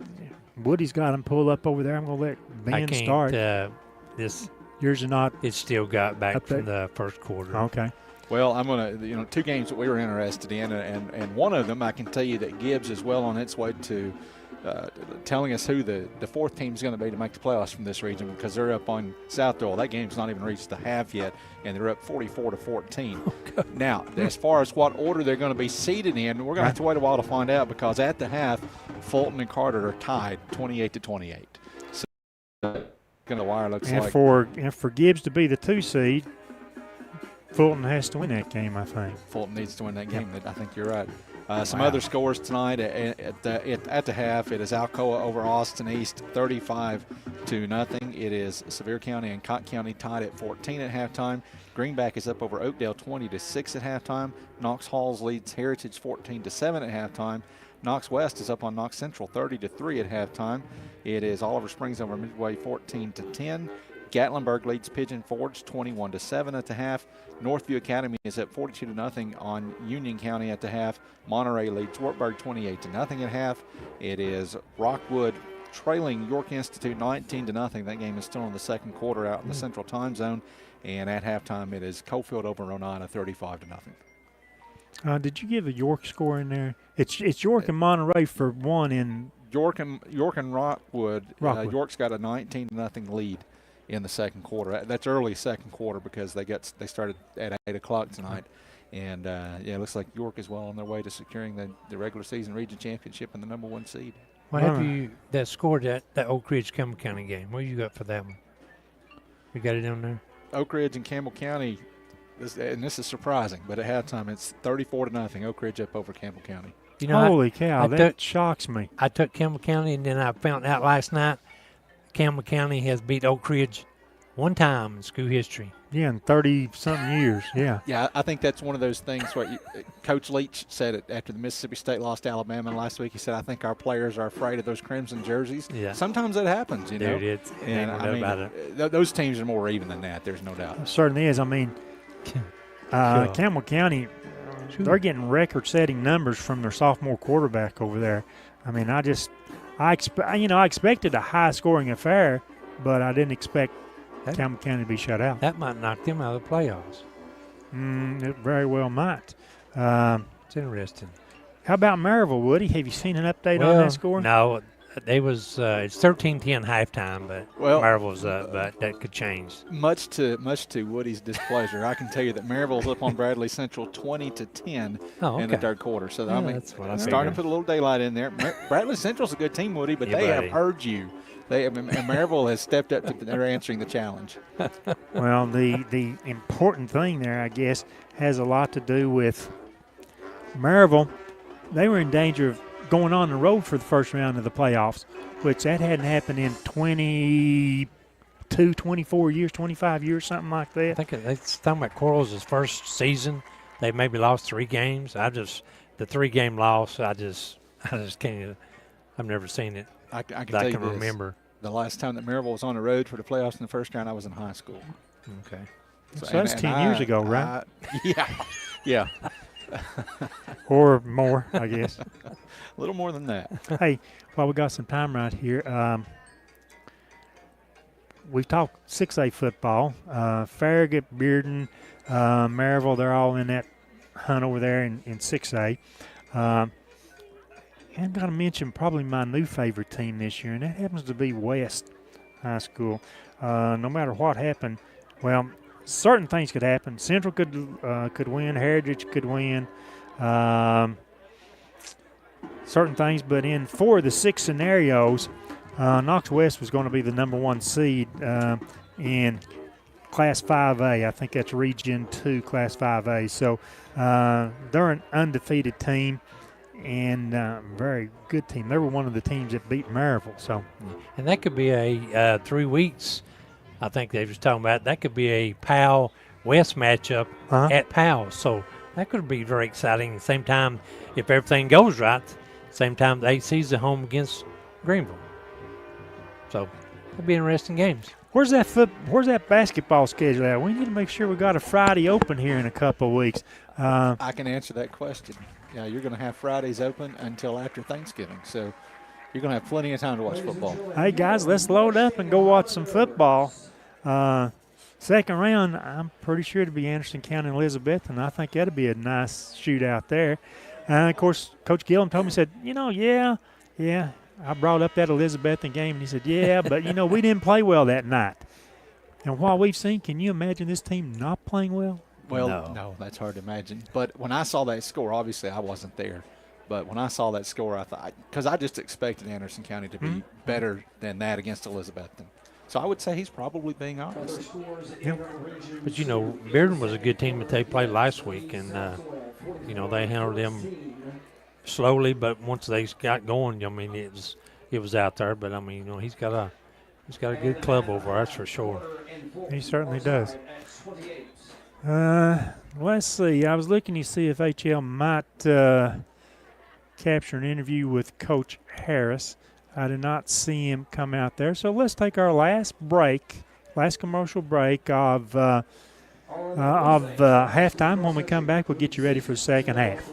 Woody's got him pulled up over there. I'm going to let Ben start. Yours are not. It's still got back from the first quarter. Okay. Well, I'm going to, 2 games that we were interested in, and one of them I can tell you that Gibbs is well on its way to telling us who the 4th team is going to be to make the playoffs from this region, because they're up on South Doyle. That game's not even reached the half yet, and they're up 44-14. Now, as far as what order they're going to be seated in, we're going to have to wait a while to find out, because at the half, Fulton and Carter are tied 28-28. So, the wire looks and like. For Gibbs to be the 2 seed, Fulton has to win that game, I think. Fulton needs to win that game. I think you're right. Some other scores tonight at the half. It is Alcoa over Austin East, 35-0. It is Sevier County and Cotton County tied at 14 at halftime. Greenback is up over Oakdale 20-6 at halftime. Knox Halls leads Heritage 14-7 at halftime. Knox West is up on Knox Central 30-3 at halftime. It is Oliver Springs over Midway 14-10. Gatlinburg leads Pigeon Forge 21-7 at the half. Northview Academy is at 42-0 on Union County at the half. Monterey leads Wartburg 28-0 at half. It is Rockwood trailing York Institute 19-0. That game is still in the second quarter out in the Central Time Zone. And at halftime, it is Cofield over Oneida 35-0. Did you give a York score in there? It's York and Monterey for 1 in York and Rockwood. York's got a 19-0 lead in the second quarter. That's early second quarter, because they started at 8 o'clock tonight. And, it looks like York is well on their way to securing the regular season region championship and the number 1 seed. Well, have you that scored that Oak Ridge Campbell County game? What you got for that one? You got it down there? Oak Ridge and Campbell County, and this is surprising, but at halftime it's 34-0. Oak Ridge up over Campbell County. You know, Holy cow, that shocks me. I took Campbell County, and then I found out last night Campbell County has beat Oak Ridge one time in school history. Yeah, in 30-something years, yeah. Yeah, I think that's one of those things where Coach Leach said it after the Mississippi State lost to Alabama last week. He said, I think our players are afraid of those crimson jerseys. Yeah. Sometimes that happens, you know. Dude, and I mean, about it. Those teams are more even than that, there's no doubt. It certainly is. I mean, Campbell County, they're getting record-setting numbers from their sophomore quarterback over there. I mean, I expected a high-scoring affair, but I didn't expect Campbell County to be shut out. That might knock them out of the playoffs. It very well might. It's interesting. How about Maryville, Woody? Have you seen an update on that score? No. They was it's 13-10 halftime, but Maryville's up, but that could change. Much to Woody's displeasure, I can tell you that Maryville's up on Bradley Central 20-10 in the third quarter. So I mean, that's what I starting to put a little daylight in there. Bradley Central's a good team, Woody, but they have heard you. And Maryville has stepped up to they're answering the challenge. Well, the important thing there, I guess, has a lot to do with Maryville. They were in danger of going on the road for the first round of the playoffs, which that hadn't happened in 22, 24 years, 25 years, something like that. I think they're talking about Quarles' first season. They maybe lost 3 games. The 3-game loss, I just can't. I've never seen it. I can tell you this, remember. The last time that Maryville was on the road for the playoffs in the first round, I was in high school. Okay. So that's 10 years ago, right? Yeah. Or more, I guess. A little more than that. Hey, while we got some time right here, we've talked 6A football. Farragut, Bearden, Maryville, they're all in that hunt over there in 6A. And I've got to mention probably my new favorite team this year, and that happens to be West High School. No matter what happened, well, certain things could happen. Central could win, Heritage could win, certain things. But in 4 of the 6 scenarios, Knox West was going to be the number 1 seed in Class 5A. I think that's Region 2, Class 5A. So they're an undefeated team. And very good team. They were one of the teams that beat Maryville. So, and that could be a 3 weeks. I think they was talking about that could be a Powell West matchup at Powell. So that could be very exciting. At the same time, if everything goes right, same time the AC's at home against Greenville. So that'd be interesting games. Where's that basketball schedule at? We need to make sure we got a Friday open here in a couple of weeks. I can answer that question. Yeah, you're going to have Fridays open until after Thanksgiving, so you're going to have plenty of time to watch football. Hey, guys, let's load up and go watch some football. Second round, I'm pretty sure it'll be Anderson County and Elizabeth, and I think that'll be a nice shootout there. Of course, Coach Gillum told me, said, yeah, I brought up that Elizabethan game, and he said, yeah, but, we didn't play well that night. And what we've seen, can you imagine this team not playing well? Well, no, that's hard to imagine. But when I saw that score, obviously I wasn't there. But when I saw that score, I thought, because I just expected Anderson County to be better than that against Elizabethton. So I would say he's probably being honest. Yeah. But, Bearden was a good team that they played last week. And, they handled them slowly. But once they got going, it was out there. But, he's got a good club over, that's for sure. He certainly does. Let's see. I was looking to see if HL might capture an interview with Coach Harris. I did not see him come out there. So let's take our last commercial break of halftime. When we come back, we'll get you ready for the second half.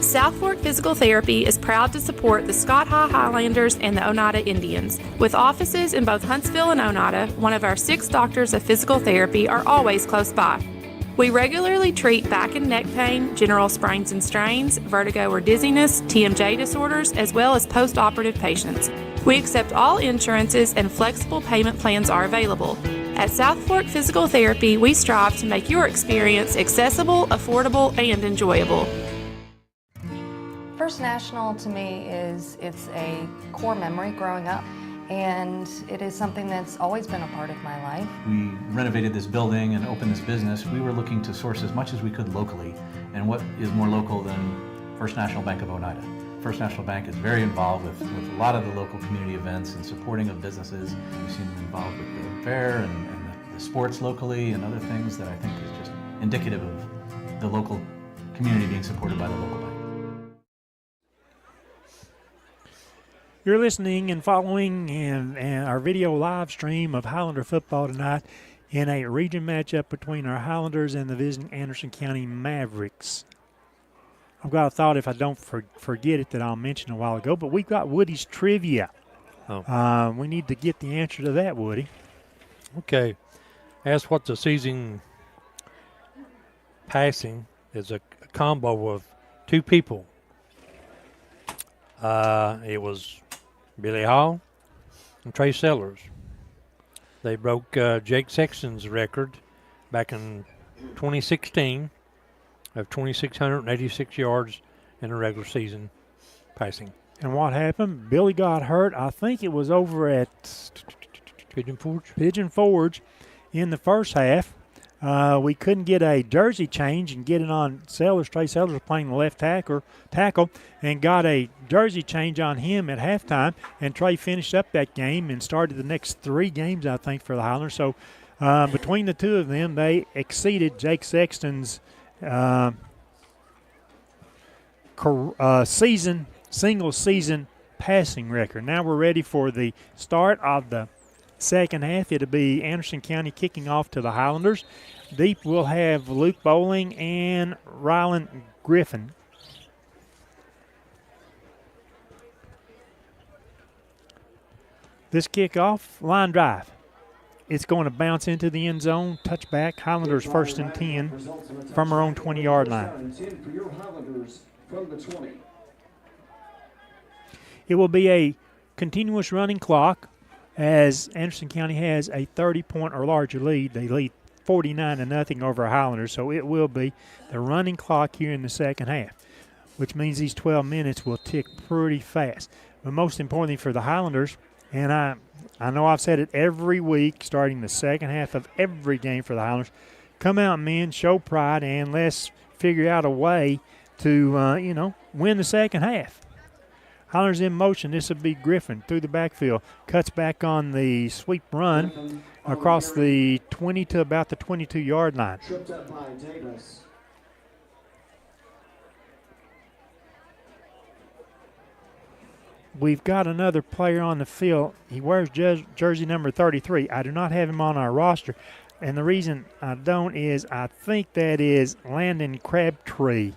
South Fork Physical Therapy is proud to support the Scott High Highlanders and the Oneida Indians. With offices in both Huntsville and Oneida, one of our 6 doctors of physical therapy are always close by. We regularly treat back and neck pain, general sprains and strains, vertigo or dizziness, TMJ disorders, as well as post-operative patients. We accept all insurances and flexible payment plans are available. At South Fork Physical Therapy, we strive to make your experience accessible, affordable, and enjoyable. First National to me it's a core memory growing up, and it is something that's always been a part of my life. We renovated this building and opened this business. We were looking to source as much as we could locally, and what is more local than First National Bank of Oneida? First National Bank is very involved with a lot of the local community events and supporting of businesses. We've seen them involved with the fair and the sports locally and other things that I think is just indicative of the local community being supported by the local bank. You're listening and following in our video live stream of Highlander football tonight in a region matchup between our Highlanders and the visiting Anderson County Mavericks. I've got a thought, if I don't forget it, that I'll mention a while ago, but we've got Woody's trivia. Oh. We need to get the answer to that, Woody. Okay. Ask what the season passing is a combo of two people. It was Billy Hall and Trey Sellers. They broke Jake Sexton's record back in 2016 of 2,686 yards in a regular season passing. And what happened? Billy got hurt. I think it was over at Pigeon Forge. Pigeon Forge in the first half. We couldn't get a jersey change and get it on Sellers. Trey Sellers was playing the left tackle and got a jersey change on him at halftime. And Trey finished up that game and started the next 3 games, I think, for the Highlanders. So between the two of them, they exceeded Jake Sexton's single season passing record. Now we're ready for the start of the second half. It'll be Anderson County kicking off to the Highlanders. Deep will have Luke Bowling and Rylan Griffin. This kickoff, line drive. It's going to bounce into the end zone. Touchback. Highlanders 1st and 10 from our own 20-yard line. It will be a continuous running clock as Anderson County has a 30-point or larger lead. They lead 49-0 over Highlanders, so it will be the running clock here in the second half, which means these 12 minutes will tick pretty fast. But most importantly for the Highlanders, and I know I've said it every week, starting the second half of every game for the Highlanders, come out, men, show pride, and let's figure out a way to, win the second half. Highlanders in motion. This will be Griffin through the backfield. Cuts back on the sweep run across the 20 to about the 22-yard line. Tripped up by Davis. We've got another player on the field. He wears jersey number 33. I do not have him on our roster. And the reason I don't is I think that is Landon Crabtree,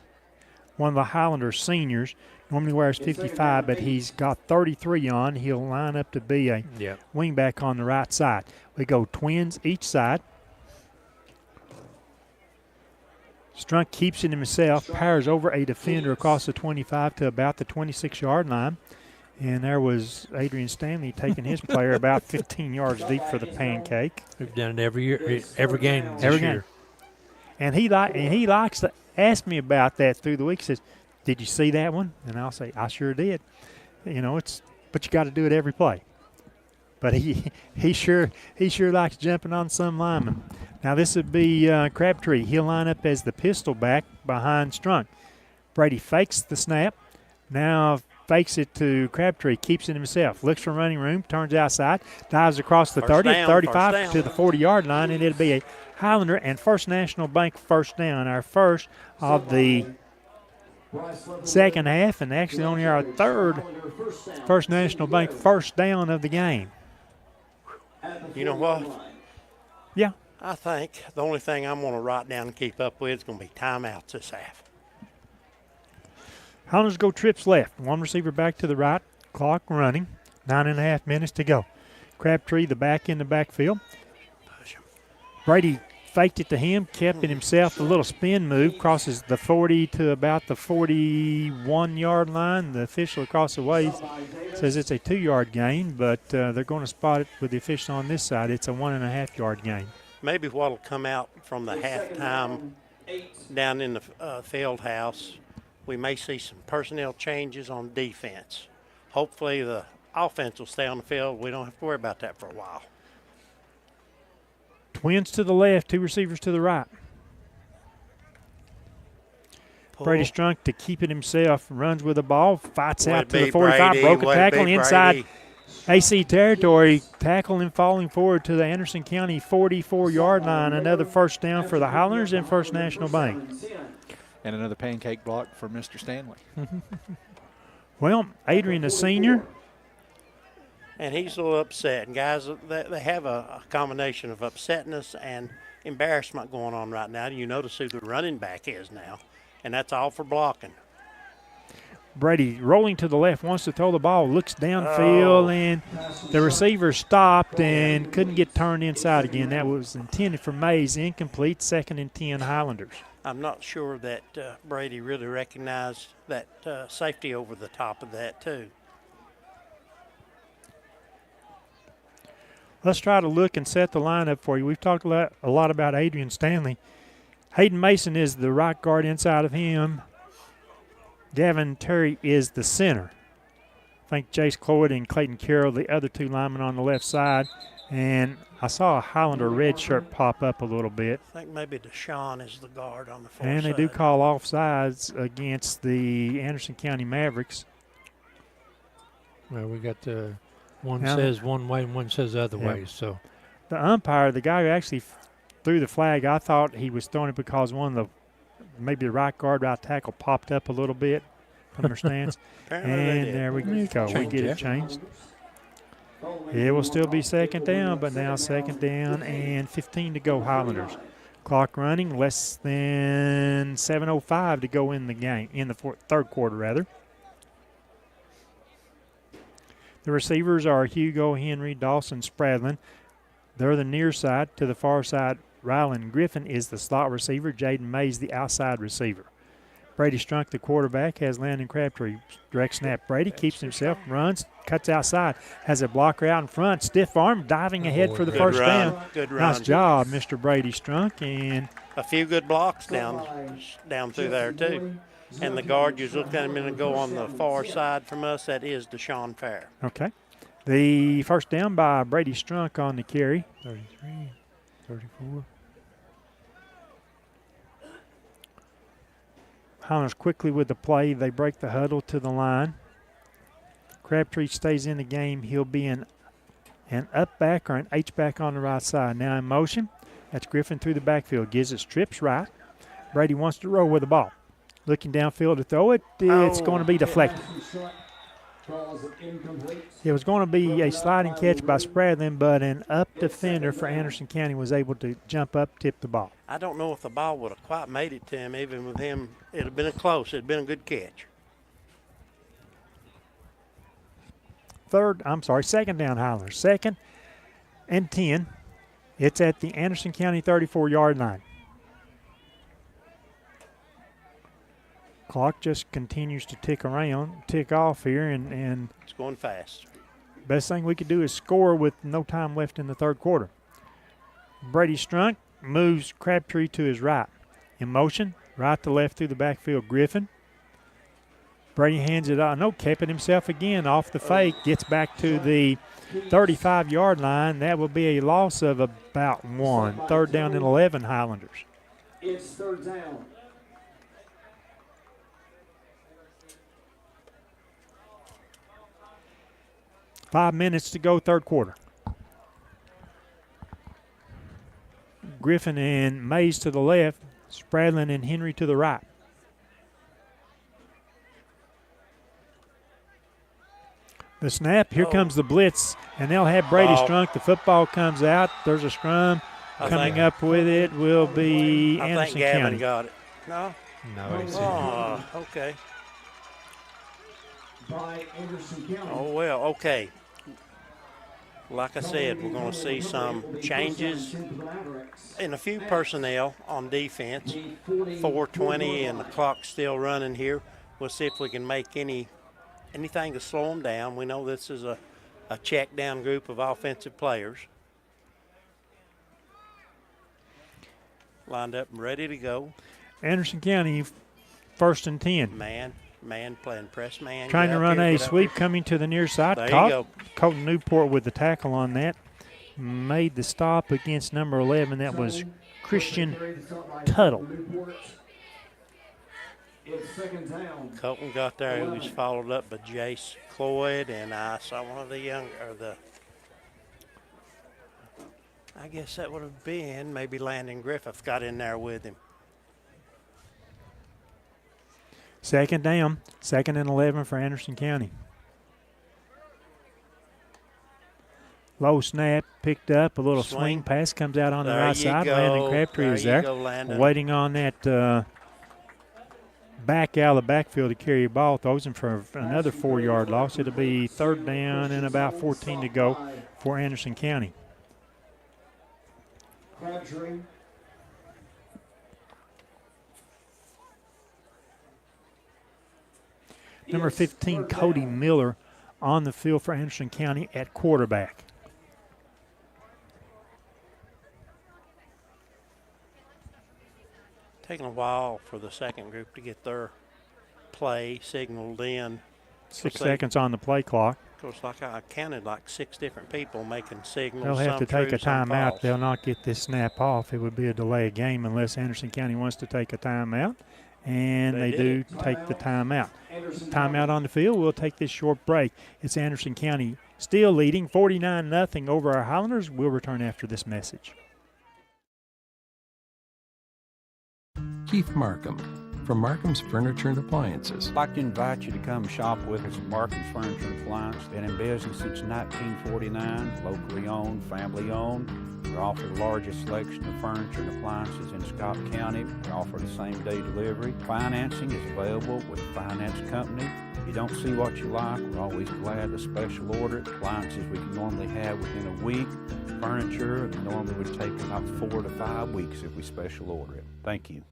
one of the Highlander seniors. Normally wears 55, but he's got 33 on. He'll line up to be a wingback on the right side. We go twins each side. Strunk keeps it himself, powers over a defender across the 25 to about the 26-yard line. And there was Adrian Stanley taking his player about 15 yards deep for the pancake. We've done it every year, every game this year. And he likes to ask me about that through the week. He says, "Did you see that one?" And I'll say, "I sure did." But you got to do it every play. But he sure likes jumping on some linemen. Now this would be Crabtree. He'll line up as the pistol back behind Strunk. Brady fakes the snap. Now fakes it to Crabtree, keeps it himself, looks for running room, turns outside, dives across the 30, 35 to the 40-yard line, and it'll be a Highlander and First National Bank first down, our first of the second half, and actually only our third First National Bank first down of the game. You know what? Yeah. I think the only thing I'm going to write down and keep up with is going to be timeouts this half. Highlanders go trips left. One receiver back to the right. Clock running. 9.5 minutes to go. Crabtree, the back in the backfield. Brady faked it to him, kept it himself. A little spin move, crosses the 40 to about the 41-yard line. The official across the way says it's a 2-yard gain, but they're going to spot it with the official on this side. It's a 1.5-yard gain. Maybe what will come out from the halftime down in the field house, we may see some personnel changes on defense. Hopefully the offense will stay on the field. We don't have to worry about that for a while. Twins to the left, 2 receivers to the right. Pull. Brady Strunk to keep it himself, runs with the ball, fights out to the 45, Brady, broken tackle inside Brady. AC territory, tackle and falling forward to the Anderson County 44-yard line. Another first down for the Highlanders and First National Bank. And another pancake block for Mr. Stanley. Well, Adrian, the senior. And he's a little upset. And, guys, they have a combination of upsetness and embarrassment going on right now. You notice who the running back is now, and that's all for blocking. Brady rolling to the left, wants to throw the ball, looks downfield, and the receiver stopped and couldn't get turned inside again. That was intended for Mays, incomplete, 2nd and 10 Highlanders. I'm not sure that Brady really recognized that safety over the top of that, too. Let's try to look and set the lineup for you. We've talked a lot about Adrian Stanley. Hayden Mason is the right guard inside of him. Gavin Terry is the center. I think Jace Cloyd and Clayton Carroll, the other 2 linemen on the left side. And I saw a Highlander red shirt pop up a little bit. I think maybe Deshaun is the guard on the far And they side. do call offsides against the Anderson County Mavericks. Well, we got one says one way and one says the other way. So the umpire, the guy who actually threw the flag, I thought he was throwing it because one of the maybe the right guard, right tackle popped up a little bit from their stance. And there we go. We get it changed. It will still be 2nd down, but now 2nd down and 15 to go Highlanders. Clock running, less than 7:05 to go in the game, in the third quarter rather. The receivers are Hugo, Henry, Dawson, Spradlin. They're the near side. To the far side, Rylan Griffin is the slot receiver. Jaden Mays, the outside receiver. Brady Strunk, the quarterback, has Landon Crabtree. Direct snap. Brady keeps himself, runs, cuts outside, has a blocker out in front. Stiff arm, diving ahead for the first down. Good run. Nice job, Mr. Brady Strunk. And a few good blocks down through there, too. And the guard, you look at him and go on the far side from us, that is Deshaun Fair. Okay. The first down by Brady Strunk on the carry. 33, 34. Highlanders quickly with the play. They break the huddle to the line. Crabtree stays in the game. He'll be an up back or an H back on the right side. Now in motion. That's Griffin through the backfield. Gives it strips right. Brady wants to roll with the ball. Looking downfield to throw it. It's going to be deflected. It was going to be a sliding catch by Spradlin, but an up defender for Anderson County was able to jump up, tip the ball. I don't know if the ball would have quite made it to him. Even with him, it would have been close. It would have been a good catch. 2nd down Highlanders. 2nd and 10. It's at the Anderson County 34-yard line. Clock just continues to tick off here, and it's going fast. Best thing we could do is score with no time left in the third quarter. Brady Strunk moves Crabtree to his right. In motion, right to left through the backfield, Griffin. Brady hands it out. No, kept it himself again off the fake. Gets back to the 35-yard line. That will be a loss of about 1. 3rd down and 11 Highlanders. It's 3rd down. Five minutes to go, third quarter. Griffin and Mays to the left, Spradlin and Henry to the right. The snap, here comes the blitz, and they'll have Brady Strunk. The football comes out. There's a scrum. Coming up with it will be Anderson I think Gavin County. got it. No? No, he said Oh, okay. Oh, well, okay. Like I said, we're going to see some changes in a few personnel on defense. 4:20 and the clock's still running here. We'll see if we can make anything to slow them down. We know this is a check down group of offensive players. Lined up and ready to go. Anderson County, 1st and 10. Man, Man playing press man. Trying Get to up run here, a get up sweep here. coming to the near side. There you Caught. go. Colton Newport with the tackle on that. Made the stop against number 11. That was Christian Tuttle. Colton got there. He was followed up by Jace Cloyd, and I saw one of the I guess that would have been maybe Landon Griffith got in there with him. Second down, 2nd and 11 for Anderson County. Low snap, picked up, a little swing pass comes out on the right side. Landon Crabtree is there, waiting on that back out of the backfield to carry a ball. Throws him for another 4-yard loss. It'll be 3rd down and about 14 to go for Anderson County. Crabtree. Number 15, Cody Miller, on the field for Anderson County at quarterback. Taking a while for the second group to get their play signaled in. 6 seconds on the play clock. Of course, like I counted like 6 different people making signals. They'll have to some take true, a some timeout. false. They'll not get this snap off. It would be a delay of game unless Anderson County wants to take a timeout. And they do take the timeout. Timeout on the field. We'll take this short break. It's Anderson County still leading 49-0 over our Highlanders. We'll return after this message. Keith Markham from Markham's Furniture and Appliances. I'd like to invite you to come shop with us at Markham's Furniture and Appliance. Been in business since 1949, locally owned, family owned. We offer the largest selection of furniture and appliances in Scott County. We offer the same-day delivery. Financing is available with a finance company. If you don't see what you like, we're always glad to special order it. Appliances we can normally have within a week. Furniture normally would take about 4 to 5 weeks if we special order it. Thank you.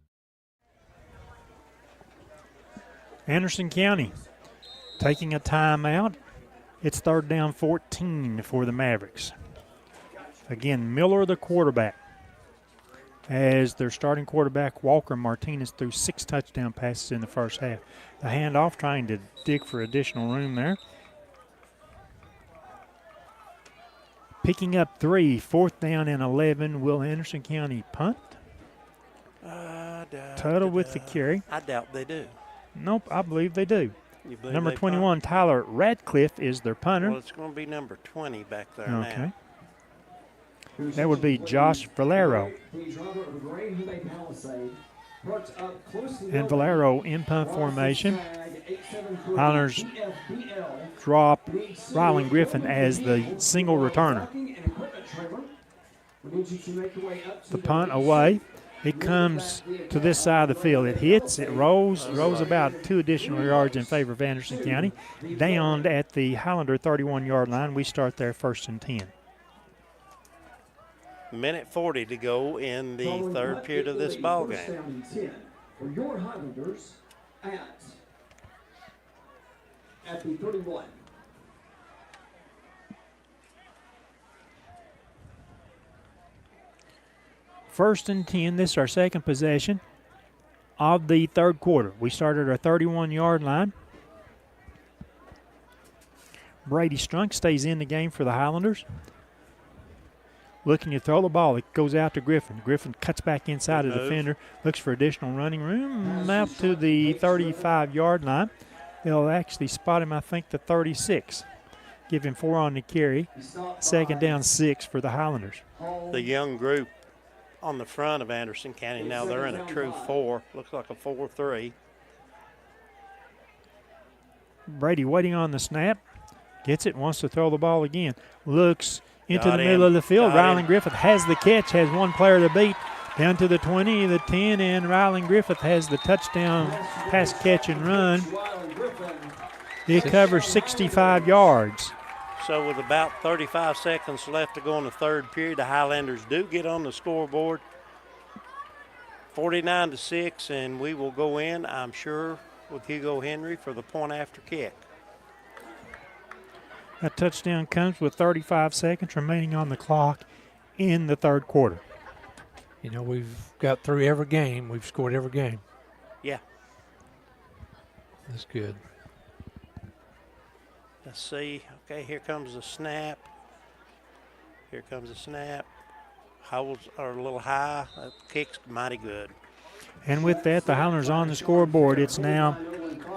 Anderson County taking a timeout. It's 3rd down 14 for the Mavericks. Again, Miller the quarterback. As their starting quarterback, Walker Martinez, threw 6 touchdown passes in the first half. The handoff, trying to dig for additional room there. Picking up 3, 4th down and 11. Will Anderson County punt? Tuttle with the carry. I doubt they do. Nope, I believe they do. You believe Number they 21, Tyler Radcliffe, is their punter. Well, it's going to be number 20 back there Okay. now. That would be Josh Valero. And Valero in punt formation. Highlanders drop Rylan Griffin as the single returner. The punt away. It comes to this side of the field. It hits, it rolls about 2 additional yards in favor of Anderson County. Downed at the Highlander 31-yard line. We start there 1st and 10. Minute 40 to go in the 3rd period of this ball game. For your Highlanders at the 31. First and 10. This is our second possession of the 3rd quarter. We started our 31-yard line. Brady Strunk stays in the game for the Highlanders. Looking to throw the ball. It goes out to Griffin. Griffin cuts back inside the defender, looks for additional running room, out to the 35-yard line. They'll actually spot him, I think, the 36. Give him 4 on the carry. 2nd down 6 for the Highlanders. The young group on the front of Anderson County now, they're in a true 4. Looks like a 4-3. Brady waiting on the snap. Gets it, wants to throw the ball again. Looks into Got the him. middle of the field. Got Rylan him. Griffith has the catch, has one player to beat. Down to the 20, the 10, and Rylan Griffith has the touchdown pass, catch, and run. It covers 65 yards. So with about 35 seconds left to go in the 3rd period, the Highlanders do get on the scoreboard. 49-6, and we will go in, I'm sure, with Hugo Henry for the point after kick. That touchdown comes with 35 seconds remaining on the clock in the 3rd quarter. You know, we've got through every game. We've scored every game. Yeah. That's good. Let's see. Okay, here comes the snap. Here comes the snap. Holds are a little high. That kick's mighty good. And with that, the Highlanders on the scoreboard. It's now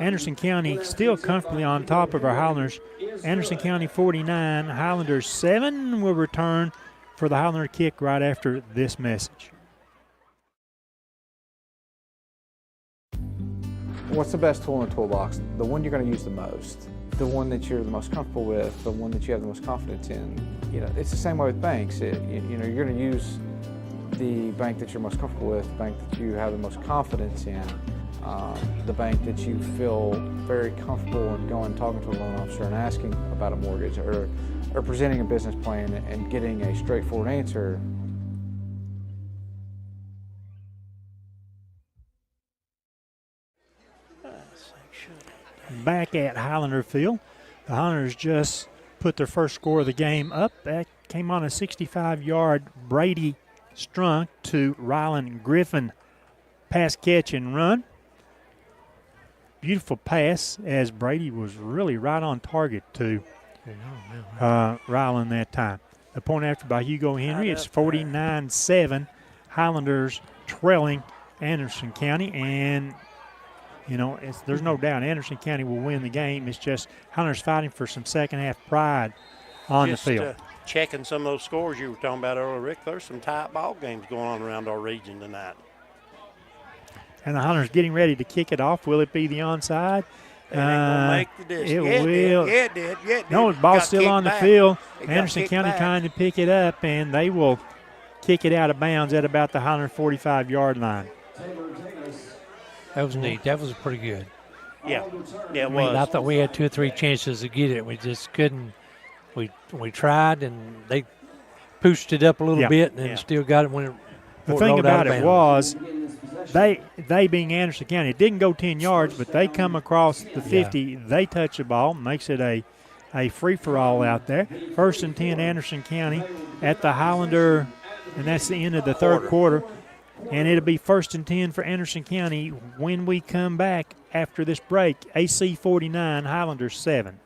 Anderson County still comfortably on top of our Highlanders. Anderson County 49, Highlanders 7 will return for the Highlander kick right after this message. What's the best tool in the toolbox? The one you're going to use the most, the one that you're the most comfortable with, the one that you have the most confidence in. You know, it's the same way with banks. You know, you're going to use the bank that you're most comfortable with, the bank that you have the most confidence in, the bank that you feel very comfortable in going and talking to a loan officer and asking about a mortgage or presenting a business plan and getting a straightforward answer. Back at Highlander Field, the Highlanders just put their first score of the game up. That came on a 65-yard Brady Strunk to Rylan Griffin pass, catch, and run. Beautiful pass as Brady was really right on target to Rylan that time. The point after by Hugo Henry. It's 49-7. Highlanders trailing Anderson County, and you know, there's no doubt Anderson County will win the game. It's just Highlanders fighting for some second-half pride on the field. Checking some of those scores you were talking about earlier, Rick, there's some tight ball games going on around our region tonight. And the Highlanders getting ready to kick it off. Will it be the onside? It ain't gonna make the distance. It will. It did. Yeah, it did. No, the ball's still on the field. It Anderson County back. trying to pick it up, and they will kick it out of bounds at about the 145-yard line. That was neat. That was pretty good. Yeah, it I was. mean, I thought we had 2 or 3 chances to get it. We just couldn't. We tried, and they pushed it up a little bit, and then still got it when it The thing about it was they being Anderson County, it didn't go 10 yards, but they come across the 50. They touch the ball, makes it a free-for-all out there. 1st and 10 Anderson County at the Highlander, and that's the end of the third quarter. And it'll be 1st and 10 for Anderson County when we come back after this break. AC 49, Highlanders 7.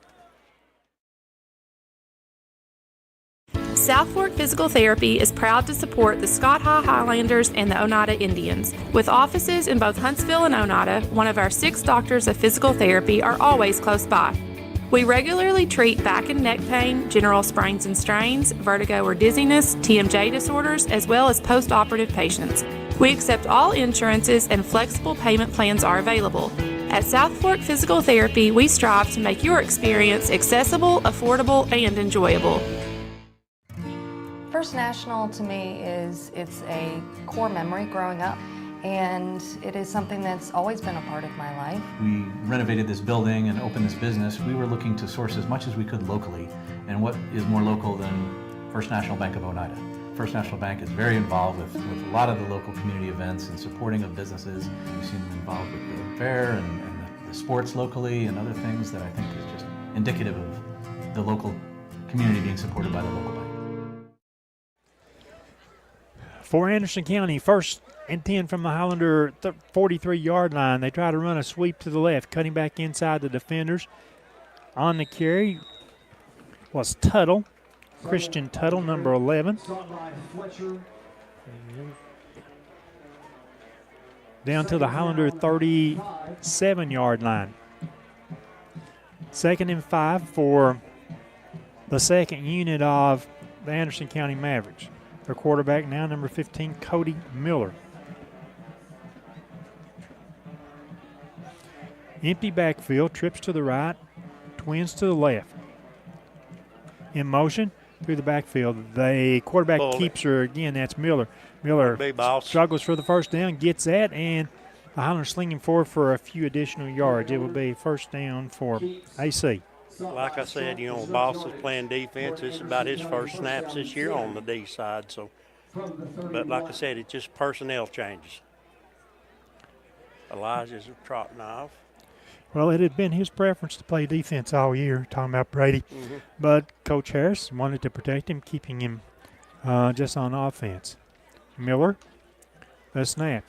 South Fork Physical Therapy is proud to support the Scott High Highlanders and the Oneida Indians. With offices in both Huntsville and Oneida, one of our 6 doctors of physical therapy are always close by. We regularly treat back and neck pain, general sprains and strains, vertigo or dizziness, TMJ disorders, as well as post-operative patients. We accept all insurances and flexible payment plans are available. At South Fork Physical Therapy, we strive to make your experience accessible, affordable, and enjoyable. First National to me it's a core memory growing up, and it is something that's always been a part of my life. We renovated this building and opened this business. We were looking to source as much as we could locally, and what is more local than First National Bank of Oneida? First National Bank is very involved with a lot of the local community events and supporting of businesses. We've seen them involved with the fair and the sports locally and other things that I think is just indicative of the local community being supported by the local bank. For Anderson County, 1st and 10 from the Highlander 43-yard line. They try to run a sweep to the left, cutting back inside the defenders. On the carry was Tuttle, Christian Tuttle, number 11. Down to the Highlander 37-yard line. 2nd and 5 for the second unit of the Anderson County Mavericks. Their quarterback now, number 15, Cody Miller. Empty backfield, trips to the right, twins to the left. In motion through the backfield. The quarterback keeps her again. That's Miller. Miller struggles for the first down, gets that, and the Highlanders slinging forward for a few additional yards. It will be 1st down for AC. Like I said, you know, Boss is playing defense. This is about his first snaps this year on the D side. So, but like I said, it's just personnel changes. Elijah's trotting off. Well, it had been his preference to play defense all year, talking about Brady. But Coach Harris wanted to protect him, keeping him just on offense. Miller, the snap.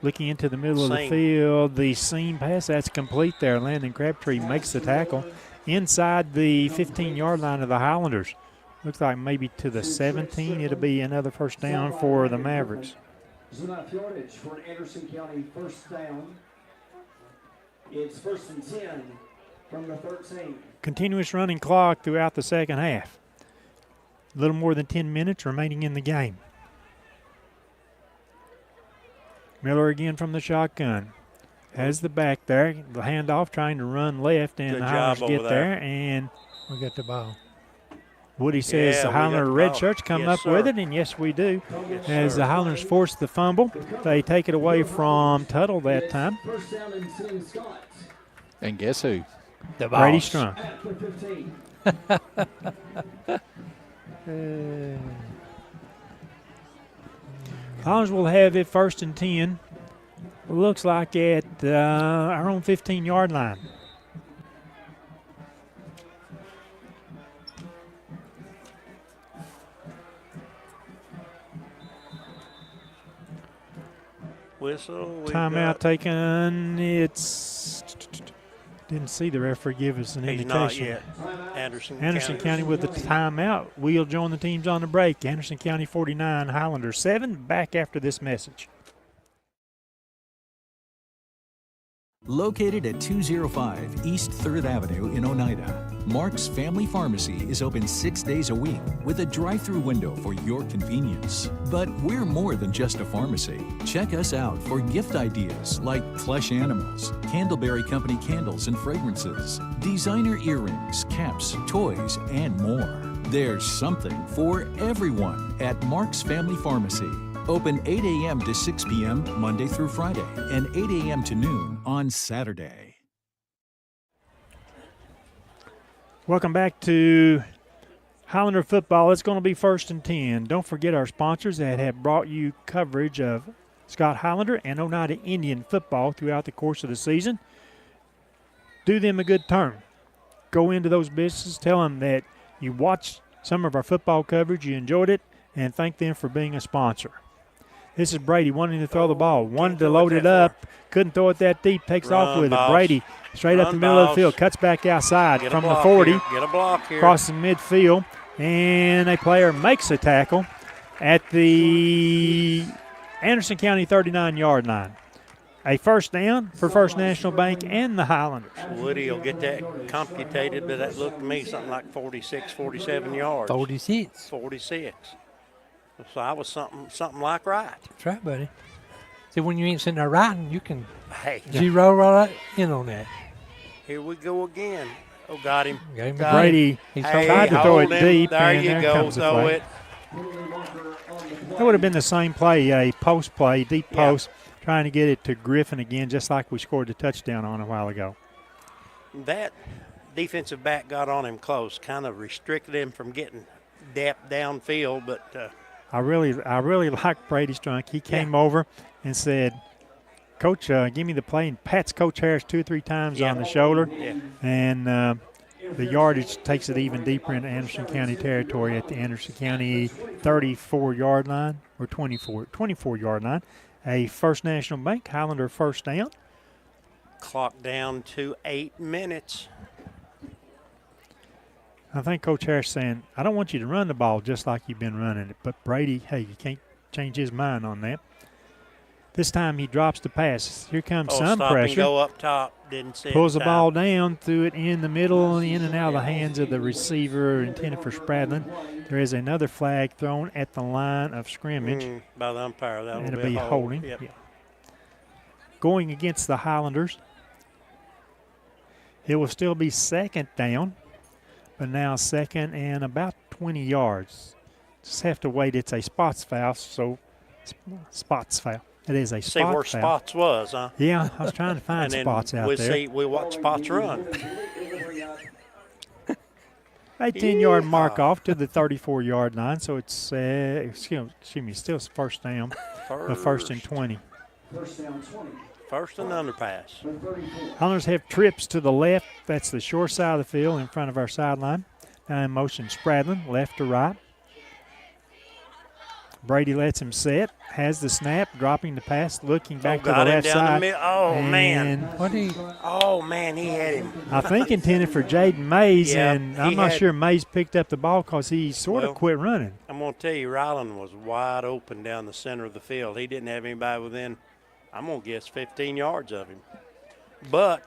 Looking into the middle of the Seam. field, the seam pass, that's complete there. Landon Crabtree makes the tackle inside the 15-yard line of the Highlanders. Looks like maybe to the 17. It'll be another first down for the Mavericks. For an Anderson County first down. It's 1st and 10 from the 13. Continuous running clock throughout the second half. A little more than 10 minutes remaining in the game. Miller again from the shotgun. Has the back there. The handoff trying to run left, and Good the Highlanders job get over there. there. And We got the ball. Woody says Yeah, the we got Highlander the red ball. shirts come Yes, up sir. with it, and yes, we do. Yes, As sir. the Highlanders force the fumble, they take it away from Tuttle that time. First down and 10, Scott. And guess who? The Brady boss. Strunk. At the 15. Highlanders will have it 1st and 10. Looks like at our own 15-yard line. Whistle. we Timeout got- taken. It's didn't see the referee give us an He's indication. not yet. Anderson County with the timeout. We'll join the teams on the break. Anderson County 49, Highlanders 7. Back after this message. Located at 205 East 3rd Avenue in Oneida, Mark's Family Pharmacy is open 6 days a week with a drive-through window for your convenience. But we're more than just a pharmacy. Check us out for gift ideas like plush animals, Candleberry Company candles and fragrances, designer earrings, caps, toys, and more. There's something for everyone at Mark's Family Pharmacy. Open 8 a.m. to 6 p.m. Monday through Friday and 8 a.m. to noon on Saturday. Welcome back to Highlander football. It's going to be 1st and 10. Don't forget our sponsors that have brought you coverage of Scott Highlander and Oneida Indian football throughout the course of the season. Do them a good turn. Go into those businesses, tell them that you watched some of our football coverage, you enjoyed it, and thank them for being a sponsor. This is Brady wanting to throw the ball. Wanted to load it up. Couldn't throw it that deep. Takes off with it. Brady straight up the middle of the field. Cuts back outside Get a from the block 40. here. Get a block here. Crossing midfield. And a player makes a tackle at the Anderson County 39-yard line. A first down for First National Bank and the Highlanders. Woody will get that computated, but that looked to me something like 46, 47 yards. 46. 46. So I was something like right. That's right, buddy. See, when you ain't sitting there writing, you can Zero right in on that. Here we go again. Oh, got him. Got Brady tried to throw it deep, There and you there go. comes the Throw flag. it. That would have been the same play, a post play, deep post, trying to get it to Griffin again, just like we scored the touchdown on a while ago. That defensive back got on him close, kind of restricted him from getting depth downfield, but I really like Brady Strunk. He came over and said, Coach, give me the play, and pats Coach Harris 2 or 3 times on the shoulder. Yeah. And the yardage takes it even deeper into Anderson County territory at the Anderson County 34-yard line, or 24-yard line. A First National Bank Highlander first down. clock down to 8 minutes. I think Coach Harris saying, I don't want you to run the ball just like you've been running it. But Brady, hey, you can't change his mind on that. This time he drops the pass. Here comes some stop pressure. And go up top. Didn't see it. Pulls the ball down, threw it in the middle, in and out of the hands of the receiver intended for Spradlin. There is another flag thrown at the line of scrimmage. By the umpire. That'll It'll be be a hold. holding. Yep. Yeah. Going against the Highlanders, it will still be second down, but now second and about 20 yards. Just have to wait. It's a spots foul, so spots foul. It is a See spot where foul. Spots was, huh? Yeah, I was trying to find And then spots out there. We watch Spots run. A 10-yard mark off to the 34-yard line, so it's excuse me, still first down, but first and 20. First down 20. First and underpass. Highlanders have trips to the left. That's the short side of the field in front of our sideline. Now in motion, Spradlin, left to right. Brady lets him set, has the snap, dropping the pass, looking back to the got him left down the side. middle. Oh, man. And Oh, man, he had him. I think intended for Jaden Mays, Yeah, and he I'm not had- sure Mays picked up the ball because he sort Well, of quit running. I'm going to tell you, Ryland was wide open down the center of the field. He didn't have anybody within, I'm going to guess, 15 yards of him. But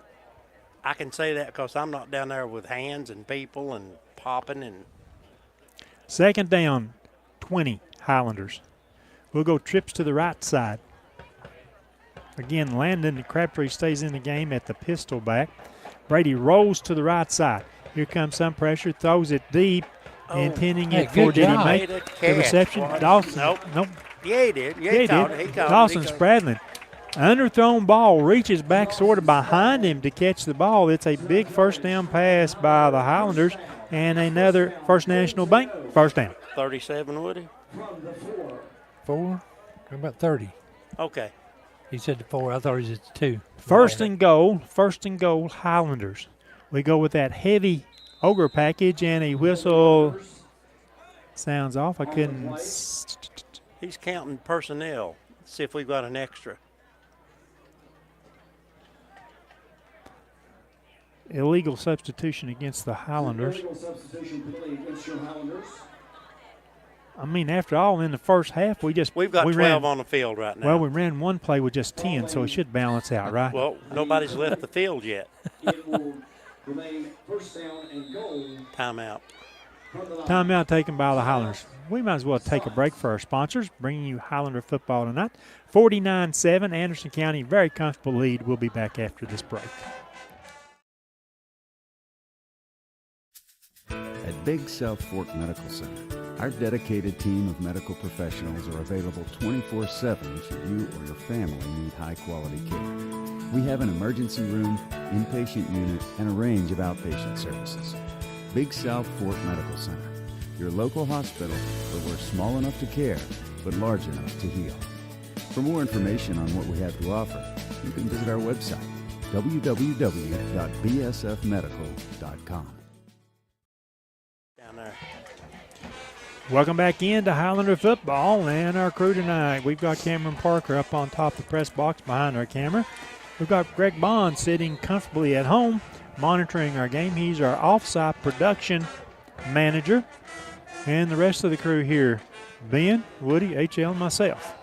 I can say that because I'm not down there with hands and people and popping and. Second down, 20 Highlanders. We'll go trips to the right side. Again, Landon Crabtree stays in the game at the pistol back. Brady rolls to the right side. Here comes some pressure, throws it deep, intending Hey, it for, good did he job. make Made a the catch, reception? boy. Dawson, Nope. Yeah, he did. Yeah, he he caught did. it. He caught Dawson it. Spradlin. Underthrown ball, reaches back sort of behind him to catch the ball. It's a big first down pass by the Highlanders and another First National Bank first down. 37, would he? 4? How about 30? Okay. He said 4. I thought he said 2. First and goal, Highlanders. We go with that heavy ogre package and a whistle. Sounds off. I couldn't. He's counting personnel. See if we've got an extra. Illegal substitution against the Highlanders. I mean, after all, in the first half, We've got 12 ran, on the field right now. Well, we ran one play with just 10, so it should balance out, right? Well, nobody's left the field yet. Timeout. Timeout taken by the Highlanders. We might as well take a break for our sponsors, bringing you Highlander football tonight. 49-7, Anderson County, very comfortable lead. We'll be back after this break. At Big South Fork Medical Center, our dedicated team of medical professionals are available 24/7 should you or your family need high-quality care. We have an emergency room, inpatient unit, and a range of outpatient services. Big South Fork Medical Center, your local hospital where we're small enough to care, but large enough to heal. For more information on what we have to offer, you can visit our website, www.bsfmedical.com. Down there. Welcome back into Highlander football and our crew tonight. We've got Cameron Parker up on top of the press box behind our camera. We've got Greg Bond sitting comfortably at home monitoring our game. He's our offsite production manager. And the rest of the crew here, Ben, Woody, HL, and myself,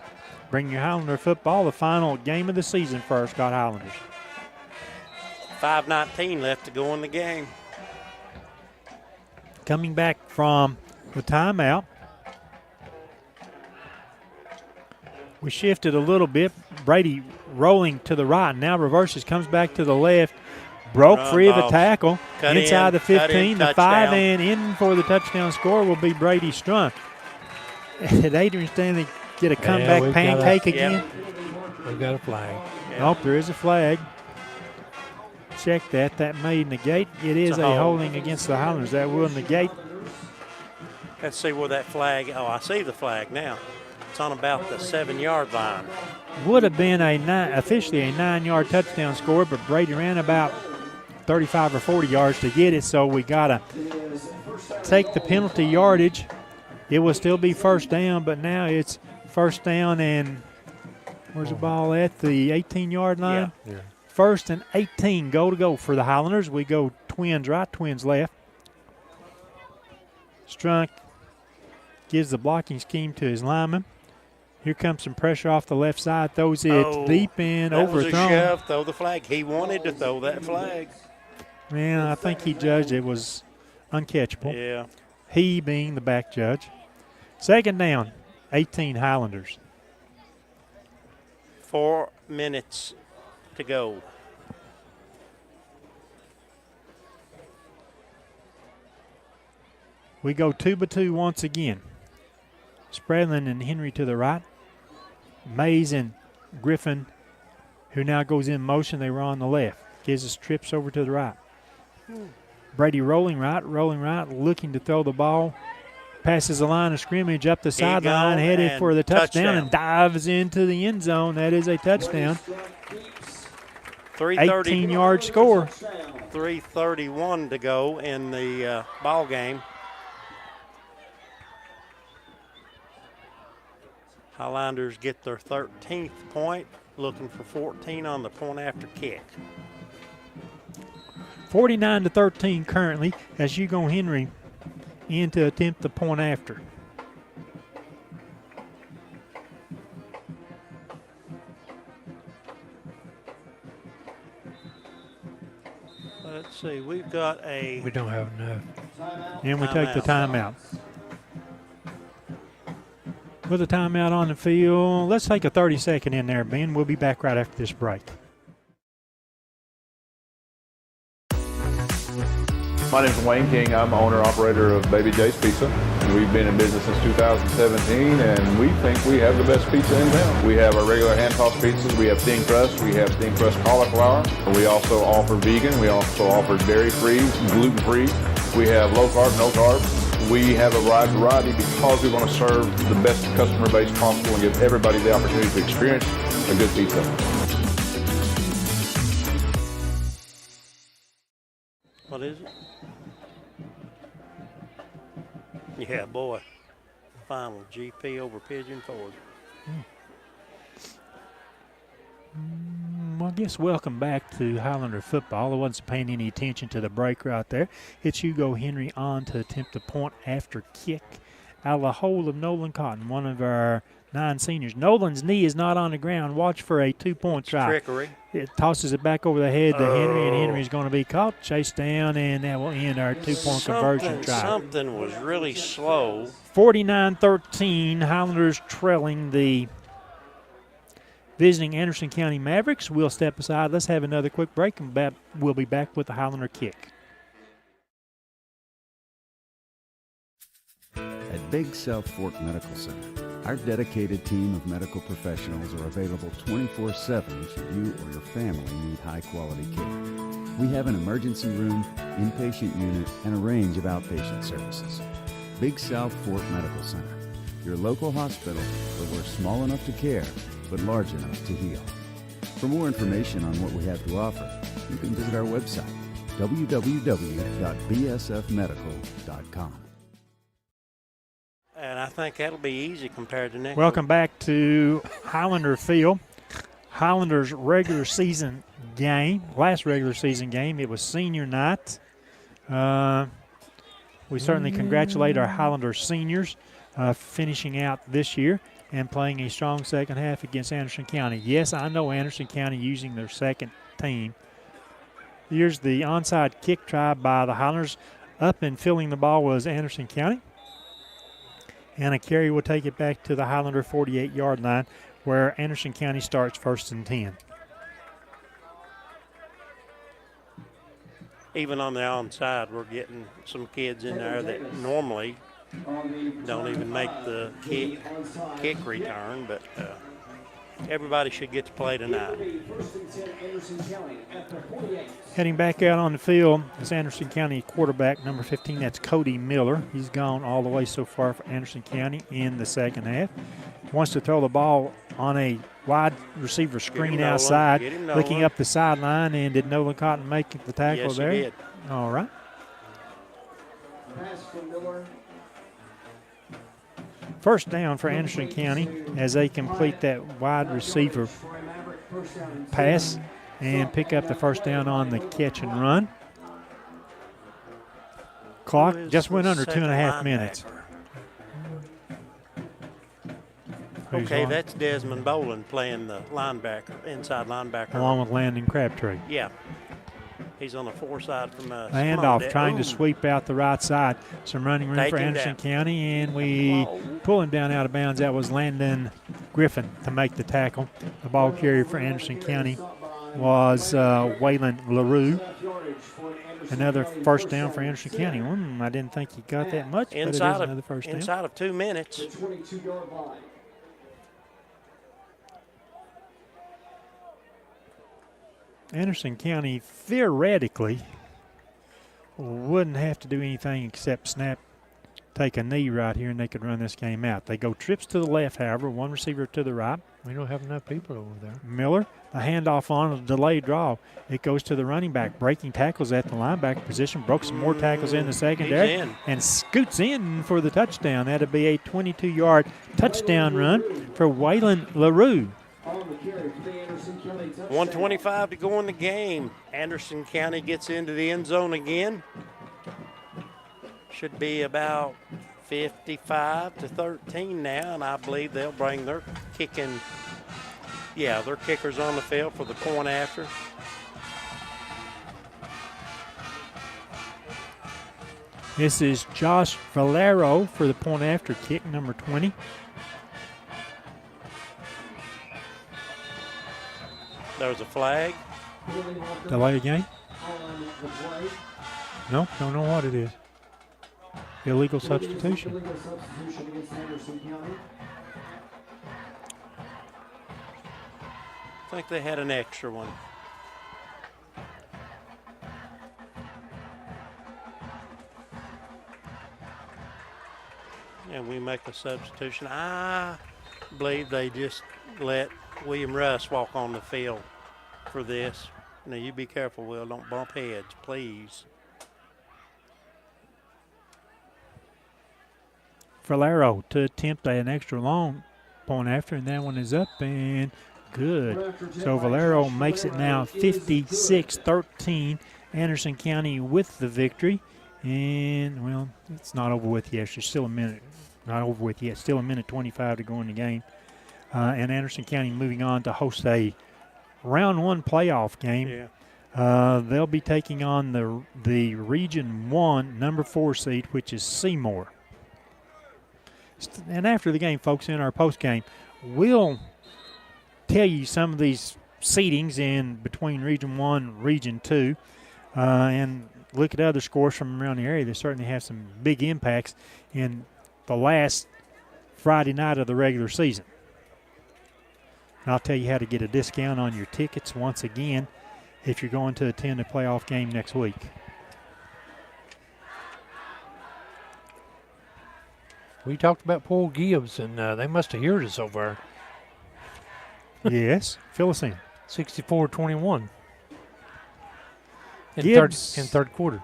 bring you Highlander football, the final game of the season for our Scott Highlanders. 5:19 left to go in the game. Coming back from the timeout, we shifted a little bit. Brady rolling to the right, now reverses, comes back to the left, broke free of the tackle, inside the 15, the 5, and in for the touchdown score will be Brady Strunk. Did Adrian Stanley get a comeback pancake again? We've got a flag. Oh, there is a flag. Check that. That may negate. It is a holding against the Highlanders. That will negate. Let's see where that flag. Oh, I see the flag now. It's on about the 7-yard line. Would have been officially a 9-yard touchdown score, but Brady ran about 35 or 40 yards to get it, so we got to take the penalty yardage. It will still be first down, but now it's first down and where's the ball at? The 18-yard line? Yeah. First and 18, goal to go for the Highlanders. We go twins right, twins left. Strunk gives the blocking scheme to his lineman. Here comes some pressure off the left side. Throws it deep in, overthrown. That was a shove. Throw the flag. He wanted to throw that flag. Man, I think he judged it was uncatchable. Yeah. He being the back judge. Second down, 18 Highlanders. 4 minutes to go. We go 2-2 once again. Spradlin and Henry to the right. Mays and Griffin, who now goes in motion, they were on the left. Gives us trips over to the right. Brady rolling right, looking to throw the ball. Passes the line of scrimmage up the sideline, headed for the touchdown, and dives into the end zone. That is a touchdown. 18-yard score. 3:31 to go in the ball game. Highlanders get their 13th point, looking for 14 on the point after kick. 49-13 currently as Hugo Henry in to attempt the point after. Let's see, we've got a... We don't have enough. And we take the timeout. With a timeout on the field, let's take a 30-second in there, Ben. We'll be back right after this break. My name is Wayne King. I'm owner-operator of Baby J's Pizza. We've been in business since 2017, and we think we have the best pizza in town. We have our regular hand-tossed pizzas. We have thin crust. We have thin crust cauliflower. We also offer vegan. We also offer dairy-free, gluten-free. We have low-carb, no-carb. We have a wide variety because we want to serve the best customer base possible and give everybody the opportunity to experience a good pizza. What is it? Yeah, boy. Final GP over Pigeon Forge. Well, I guess welcome back to Highlander football. I wasn't paying any attention to the break right there. It's Hugo Henry on to attempt a point after kick out of the hole of Nolan Cotton, one of our 9 seniors. Nolan's knee is not on the ground. Watch for a 2-point try. Trickery. It tosses it back over the head to Henry, and Henry's going to be caught, chased down, and that will end our 2-point conversion try. Something was really slow. 49-13, Highlanders trailing the visiting Anderson County Mavericks. We'll step aside. Let's have another quick break, and we'll be back with the Highlander kick. At Big South Fork Medical Center, our dedicated team of medical professionals are available 24/7 should you or your family need high-quality care. We have an emergency room, inpatient unit, and a range of outpatient services. Big South Fork Medical Center, your local hospital where we're small enough to care, but large enough to heal. For more information on what we have to offer, you can visit our website, www.bsfmedical.com. And I think that'll be easy compared to next Welcome back to Highlander Field. Highlanders regular season game, last regular season game, it was senior night. We certainly congratulate our Highlander seniors finishing out this year and playing a strong second half against Anderson County. Yes, I know Anderson County using their second team. Here's the onside kick try by the Highlanders. Up and filling the ball was Anderson County. And a carry will take it back to the Highlander 48-yard line where Anderson County starts 1st and 10. Even on the onside, we're getting some kids in there that normally don't even make the kick return, but everybody should get to play tonight. Heading back out on the field is Anderson County quarterback, number 15. That's Cody Miller. He's gone all the way so far for Anderson County in the second half. Wants to throw the ball on a wide receiver screen outside, looking up the sideline. And did Nolan Cotton make the tackle there? Yes, he did. All right. First down for Anderson County as they complete that wide receiver pass and pick up the first down on the catch and run. Clock just went under 2.5 minutes. Okay, that's Desmond Boland playing the linebacker, inside linebacker. Along with Landon Crabtree. Yeah. He's on the four-side from us. Handoff trying to sweep out the right side. Some running room for Anderson County, and we pull him down out of bounds. That was Landon Griffin to make the tackle. The ball carrier for Anderson County was Waylon LaRue. Another first down for Anderson County. I didn't think he got that much, but it is another first down. Inside of 2 minutes. Anderson County theoretically wouldn't have to do anything except snap, take a knee right here, and they could run this game out. They go trips to the left, however, one receiver to the right. We don't have enough people over there. Miller, the handoff on a delayed draw. It goes to the running back, breaking tackles at the linebacker position. Broke some more tackles in the secondary. He's in. And scoots in for the touchdown. That'll be a 22-yard touchdown run for Waylon LaRue. 1:25 to go in the game. Anderson County gets into the end zone again. Should be about 55-13 now, and I believe they'll bring their kicking. Yeah, their kickers on the field for the point after. This is Josh Valero for the point after kick, number 20. There's a flag. Delay game? No, don't know what it is. Illegal substitution. I think they had an extra one. And we make a substitution. I believe they just let William Russ walk on the field for this. Now, you be careful, Will. Don't bump heads, please. Valero to attempt an extra long point after, and that one is up and good. So Valero makes it now 56-13. Anderson County with the victory. And, well, it's not over with yet. There's still a minute. Not over with yet. Still a minute 25 to go in the game. And Anderson County moving on to host a round one playoff game. Yeah. They'll be taking on the Region 1 number 4 seed, which is Seymour. And after the game, folks, in our post game, we'll tell you some of these seedings in between Region 1 Region 2 and look at other scores from around the area. They certainly have some big impacts in the last Friday night of the regular season. And I'll tell you how to get a discount on your tickets once again if you're going to attend a playoff game next week. We talked about Paul Gibbs, and they must have heard us over there. Yes, fill us in. 64-21 in Gibbs, third quarter.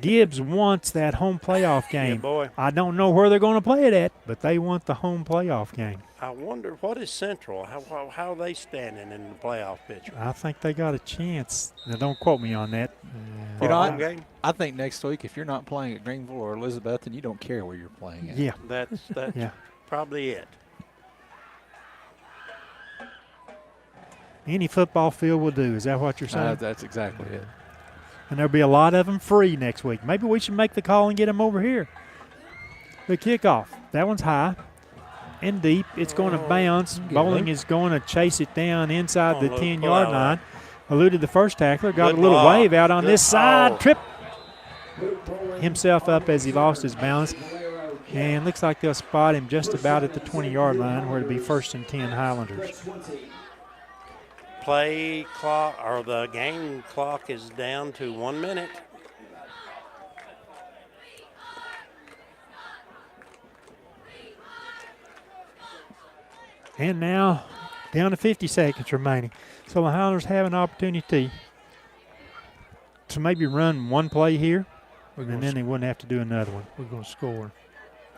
Gibbs wants that home playoff game. Yeah, boy. I don't know where they're going to play it at, but they want the home playoff game. I wonder, what is Central? How are they standing in the playoff picture? I think they got a chance. Now, don't quote me on that. You know, I think next week, if you're not playing at Greenville or Elizabeth, then you don't care where you're playing at. Yeah. That's Yeah. probably it. Any football field will do. Is that what you're saying? That's exactly it. And there'll be a lot of them free next week. Maybe we should make the call and get them over here. The kickoff. That one's high and deep. It's going to bounce. Bowling is going to chase it down inside the 10-yard line. Eluded the first tackler. Got a little wave out on this side. Tripped himself up as he lost his balance. And looks like they'll spot him just about at the 20-yard line where it'll be 1st and 10 Highlanders. Play clock, or the game clock, is down to 1 minute. And now down to 50 seconds remaining. So the Highlanders have an opportunity to maybe run one play here, and then they wouldn't have to do another one. We're going to score.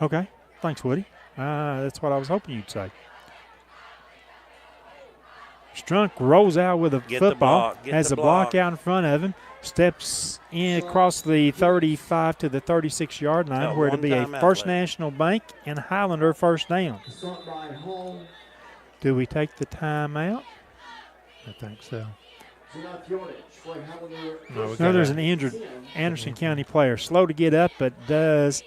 Okay. Thanks, Woody. That's what I was hoping you'd say. Strunk rolls out with a football, has a block out in front of him, steps in across the 35 to the 36-yard line where it'll be a First National Bank and Highlander first down. Do we take the timeout? I think so. No, there's an injured Anderson County player. Slow to get up, but does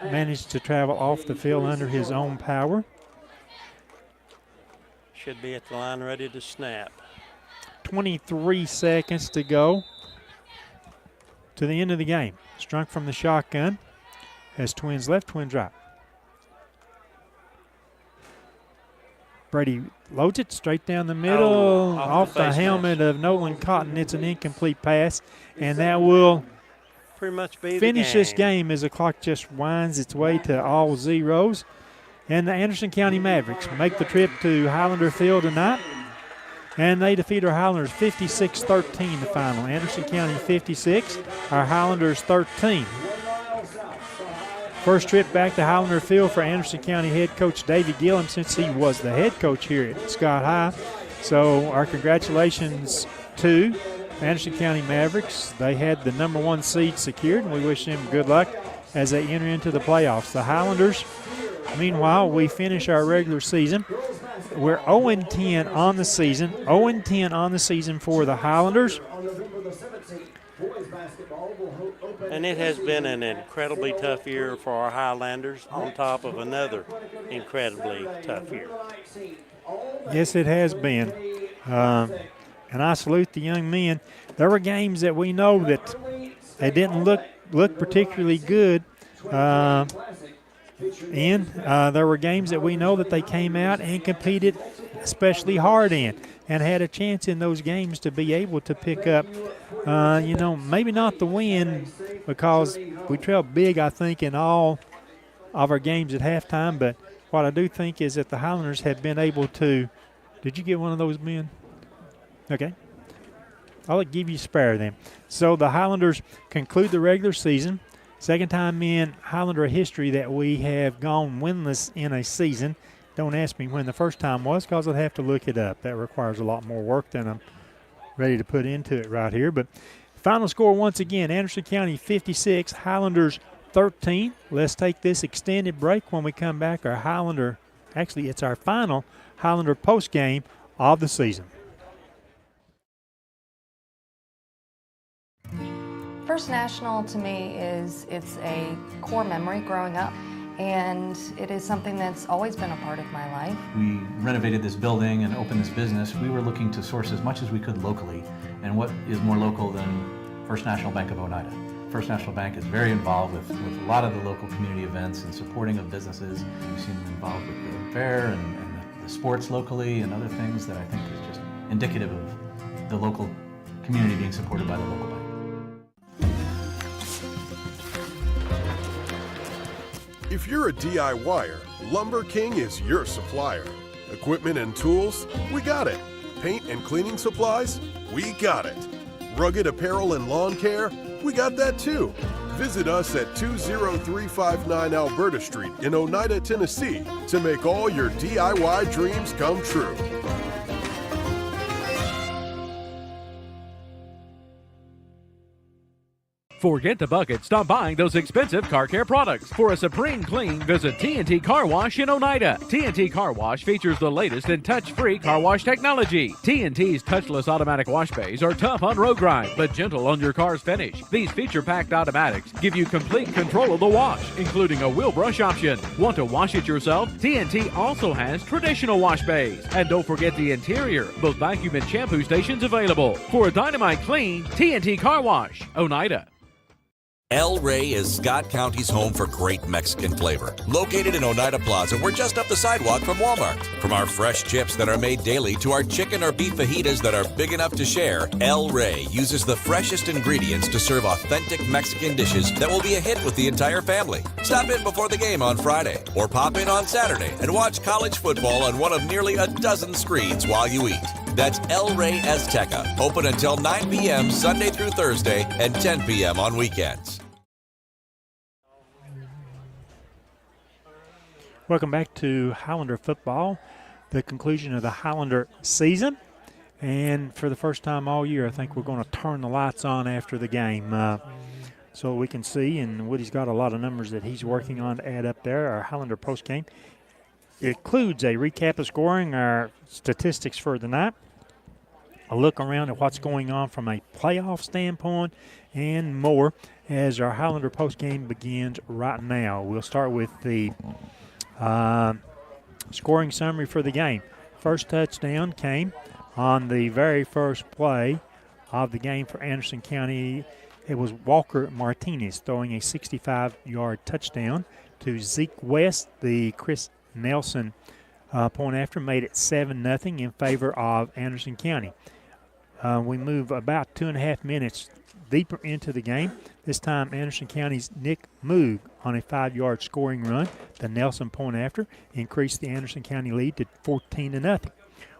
manage to travel off the field under his own power. Should be at the line ready to snap. 23 seconds to go to the end of the game. Strunk from the shotgun. Has twins left, twins right. Brady loads it straight down the middle, off the helmet of Nolan Cotton. It's an incomplete pass, and that will pretty much be finish this game as the clock just winds its way to all zeros. and the Anderson County Mavericks make the trip to Highlander Field tonight. And they defeat our Highlanders 56-13 the final. Anderson County 56, our Highlanders 13. First trip back to Highlander Field for Anderson County head coach Davey Gillum since he was the head coach here at Scott High. So our congratulations to Anderson County Mavericks. They had the number 1 seed secured, and we wish them good luck as they enter into the playoffs. The Highlanders, meanwhile, we finish our regular season. We're 0-10 on the season. 0-10 on the season for the Highlanders. And it has been an incredibly tough year for our Highlanders on top of another incredibly tough year. Yes, it has been. And I salute the young men. There were games that we know that they didn't look particularly good in. There were games that we know that they came out and competed especially hard in and had a chance in those games to be able to pick up, maybe not the win because we trailed big, I think, in all of our games at halftime. But what I do think is that the Highlanders have been able to – did you get one of those men? Okay. I'll give you spare them. So the Highlanders conclude the regular season. Second time in Highlander history that we have gone winless in a season. Don't ask me when the first time was because I'd have to look it up. That requires a lot more work than I'm ready to put into it right here. But final score once again, Anderson County 56, Highlanders 13. Let's take this extended break. When we come back, it's our final Highlander post game of the season. First National to me it's a core memory growing up, and it is something that's always been a part of my life. We renovated this building and opened this business. We were looking to source as much as we could locally, and what is more local than First National Bank of Oneida? First National Bank is very involved with a lot of the local community events and supporting of businesses. We've seen them involved with the fair and the sports locally and other things that I think is just indicative of the local community being supported by the local bank. If you're a DIYer, Lumber King is your supplier. Equipment and tools, we got it. Paint and cleaning supplies, we got it. Rugged apparel and lawn care, we got that too. Visit us at 20359 Alberta Street in Oneida, Tennessee to make all your DIY dreams come true. Forget the bucket. Stop buying those expensive car care products. For a supreme clean, visit T&T Car Wash in Oneida. T&T Car Wash features the latest in touch-free car wash technology. T&T's touchless automatic wash bays are tough on road grime, but gentle on your car's finish. These feature-packed automatics give you complete control of the wash, including a wheel brush option. Want to wash it yourself? T&T also has traditional wash bays. And don't forget the interior, both vacuum and shampoo stations available. For a dynamite clean, T&T Car Wash, Oneida. El Rey is Scott County's home for great Mexican flavor. Located in Oneida Plaza, we're just up the sidewalk from Walmart. From our fresh chips that are made daily to our chicken or beef fajitas that are big enough to share, El Rey uses the freshest ingredients to serve authentic Mexican dishes that will be a hit with the entire family. Stop in before the game on Friday or pop in on Saturday and watch college football on one of nearly a dozen screens while you eat. That's El Rey Azteca, open until 9 p.m. Sunday through Thursday and 10 p.m. on weekends. Welcome back to Highlander football, the conclusion of the Highlander season. And for the first time all year, I think we're going to turn the lights on after the game so we can see. And Woody's got a lot of numbers that he's working on to add up there. Our Highlander postgame includes a recap of scoring, our statistics for the night, a look around at what's going on from a playoff standpoint, and more as our Highlander postgame begins right now. We'll start with the scoring summary for the game. First touchdown came on the very first play of the game for Anderson County. It was Walker Martinez throwing a 65-yard touchdown to Zeke West. The Chris Nelson point after made it 7-0 in favor of Anderson County. We move about 2.5 minutes deeper into the game. This time, Anderson County's Nick Moog on a 5-yard scoring run. The Nelson point after increased the Anderson County lead to 14-0.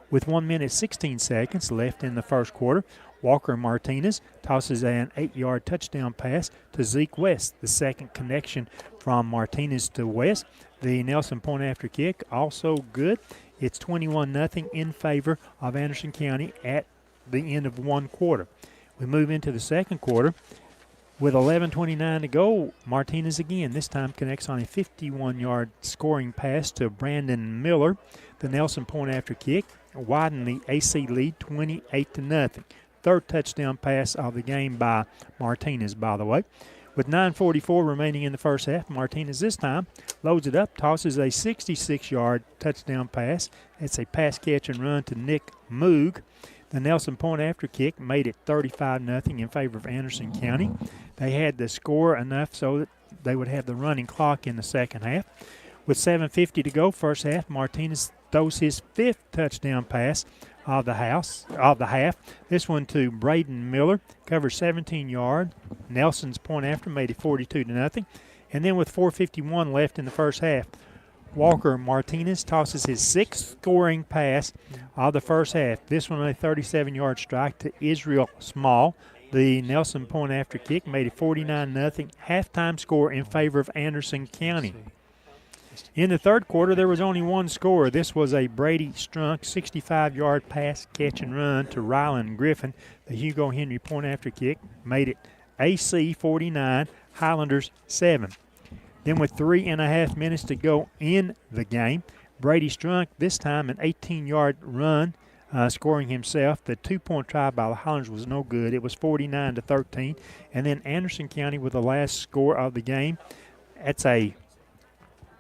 With 1 minute 16 seconds left in the first quarter, Walker Martinez tosses an 8-yard touchdown pass to Zeke West. The second connection from Martinez to West. The Nelson point after kick also good. It's 21-0 in favor of Anderson County at the end of one quarter. We move into the second quarter. With 11:29 to go, Martinez again, this time connects on a 51-yard scoring pass to Brandon Miller. The Nelson point after kick widened the AC lead 28-0. Third touchdown pass of the game by Martinez, by the way. With 9:44 remaining in the first half, Martinez this time loads it up, tosses a 66-yard touchdown pass. It's a pass, catch, and run to Nick Moog. The Nelson point after kick made it 35-0 in favor of Anderson County. They had to score enough so that they would have the running clock in the second half. With 7:50 to go, first half, Martinez throws his 5th touchdown pass of the half. This one to Braden Miller, covers 17 yards. Nelson's point after made it 42-0. And then with 4:51 left in the first half, Walker Martinez tosses his 6th scoring pass of the first half. This one a 37-yard strike to Israel Small. The Nelson point after kick made it 49-0. Halftime score in favor of Anderson County. In the third quarter, there was only one score. This was a Brady Strunk 65-yard pass, catch, and run to Rylan Griffin. The Hugo Henry point after kick made it AC 49, Highlanders 7. Then with 3.5 minutes to go in the game, Brady Strunk, this time an 18-yard run, scoring himself. The 2-point try by the Highlanders was no good. It was 49-13. And then Anderson County with the last score of the game. That's a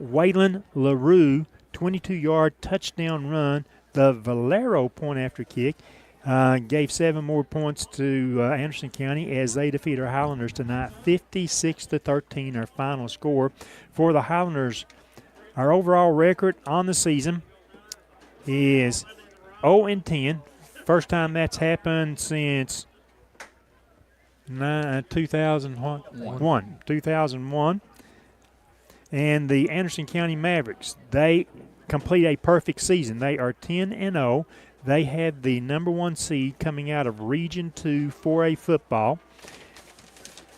Waylon LaRue 22-yard touchdown run. The Valero point after kick gave 7 more points to Anderson County as they defeat our Highlanders tonight, 56-13, our final score. For the Highlanders, our overall record on the season is 0-10. First time that's happened since 2001. And the Anderson County Mavericks, they complete a perfect season. They are 10-0. They had the number 1 seed coming out of Region 2 4A football.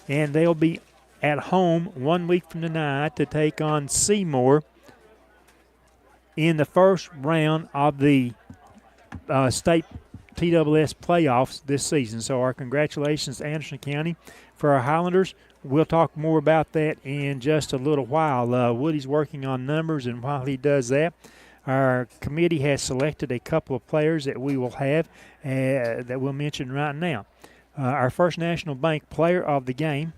And they'll be at home 1 week from tonight to take on Seymour in the first round of the state TSS playoffs this season. So our congratulations to Anderson County. For our Highlanders, we'll talk more about that in just a little while. Woody's working on numbers, and while he does that, our committee has selected a couple of players that we will have that we'll mention right now. Our First National Bank player of the game,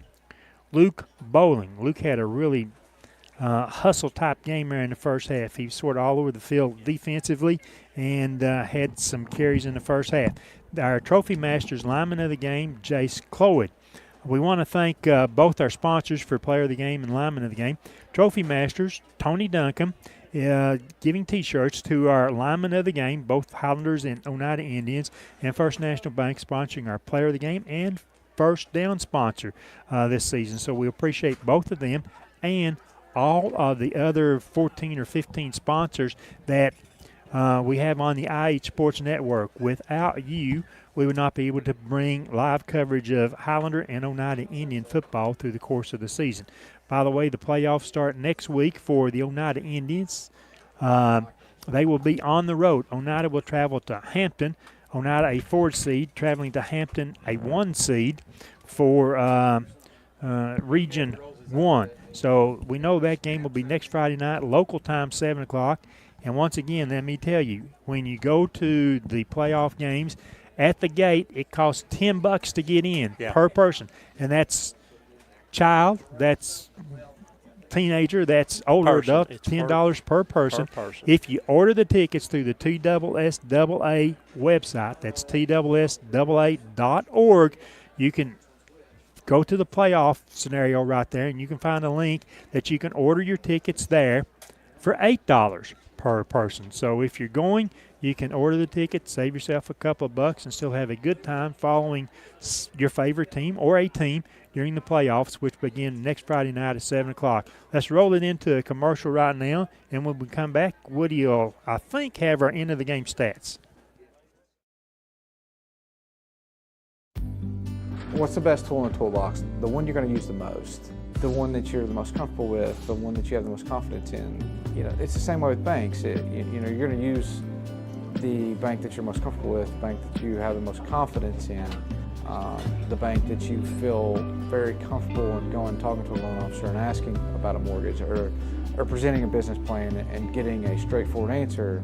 Luke Bowling. Luke had a really hustle-type game there in the first half. He was sort of all over the field defensively and had some carries in the first half. Our Trophy Masters lineman of the game, Jace Cloyd. We want to thank both our sponsors for player of the game and lineman of the game. Trophy Masters, Tony Duncan, giving T-shirts to our linemen of the game, both Highlanders and Oneida Indians, and First National Bank sponsoring our player of the game and first down sponsor this season. So we appreciate both of them and all of the other 14 or 15 sponsors that we have on the IH Sports Network. Without you, we would not be able to bring live coverage of Highlander and Oneida Indian football through the course of the season. By the way, the playoffs start next week for the Oneida Indians. They will be on the road. Oneida will travel to Hampton. Oneida, a 4 seed, traveling to Hampton, a 1 seed for Region 1. So we know that game will be next Friday night, local time, 7 o'clock. And once again, let me tell you, when you go to the playoff games, at the gate, it costs $10 to get in per person. And that's child, that's teenager, that's older adult, $10 per person. If you order the tickets through the TSSAA website, that's TSSAA.org, you can go to the playoff scenario right there, and you can find a link that you can order your tickets there for $8 per person. So if you're going, You can order the ticket, save yourself a couple of bucks, and still have a good time following your favorite team or a team during the playoffs, which begin next Friday night at 7 o'clock. Let's roll it into a commercial right now, and when we come back, Woody will, I think, have our end-of-the-game stats. What's the best tool in the toolbox? The one you're going to use the most, the one that you're the most comfortable with, the one that you have the most confidence in. It's the same way with banks. You're going to use the bank that you're most comfortable with, the bank that you have the most confidence in, the bank that you feel very comfortable in going talking to a loan officer and asking about a mortgage or presenting a business plan and getting a straightforward answer.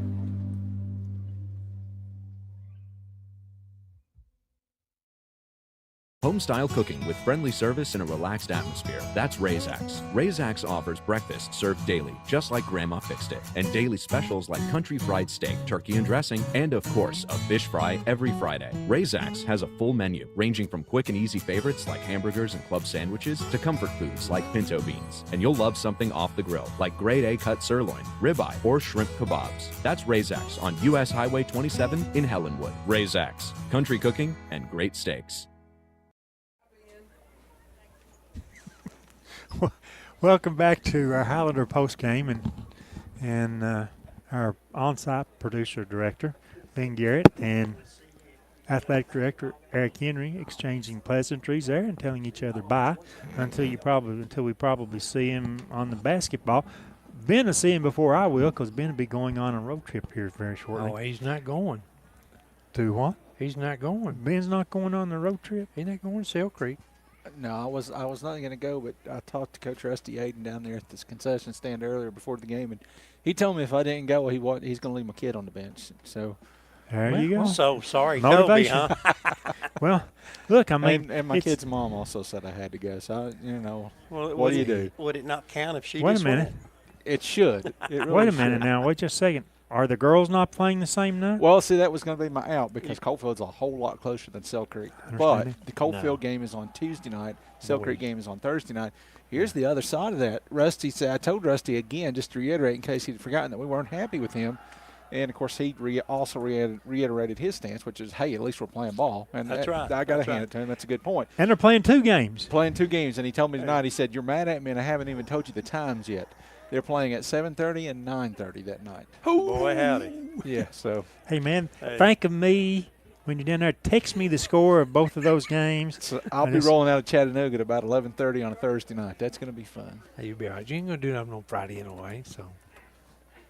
Home-style cooking with friendly service and a relaxed atmosphere. That's Razak's. Razak's offers breakfast served daily, just like Grandma fixed it, and daily specials like country fried steak, turkey and dressing, and of course, a fish fry every Friday. Razak's has a full menu, ranging from quick and easy favorites like hamburgers and club sandwiches to comfort foods like pinto beans. And you'll love something off the grill, like grade A cut sirloin, ribeye, or shrimp kebabs. That's Razak's on U.S. Highway 27 in Helenwood. Razak's, country cooking and great steaks. Welcome back to our Highlander post game, and our on-site producer director Ben Garrett and athletic director Eric Henry exchanging pleasantries there and telling each other bye until we probably see him on the basketball. Ben will see him before I will, because Ben will be going on a road trip here very shortly. Oh, he's not going. To what? He's not going. Ben's not going on the road trip. He's not going to Sail Creek. No, I was not going to go, but I talked to Coach Rusty Hayden down there at this concession stand earlier before the game, and he told me if I didn't go, he's going to leave my kid on the bench. So there you go. So sorry, motivation. Kobe, huh? Well, look, I mean, and my kid's mom also said I had to go. So what do you do? Would it not count if she? Wait a minute. It should. It really Wait a minute should. now. Wait just a second. Are the girls not playing the same night? Well, see, that was going to be my out because Coalfield's a whole lot closer than Sail Creek. But the Coalfield game is on Tuesday night. Sail Creek game is on Thursday night. Here's the other side of that. Rusty said, I told Rusty again, just to reiterate in case he'd forgotten, that we weren't happy with him. And, of course, he also reiterated his stance, which is, hey, at least we're playing ball. And that's right. I got to hand it to him. That's a good point. And they're playing 2 games. Playing 2 games. And he told me tonight, he said, you're mad at me, and I haven't even told you the times yet. They're playing at 7:30 and 9:30 that night. Boy, howdy. Yeah, so. Hey, man, think of me when you're down there. Text me the score of both of those games. So I'll be rolling out of Chattanooga at about 11:30 on a Thursday night. That's going to be fun. Hey, you'll be all right. You ain't going to do nothing on Friday anyway, so.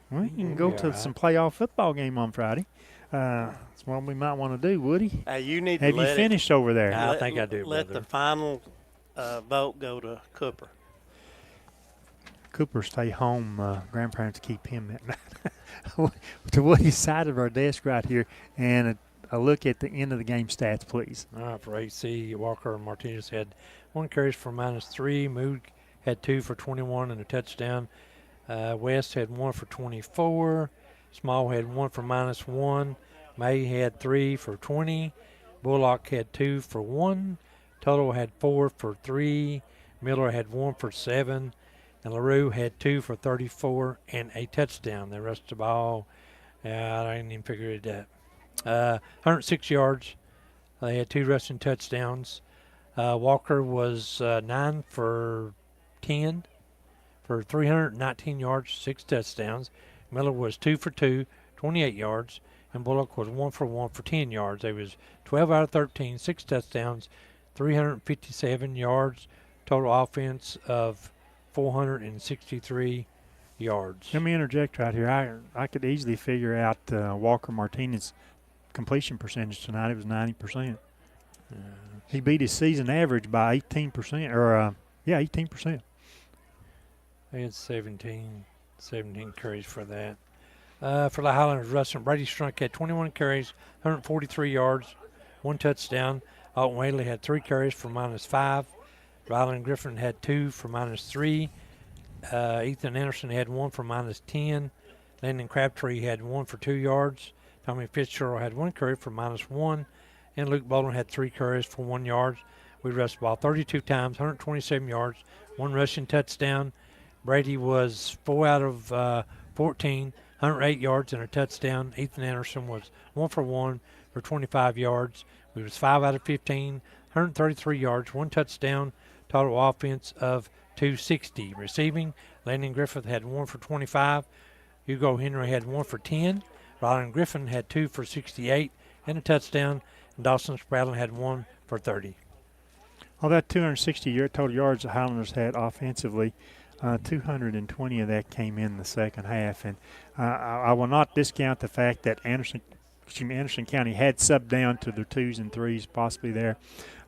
Well, you can go to some playoff football game on Friday. That's what we might want to do, Woody. You need Have to you finished over there? I think I do, Let brother. the final vote go to Cooper. Cooper stay home. Grandparents keep him that night. To Woody's side of our desk right here, and a look at the end of the game stats, please. All right, for AC, Walker and Martinez had 1 carries for -3. Mood had 2 for 21 and a touchdown. West had 1 for 24. Small had 1 for -1. May had 3 for 20. Bullock had 2 for 1. Toto had 4 for 3. Miller had 1 for 7. And LaRue had 2 for 34 and a touchdown. The rest of the ball, I didn't even figure it out. 106 yards. They had 2 rushing touchdowns. Walker was 9 for 10 for 319 yards, 6 touchdowns. Miller was 2 for 2, 28 yards. And Bullock was 1 for 1 for 10 yards. They was 12 out of 13, 6 touchdowns, 357 yards. Total offense of 463 yards. Let me interject right here. I could easily figure out Walker Martinez's completion percentage tonight. It was 90%. He beat his season average by 18%, or 18%. They had 17 carries for that. For the Highlanders, Rustin Brady Strunk had 21 carries, 143 yards, 1 touchdown. Alton Whaley had 3 carries for -5. Ryland Griffin had 2 for -3. Ethan Anderson had 1 for -10. Landon Crabtree had 1 for 2 yards. Tommy Fitzgerald had 1 carry for -1. And Luke Bolden had 3 carries for 1 yard. We rushed the ball 32 times, 127 yards, 1 rushing touchdown. Brady was 4 out of 14, 108 yards and a touchdown. Ethan Anderson was 1 for 1 for 25 yards. We was 5 out of 15, 133 yards, 1 touchdown, total offense of 260. Receiving, Landon Griffith had 1 for 25. Hugo Henry had 1 for 10. Rylan Griffin had 2 for 68 and a touchdown. And Dawson Spradlin had 1 for 30. Well, that 260 total yards the Highlanders had offensively, 220 of that came in the second half. And I will not discount the fact that Anderson County had subbed down to their 2s and 3s possibly there.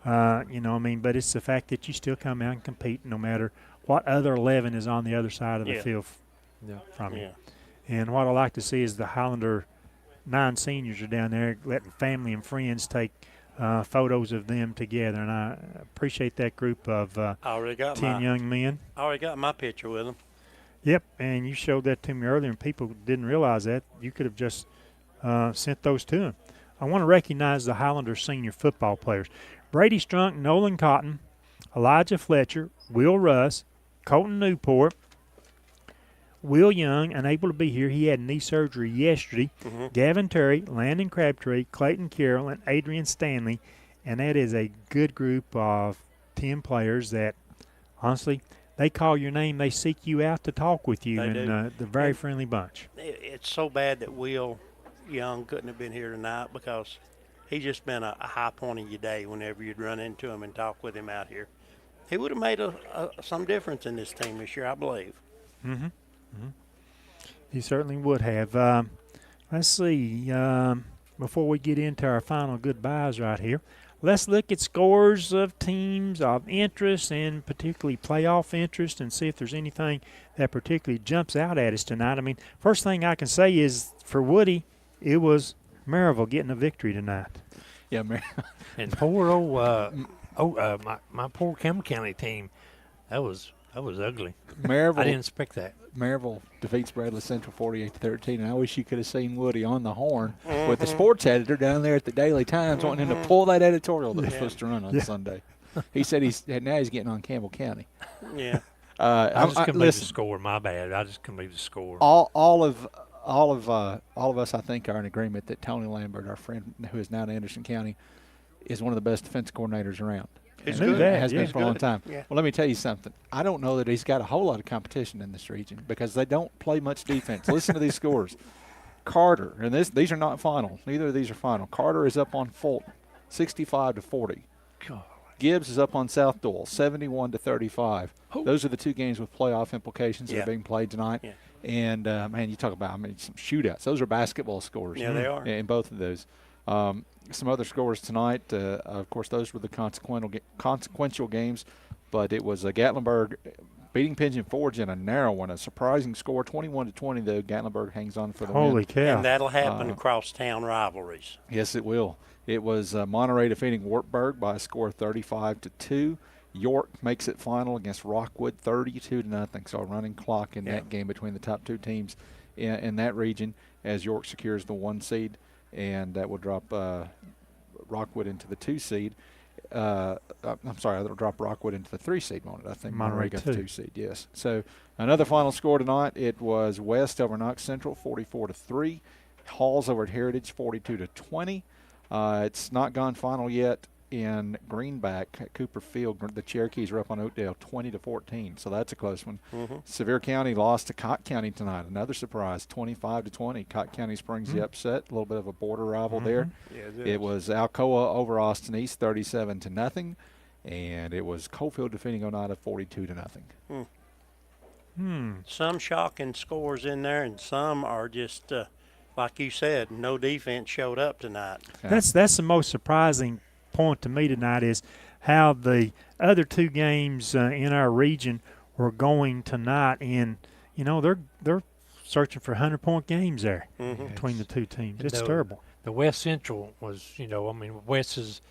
But it's the fact that you still come out and compete no matter what other 11 is on the other side of the field from you. And what I like to see is the Highlander 9 seniors are down there letting family and friends take photos of them together, and I appreciate that group of 10 young men. I already got my picture with them. Yep, and you showed that to me earlier, and people didn't realize that. You could have just sent those to them. I want to recognize the Highlander senior football players. Brady Strunk, Nolan Cotton, Elijah Fletcher, Will Russ, Colton Newport, Will Young, unable to be here. He had knee surgery yesterday. Gavin Terry, Landon Crabtree, Clayton Carroll, and Adrian Stanley. And that is a good group of 10 players that, honestly, they call your name. They seek you out to talk with you. They're a very friendly bunch. It's so bad that Will Young couldn't have been here tonight because he's just been a high point in your day whenever you'd run into him and talk with him out here. He would have made some difference in this team this year, I believe. He certainly would have. Let's see. Before we get into our final goodbyes right here, let's look at scores of teams of interest and particularly playoff interest and see if there's anything that particularly jumps out at us tonight. I mean, first thing I can say is for Woody, it was Maryville getting a victory tonight. Yeah, and poor old my poor Campbell County team, that was ugly. Maryville, I didn't expect that. Maryville defeats Bradley Central 48-13, and I wish you could have seen Woody on the horn with the sports editor down there at the Daily Times wanting him to pull that editorial that was supposed to run on Sunday. He said he's getting on Campbell County. Yeah. I just couldn't believe the score. My bad. I just couldn't believe the score. All of us, I think, are in agreement that Tony Lambert, our friend who is now in Anderson County, is one of the best defense coordinators around. He's good. Has been for a long time. Yeah. Well, let me tell you something. I don't know that he's got a whole lot of competition in this region because they don't play much defense. Listen to these scores. Carter, and these are not final. Neither of these are final. Carter is up on Fulton, 65-40. God. Gibbs is up on South Doyle, 71-35. Those are the two games with playoff implications that are being played tonight. Yeah. And, man, you talk about, some shootouts. Those are basketball scores. Yeah, they are. In both of those. Some other scores tonight, of course, those were the consequential games, but it was Gatlinburg beating Pigeon Forge in a narrow one, a surprising score, 21-20, though. Gatlinburg hangs on for the win. Holy cow. And that'll happen across town rivalries. Yes, it will. It was Monterey defeating Wartburg by a score of 35-2. York makes it final against Rockwood, 32-0. So a running clock in that game between the top two teams in that region as York secures the 1 seed. And that will drop Rockwood into the 2 seed. I'm sorry, that'll drop Rockwood into the 3 seed, won't it? I think Monterey got the 2 seed, yes. So another final score tonight, it was West over Knox Central, 44-3. Halls over at Heritage, 42-20. It's not gone final yet in Greenback at Cooper Field. The Cherokees are up on Oakdale, 20-14. So that's a close one. Sevier County lost to Cott County tonight. Another surprise, 25-20. Cott County springs the upset. A little bit of a border rival there. Yeah, it was Alcoa over Austin East, 37-0. And it was Coalfield defeating Oneida, 42-0. Some shocking scores in there, and some are just, like you said, no defense showed up tonight. That's the most surprising point to me tonight is how the other 2 games in our region were going tonight, and they're searching for 100-point games there between the 2 teams. It's terrible. The West Central was, West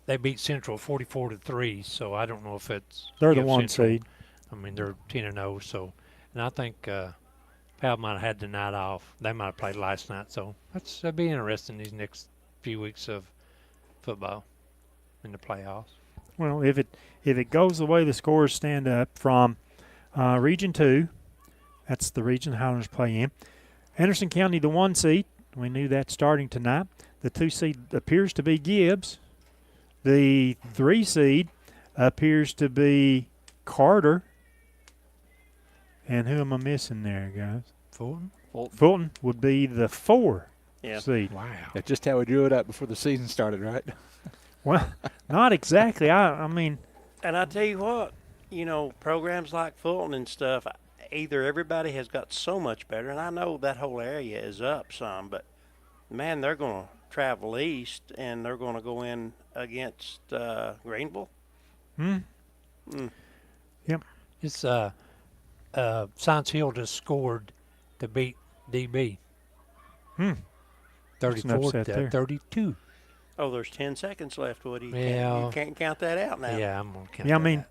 they beat Central 44-3, so I don't know if it's they're the 1 seed. I mean, they're 10-0, so, and I think Pal might have had the night off. They might have played last night, so that'll be interesting these next few weeks of football in the playoffs. Well, if it goes the way the scores stand up from Region 2, that's the region the Highlanders play in, Anderson County, the 1 seed. We knew that starting tonight. The 2 seed appears to be Gibbs. The 3 seed appears to be Carter. And who am I missing there, guys? Fulton. Fulton would be the 4 seed. Wow. That's just how we drew it up before the season started, right? Well, not exactly. I mean. And I tell you what, programs like Fulton and stuff, either everybody has got so much better, and I know that whole area is up some, but, man, they're going to travel east, and they're going to go in against Greenville. Yep. It's Science Hill just scored to beat DB. 34 to 32. Oh, there's 10 seconds left, Woody. You can't count that out now. Yeah, I'm going to count Yeah, I that mean, out.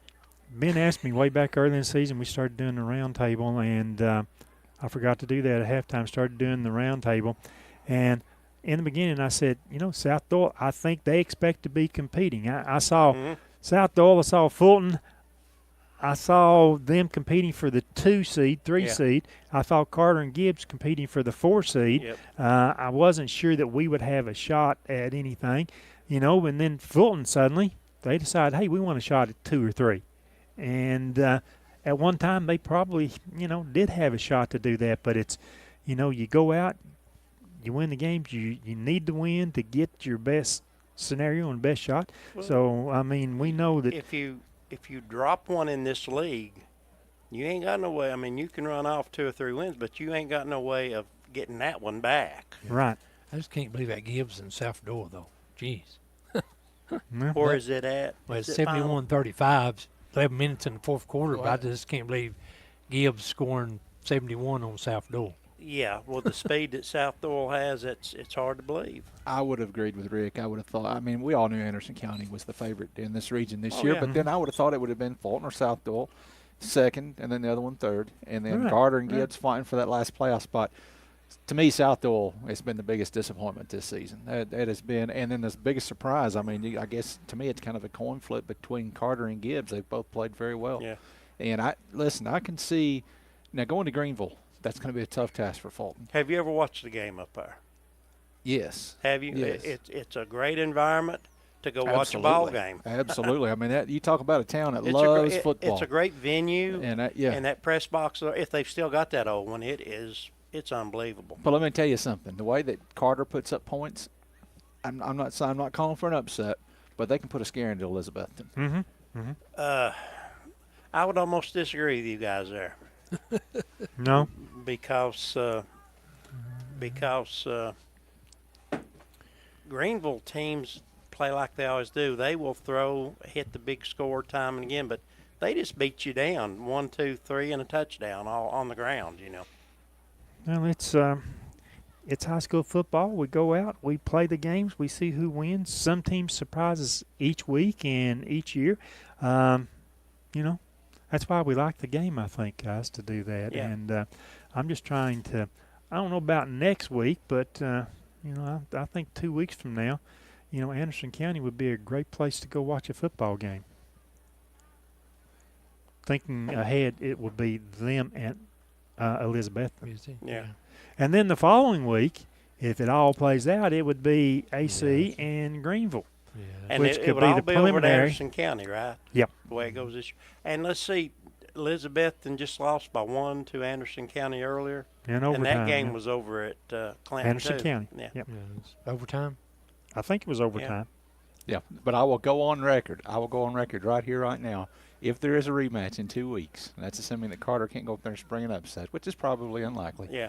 Ben asked me way back early in the season, we started doing the round table, and I forgot to do that at halftime, started doing the round table. And in the beginning, I said, South Doyle, I think they expect to be competing. I saw South Doyle, I saw Fulton, I saw them competing for the 2 seed, 3 seed. I saw Carter and Gibbs competing for the 4 seed. Yep. I wasn't sure that we would have a shot at anything, and then Fulton suddenly, they decided, hey, we want a shot at 2 or 3. And at one time they probably, did have a shot to do that. But it's, you go out, you win the games, you need to win to get your best scenario and best shot. Well, so, I mean, we know that if you drop one in this league, you ain't got no way. I mean, you can run off 2 or 3 wins, but you ain't got no way of getting that one back. Right. I just can't believe that Gibbs and South Door, though. Jeez. Where is it at? Well, it's Is it final? 71-35, 11 minutes in the fourth quarter, but I just can't believe Gibbs scoring 71 on South Door. Yeah, well, the speed that South Doyle has, it's hard to believe. I would have agreed with Rick. I would have thought, I mean, we all knew Anderson County was the favorite in this region this year, but then I would have thought it would have been Fulton or South Doyle second, and then the other one third, and then Carter and Gibbs fighting for that last playoff spot. To me, South Doyle has been the biggest disappointment this season. That has been, and then the biggest surprise, I mean, I guess to me it's kind of a coin flip between Carter and Gibbs. They've both played very well. Yeah. And I can see, now going to Greenville, that's going to be a tough task for Fulton. Have you ever watched the game up there? Yes. Have you? Yes. It's a great environment to go watch a ball game. Absolutely. I mean, you talk about a town that loves football. It's a great venue. And and that press box, if they've still got that old one, it's unbelievable. But let me tell you something. The way that Carter puts up points, I'm not calling for an upset, but they can put a scare into Elizabethton. I would almost disagree with you guys there. No. Because Greenville teams play like they always do. They will hit the big score time and again, but they just beat you down 1, 2, 3 and a touchdown all on the ground. Well, it's high school football. We go out, we play the games, we see who wins. Some teams surprise us each week and each year. That's why we like the game, I think, guys, to do that. Yeah. And I'm just trying to, I don't know about next week, but, I think 2 weeks from now, Anderson County would be a great place to go watch a football game. Thinking ahead, it would be them at Elizabeth. Yeah. And then the following week, if it all plays out, it would be AC and Greenville. Yeah. And which it could would be all the be over at preliminary. Anderson County, right? Yep. The way it goes this year. And let's see, Elizabethton just lost by 1 to Anderson County earlier. In and overtime, that game yeah. was over at Clanton Anderson too. County. Yeah. Yep. Overtime? I think it was overtime. Yeah, but I will go on record. Right here, right now. If there is a rematch in 2 weeks, and that's assuming that Carter can't go up there and spring an upset, which is probably unlikely. Yeah.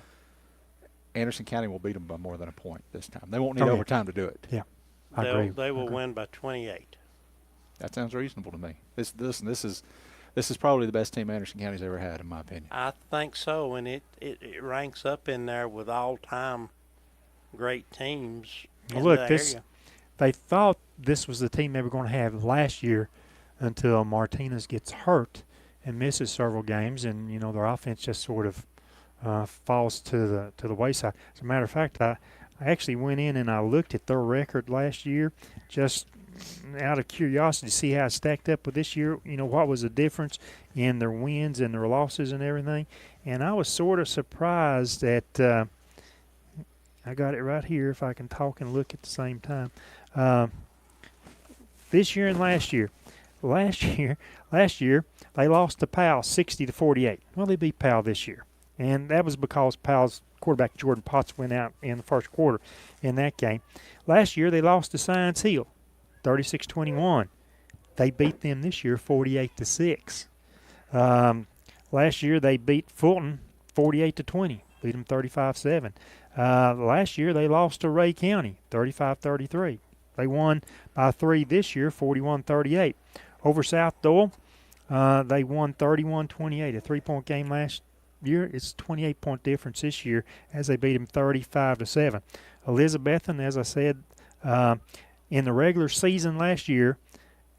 Anderson County will beat them by more than a point this time. They won't need overtime to do it. Yeah, I agree. They will win by 28. That sounds reasonable to me. This is probably the best team Anderson County's ever had, in my opinion. I think so, and it ranks up in there with all-time great teams. Well, look, they thought this was the team they were going to have last year until Martinez gets hurt and misses several games, and their offense just sort of falls to the wayside. As a matter of fact, I actually went in and I looked at their record last year just out of curiosity to see how it stacked up with this year. What was the difference in their wins and their losses and everything. And I was sort of surprised at I got it right here if I can talk and look at the same time. This year and last year. Last year they lost to Powell 60-48. Well, they beat Powell this year. And that was because Powell's quarterback Jordan Potts went out in the first quarter in that game. Last year they lost to Science Hill 36-21. They beat them this year 48-6. Last year they beat Fulton 48-20. Beat them 35-7. Last year they lost to Ray County 35-33. They won by 3 this year, 41-38. Over South Doyle, they won 31-28. A 3-point game last year. It's a 28-point difference this year as they beat them 35-7. Elizabethton, as I said, in the regular season last year,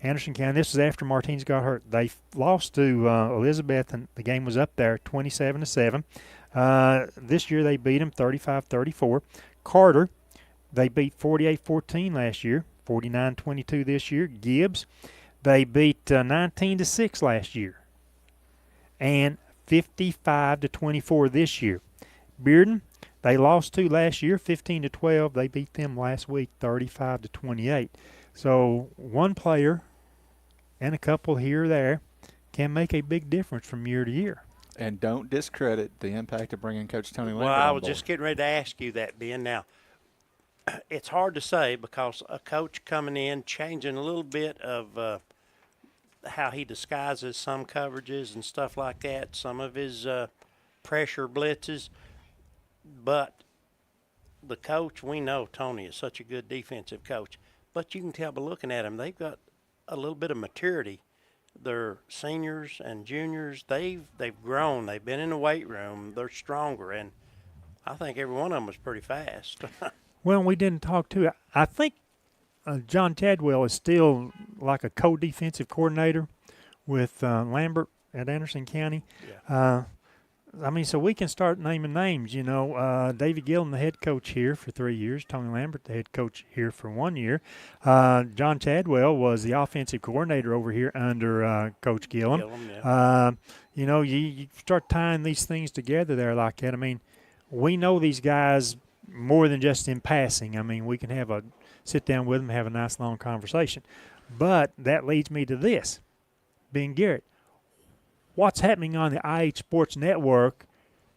Anderson County, this was after Martinez got hurt. They lost to Elizabethton. The game was up there 27-7. This year they beat them 35-34. Carter, they beat 48-14 last year, 49-22 this year. Gibbs, they beat 19-6 last year, and 55-24 this year. Bearden, they lost to last year, 15-12. They beat them last week, 35-28. So one player and a couple here or there can make a big difference from year to year. And don't discredit the impact of bringing Coach Tony Lambert Well, I on was board. just getting ready to ask you that, Ben. Now, it's hard to say because a coach coming in, changing a little bit of how he disguises some coverages and stuff like that, some of his pressure blitzes. But the coach, we know Tony is such a good defensive coach. But you can tell by looking at them, they've got a little bit of maturity. They're seniors and juniors. They've grown. They've been in the weight room. They're stronger, and I think every one of them was pretty fast. Well, we didn't talk to it. I think John Chadwell is still like a co-defensive coordinator with Lambert at Anderson County. Yeah. I mean, so we can start naming names, you know. David Gillum, the head coach here for 3 years. Tony Lambert, the head coach here for 1 year. John Chadwell was the offensive coordinator over here under Coach Gillum. You know, you start tying these things together there like that. I mean, we know these guys more than just in passing. I mean, we can have a sit down with them, have a nice long conversation. But that leads me to this. Ben Garrett, what's happening on the IH Sports Network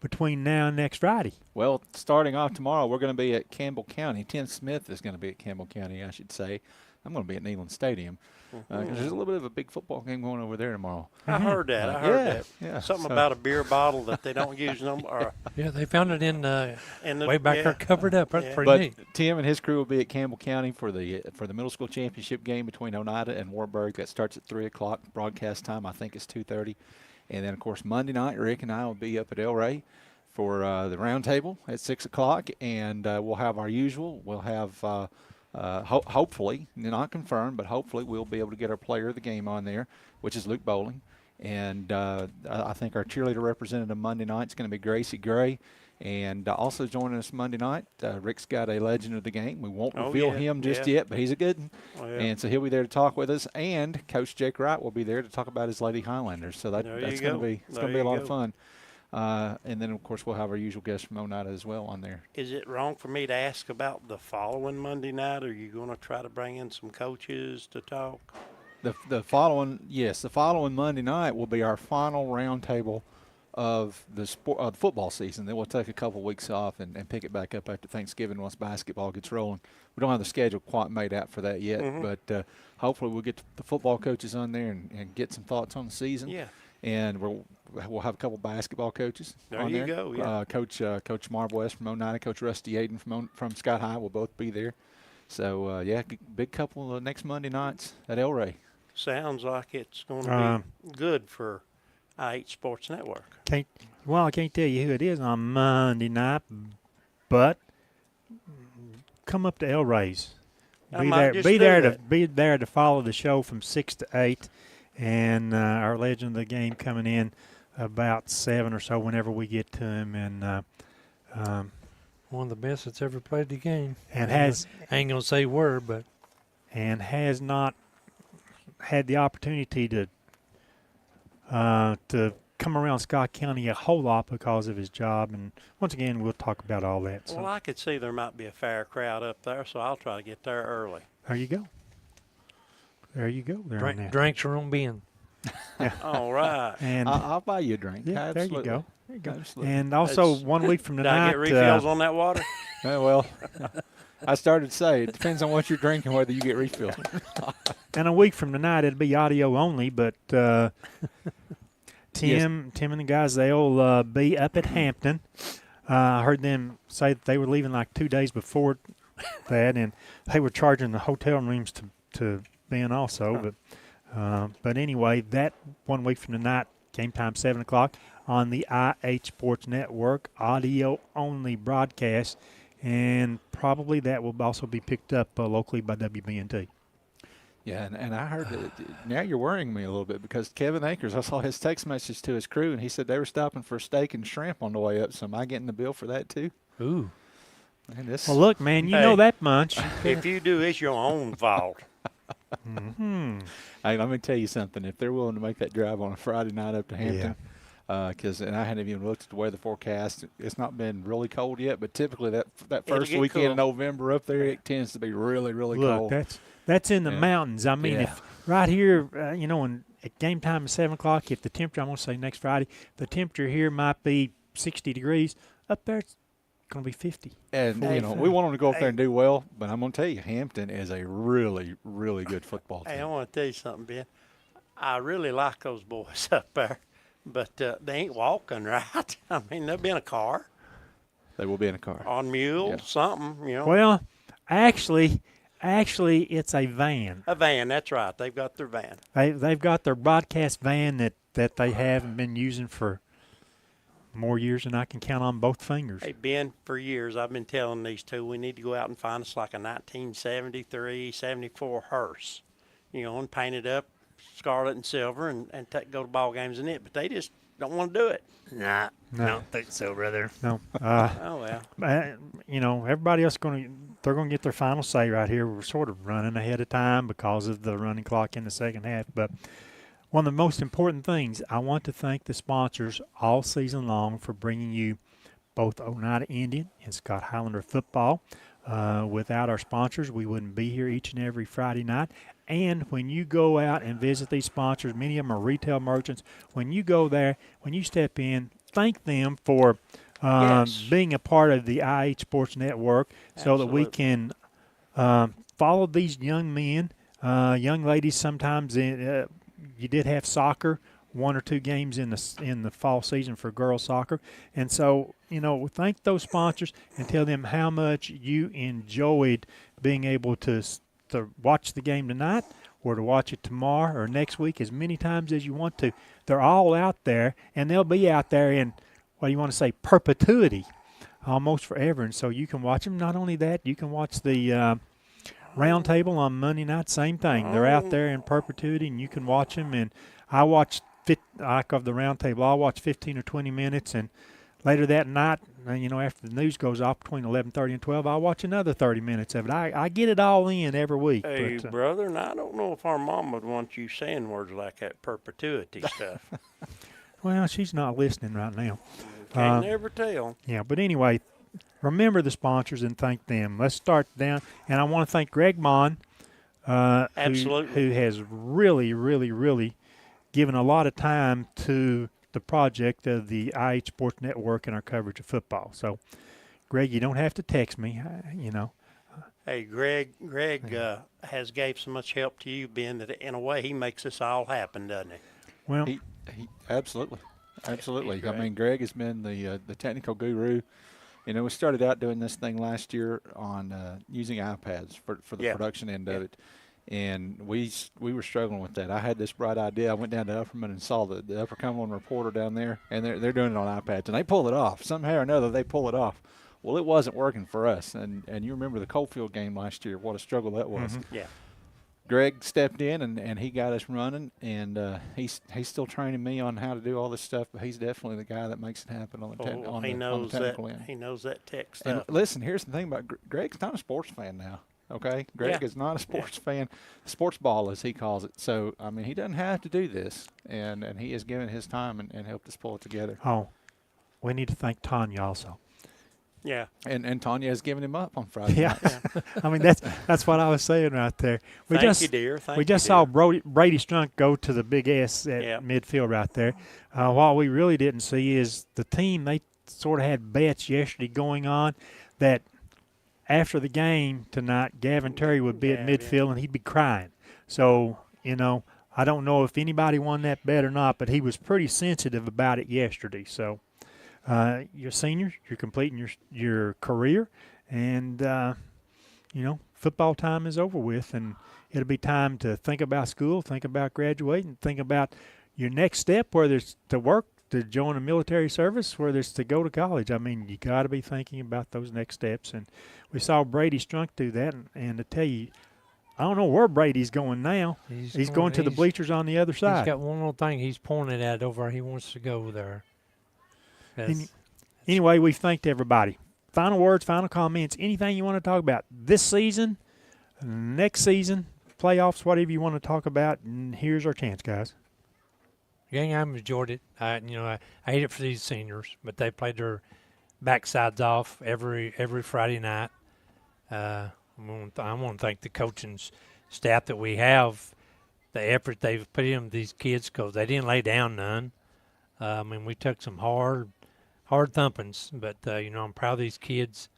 between now and next Friday? Well, starting off tomorrow, we're going to be at Campbell County. Tim Smith is going to be at Campbell County, I should say. I'm going to be at Neyland Stadium. 'Cause there's a little bit of a big football game going over there tomorrow. I heard that. I heard that. Yeah, Something about a beer bottle that they don't use no more. Yeah, they found it in the way back yeah. there covered up. That's pretty But neat. Tim and his crew will be at Campbell County for the middle school championship game between Oneida and Warburg. That starts at 3 o'clock. Broadcast time, I think, is 2:30. And then, of course, Monday night, Rick and I will be up at El Rey for the round table at 6 o'clock. And we'll have our usual. We'll have hopefully, not confirmed, but hopefully we'll be able to get our player of the game on there, which is Luke Bowling. And I think our cheerleader representative Monday night is going to be Gracie Gray. And also joining us Monday night, Rick's got a legend of the game. We won't reveal him just yet, but he's a good one. And so he'll be there to talk with us. And Coach Jake Wright will be there to talk about his Lady Highlanders. So that's going to be a lot of fun. And then, of course, we'll have our usual guest from Oneida as well on there. Is it wrong for me to ask about the following Monday night? Are you going to try to bring in some coaches to talk? The following Monday night will be our final roundtable of the football season. Then we'll take a couple weeks off and pick it back up after Thanksgiving once basketball gets rolling. We don't have the schedule quite made out for that yet, but hopefully we'll get the football coaches on there and get some thoughts on the season. Yeah. And we'll have a couple basketball coaches on there. There you go, yeah. Coach Marv West from Oneida, Coach Rusty Aiden from Scott High will both be there. So, big couple of next Monday nights at El Rey. Sounds like it's going to be good for IH Sports Network. I can't tell you who it is on Monday night, but come up to El Rey's. Be there to follow the show from 6 to 8, and our legend of the game coming in about 7 or so whenever we get to him, and one of the best that's ever played the game. And I ain't gonna say word, but has not had the opportunity to come around Scott County a whole lot because of his job. And once again, we'll talk about all that. So Well, I could see there might be a fair crowd up there, so I'll try to get there early. there you go. There you go. There on that. Drinks are on Ben. Yeah. All right. And I'll buy you a drink. yeah, Absolutely. there you go. There you go. Absolutely. And also, 1 week from Did I tonight, get refills on that water? Well, I started to say it depends on what you're drinking whether you get refilled. and a week from tonight, it'll be audio only. But Tim and the guys, they'll be up at Hampton. I heard them say that they were leaving like 2 days before that, and they were charging the hotel rooms to Ben also. But anyway, that 1 week from tonight, game time 7 o'clock on the IH Sports Network, audio only broadcast, and probably that will also be picked up locally by WBNT. Yeah, and I heard that now you're worrying me a little bit because Kevin Akers, I saw his text message to his crew, and he said they were stopping for steak and shrimp on the way up. So am I getting the bill for that too? Ooh. Man, Well, look, man, you know that much. If you do, it's your own fault. Mm-hmm. Hey, let me tell you something. If they're willing to make that drive on a Friday night up to Hampton, and I hadn't even looked at the weather forecast. It's not been really cold yet, but typically that first weekend in November up there, it tends to be really, really cold. That's in the mountains. I mean, if right here, at game time at 7 o'clock, if the temperature, I'm going to say next Friday, the temperature here might be 60 degrees. Up there, it's going to be 50. And, we want them to go up there and do well, but I'm going to tell you, Hampton is a really, really good football team. Hey, I want to tell you something, Ben. I really like those boys up there, but they ain't walking, right? I mean, they'll be in a car. They will be in a car. On mule, something, Well, actually, it's a van. A van, that's right. They've got their van. They've got their broadcast van that they have been using for more years than I can count on both fingers. Hey, Ben, for years I've been telling these two we need to go out and find us like a 1973, 74 hearse, and paint it up scarlet and silver and go to ball games in it. But they just don't want to do it. Nah, I don't think so, brother. No. Oh, well. Everybody else they're going to get their final say right here. We're sort of running ahead of time because of the running clock in the second half. But one of the most important things, I want to thank the sponsors all season long for bringing you both Oneida Indian and Scott Highlander football. Without our sponsors, we wouldn't be here each and every Friday night. And when you go out and visit these sponsors, many of them are retail merchants. When you go there, when you step in, thank them for being a part of the IH Sports Network so that we can follow these young men, young ladies. Sometimes you did have soccer, 1 or 2 games in the fall season for girls soccer. And so, thank those sponsors and tell them how much you enjoyed being able to watch the game tonight or to watch it tomorrow or next week as many times as you want to. They're all out there, and they'll be out there in, what do you want to say, perpetuity, almost forever. And so you can watch them. Not only that, you can watch the round table on Monday night, same thing. They're out there in perpetuity, and you can watch them. And I watched of the round table, I'll watch 15 or 20 minutes, and later that night, after the news goes off between 11:30 and 12, I'll watch another 30 minutes of it. I get it all in every week. Hey, brother, and I don't know if our mom would want you saying words like that, perpetuity stuff. Well, she's not listening right now. Can't never tell. Yeah, but anyway, remember the sponsors and thank them. Let's start down, and I want to thank Greg Mon, Absolutely, who has really, really, really given a lot of time to the project of the IH Sports Network and our coverage of football. So, Greg, you don't have to text me, Hey, Greg has gave so much help to you, Ben, that in a way he makes this all happen, doesn't he? Well, he absolutely. I mean, Greg has been the technical guru. We started out doing this thing last year on using iPads for the production end of it. And we were struggling with that. I had this bright idea. I went down to Upperman and saw the Upper Cumberland Reporter down there, and they're doing it on iPads, and they pull it off. Somehow or another, they pull it off. Well, it wasn't working for us, and you remember the Coalfield game last year, what a struggle that was. Mm-hmm. Yeah. Greg stepped in, and he got us running, and he's still training me on how to do all this stuff, but he's definitely the guy that makes it happen on the technical end. He knows that tech stuff. And listen, here's the thing about Greg's not a sports fan now. Okay, Greg Yeah. is not a sports fan, sports ball as he calls it. So I mean, he doesn't have to do this, and he has given his time and helped us pull it together. Oh, we need to thank Tanya also. Yeah. And Tanya has given him up on Friday Yeah, nights. I mean that's what I was saying right there. Thank you, dear. Thank we just you, saw dear. Brady Strunk go to the big S at Yep. midfield right there. What we really didn't see is the team. They sort of had bets yesterday going on that after the game tonight, Gavin Terry would be at midfield and he'd be crying. So I don't know if anybody won that bet or not, but he was pretty sensitive about it yesterday. So. You're seniors, you're completing your career, and football time is over with, and it'll be time to think about school, think about graduating, think about your next step, whether it's to work, to join a military service, whether it's to go to college. I mean, you got to be thinking about those next steps, and we saw Brady Strunk do that, and to tell you, I don't know where Brady's going now. He's going to the bleachers on the other side. He's got one little thing he's pointing at over. He wants to go there. Anyway, we've thanked everybody. Final words, final comments, anything you want to talk about this season, next season, playoffs, whatever you want to talk about, and here's our chance, guys. Gang, I've enjoyed it. I hate it for these seniors, but they played their backsides off every Friday night. I want to thank the coaching staff that we have, the effort they've put in these kids, because they didn't lay down none. I mean, we took some hard thumpings, but I'm proud of these kids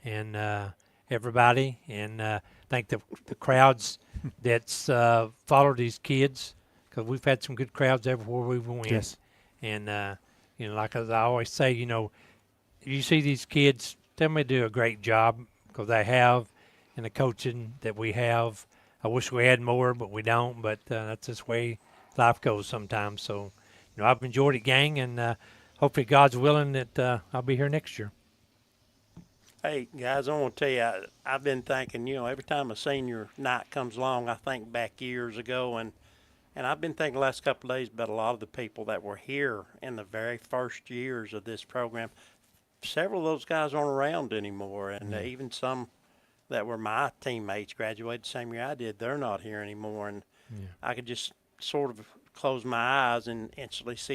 and everybody, and thank the crowds that's followed these kids, because we've had some good crowds everywhere we went. Yes. And like as I always say, you see these kids, tell me they do a great job, because they have, and the coaching that we have. I wish we had more, but we don't. But that's just the way life goes sometimes. So, I've enjoyed it, gang, and hopefully God's willing that I'll be here next year. Hey, guys, I want to tell you, I've been thinking, every time a senior night comes along, I think back years ago, and I've been thinking the last couple of days about a lot of the people that were here in the very first years of this program. Several of those guys aren't around anymore, and even some that were my teammates graduated the same year I did, they're not here anymore, and I could just sort of close my eyes and instantly see